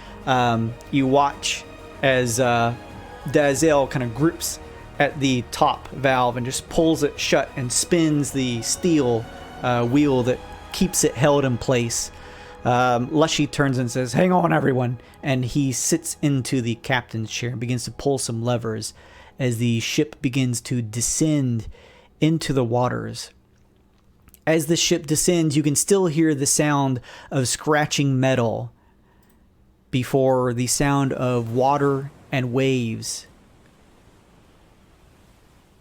you watch as Dazel kind of grips at the top valve and just pulls it shut and spins the steel wheel that keeps it held in place. Lushy turns and says, "Hang on, everyone," and he sits into the captain's chair and begins to pull some levers as the ship begins to descend into the waters. As the ship descends, you can still hear the sound of scratching metal before the sound of water and waves.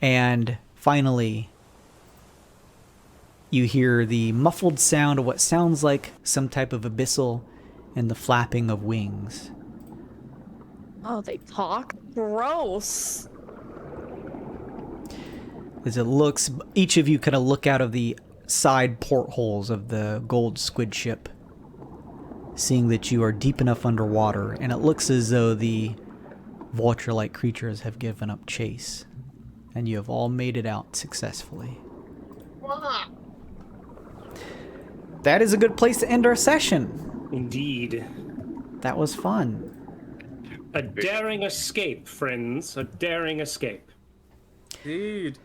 And finally, you hear the muffled sound of what sounds like some type of abyssal and the flapping of wings. Oh, they talk? Gross. As it looks, each of you kind of look out of the side portholes of the gold squid ship, seeing that you are deep enough underwater, and it looks as though the vulture-like creatures have given up chase, and you have all made it out successfully. That is a good place to end our session. Indeed. That was fun. A daring escape, friends. A daring escape. Dude.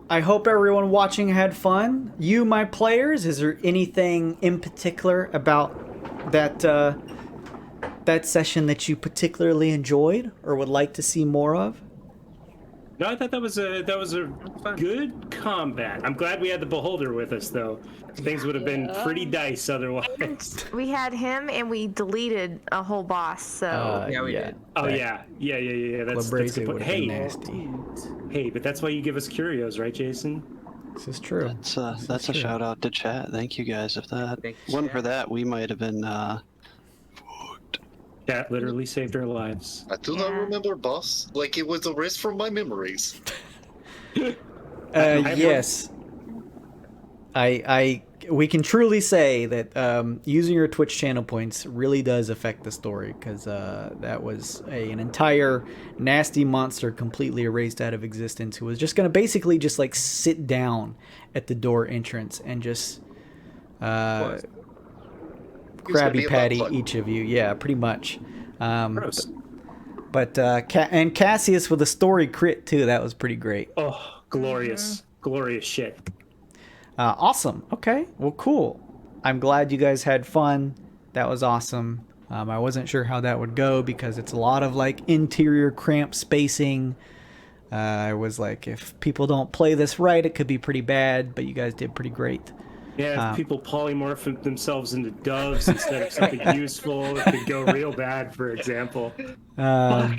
I hope everyone watching had fun. You, my players, is there anything in particular about that session that you particularly enjoyed or would like to see more of? No, I thought that was a good combat. I'm glad we had the beholder with us, though. Things would have been pretty dice otherwise. We had him and we deleted a whole boss, so... Yeah, we did. Oh, yeah. That's a good point. Hey, nasty. Hey, but that's why you give us curios, right, Jason? This is true. That's a shout out to chat. Thank you guys. If that wasn't for that, we might have been fucked. That literally saved our lives. I do not remember, boss. Like it was erased from my memories. Yes. We can truly say that using your Twitch channel points really does affect the story, because that was an entire nasty monster completely erased out of existence, who was just going to basically just like sit down at the door entrance and just Krabby Patty each of you. Yeah, pretty much. Gross. But and Cassius with a story crit too. That was pretty great. Oh, glorious. Glorious shit. Awesome. Okay. Well, cool. I'm glad you guys had fun. That was awesome. I wasn't sure how that would go because it's a lot of like interior cramped spacing. I was like, if people don't play this right, it could be pretty bad, but you guys did pretty great. Yeah, if people polymorph themselves into doves instead of something useful, it could go real bad, for example. I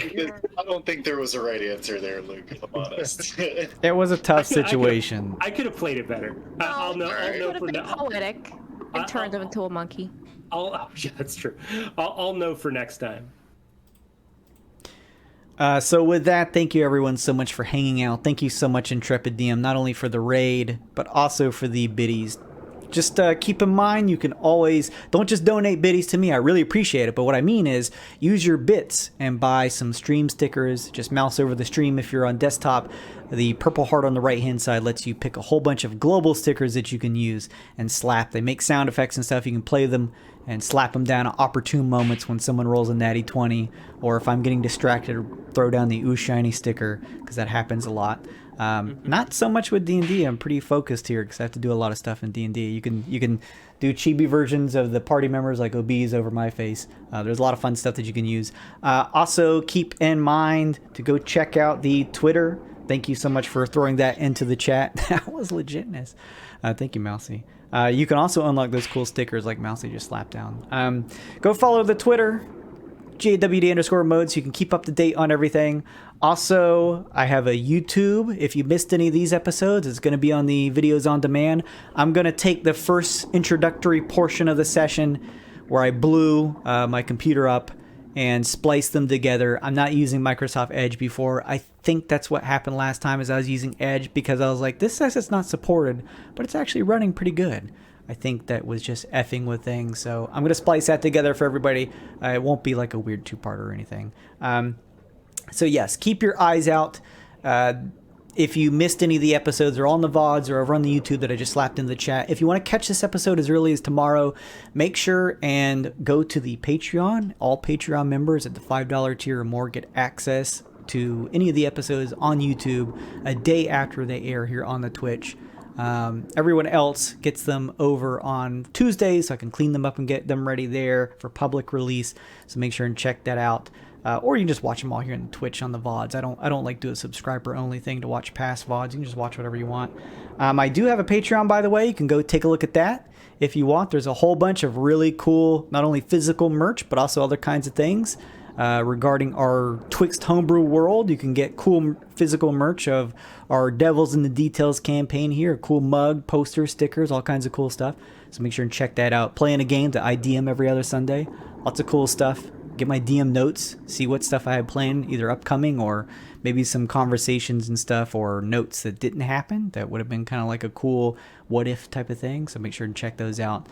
don't think there was a right answer there, Luke, if I'm honest. It was a tough situation. I could have played it better. I'll know for now. Poetic and turned him into a monkey. Yeah, that's true. I'll know for next time. So with that, thank you everyone so much for hanging out. Thank you so much, Intrepid DM, not only for the raid, but also for the biddies. Just keep in mind, you can always, don't just donate biddies to me, I really appreciate it, but what I mean is, use your bits and buy some stream stickers. Just mouse over the stream if you're on desktop. The purple heart on the right hand side lets you pick a whole bunch of global stickers that you can use and slap. They make sound effects and stuff, you can play them and slap them down at opportune moments when someone rolls a natty 20, or if I'm getting distracted, throw down the ooh shiny sticker, because that happens a lot. Not so much with D&D. I'm pretty focused here because I have to do a lot of stuff in D&D. You can do chibi versions of the party members like OBs over my face. There's a lot of fun stuff that you can use. Also, keep in mind to go check out the Twitter. Thank you so much for throwing that into the chat. That was legitness. Thank you, Mousy. You can also unlock those cool stickers like Mousy just slapped down. Go follow the Twitter, GAWD_mode, so you can keep up to date on everything. Also, I have a YouTube. If you missed any of these episodes, it's going to be on the videos on demand. I'm going to take the first introductory portion of the session where I blew my computer up and spliced them together. I'm not using Microsoft Edge before. I think that's what happened last time, is I was using Edge because I was like, this says it's not supported, but it's actually running pretty good. I think that was just effing with things. So I'm going to splice that together for everybody. It won't be like a weird two-parter or anything. So yes, keep your eyes out. If you missed any of the episodes, they're all on the VODs or over on the YouTube that I just slapped in the chat. If you want to catch this episode as early as tomorrow, make sure and go to the Patreon. All Patreon members at the $5 tier or more get access to any of the episodes on YouTube a day after they air here on the Twitch. Everyone else gets them over on Tuesdays, so I can clean them up and get them ready there for public release. So make sure and check that out. Or you can just watch them all here on Twitch on the VODs. I don't like do a subscriber only thing to watch past VODs. You can just watch whatever you want. I do have a Patreon, by the way. You can go take a look at that if you want. There's a whole bunch of really cool, not only physical merch, but also other kinds of things. Regarding our Twixt homebrew world, you can get cool physical merch of our Devils in the Details campaign here, a cool mug, posters, stickers, all kinds of cool stuff. So make sure and check that out. Playing a game that I DM every other Sunday. Lots of cool stuff. Get my DM notes, see what stuff I have planned, either upcoming or maybe some conversations and stuff, or notes that didn't happen that would have been kind of like a cool what if type of thing. So make sure and check those out.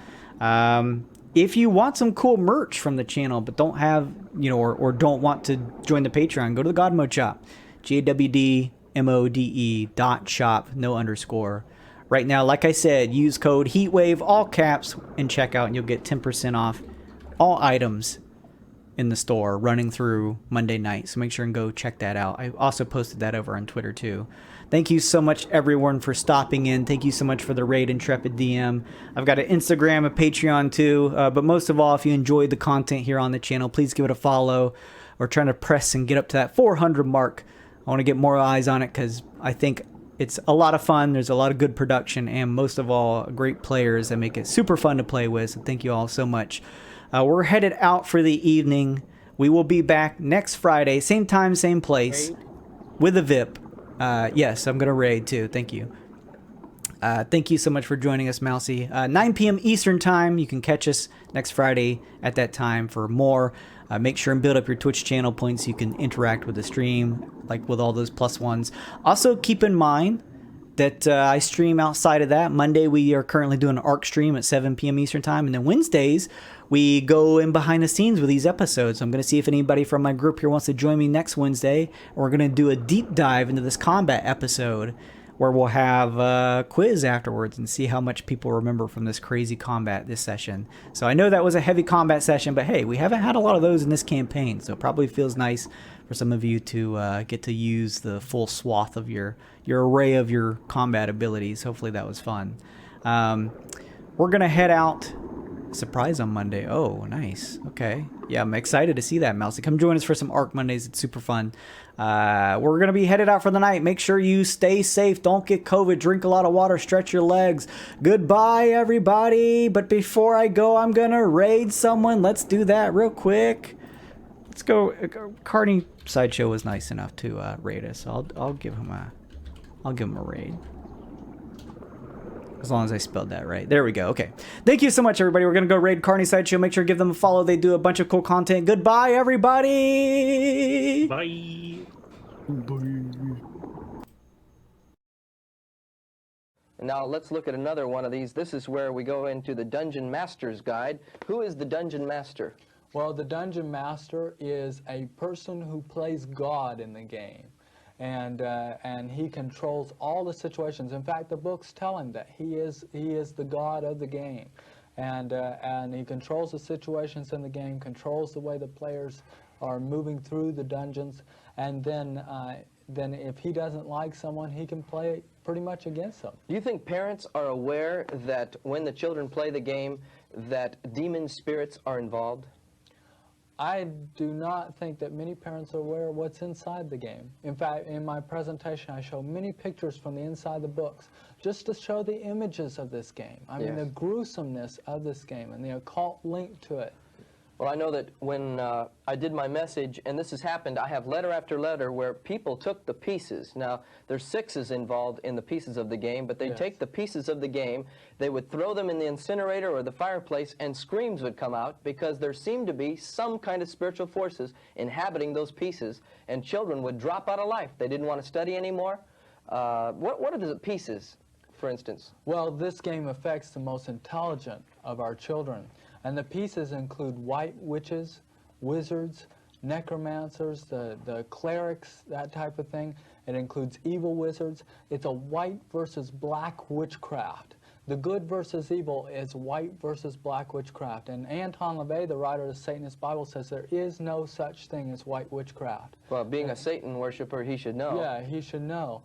If you want some cool merch from the channel but don't have, or don't want to join the Patreon, go to the God Mode Shop. GAWDMODE.shop, no underscore. Right now, like I said, use code HEATWAVE, all caps, and checkout, and you'll get 10% off all items in the store running through Monday night. So make sure and go check that out. I also posted that over on Twitter too. Thank you so much, everyone, for stopping in. Thank you so much for the raid, Intrepid DM. I've got an Instagram, a Patreon too. But most of all, if you enjoyed the content here on the channel, please give it a follow. We're trying to press and get up to that 400 mark. I want to get more eyes on it because I think it's a lot of fun. There's a lot of good production and most of all, great players that make it super fun to play with. So thank you all so much. We're headed out for the evening. We will be back next Friday, same time, same place, with a VIP. Yes, I'm going to raid too. Thank you. Thank you so much for joining us, Mousy. 9 p.m. Eastern time. You can catch us next Friday at that time for more. Make sure and build up your Twitch channel points so you can interact with the stream, like with all those +1s. Also, keep in mind that I stream outside of that. Monday, we are currently doing an ARC stream at 7 p.m. Eastern time. And then Wednesdays, we go in behind the scenes with these episodes. I'm going to see if anybody from my group here wants to join me next Wednesday. And we're going to do a deep dive into this combat episode where we'll have a quiz afterwards and see how much people remember from this crazy combat this session. So I know that was a heavy combat session, but hey, we haven't had a lot of those in this campaign. So it probably feels nice for some of you to get to use the full swath of your array of your combat abilities. Hopefully that was fun. We're going to head out. Surprise on Monday. Oh, nice. Okay. Yeah, I'm excited to see that, Mousy. Come join us for some ARC Mondays. It's super fun. We're going to be headed out for the night. Make sure you stay safe. Don't get COVID. Drink a lot of water. Stretch your legs. Goodbye, everybody. But before I go, I'm going to raid someone. Let's do that real quick. Let's go. Carney Sideshow was nice enough to raid us. I'll give him a raid. As long as I spelled that right. There we go. Okay. Thank you so much, everybody. We're going to go raid Carney Sideshow. Make sure to give them a follow. They do a bunch of cool content. Goodbye, everybody. Bye. And now let's look at another one of these. This is where we go into the Dungeon Master's Guide. Who is the Dungeon Master? Well, the Dungeon Master is a person who plays God in the game. And he controls all the situations. In fact, the books tell him that he is the god of the game, and he controls the situations in the game, controls the way the players are moving through the dungeons, and then if he doesn't like someone, he can play pretty much against them. Do you think parents are aware that when the children play the game, that demon spirits are involved? I do not think that many parents are aware of what's inside the game. In fact, in my presentation, I show many pictures from the inside the books just to show the images of this game. I mean, the gruesomeness of this game and the occult link to it. Well, I know that when I did my message, and this has happened, I have letter after letter where people took the pieces. Now, there's 6s involved in the pieces of the game, but they take the pieces of the game, they would throw them in the incinerator or the fireplace, and screams would come out because there seemed to be some kind of spiritual forces inhabiting those pieces, and children would drop out of life. They didn't want to study anymore. What are the pieces, for instance? Well, this game affects the most intelligent of our children. And the pieces include white witches, wizards, necromancers, the clerics, that type of thing. It includes evil wizards. It's a white versus black witchcraft. The good versus evil is white versus black witchcraft. And Anton LaVey, the writer of the Satanist Bible, says there is no such thing as white witchcraft. Well, being a Satan worshiper, he should know. Yeah, he should know.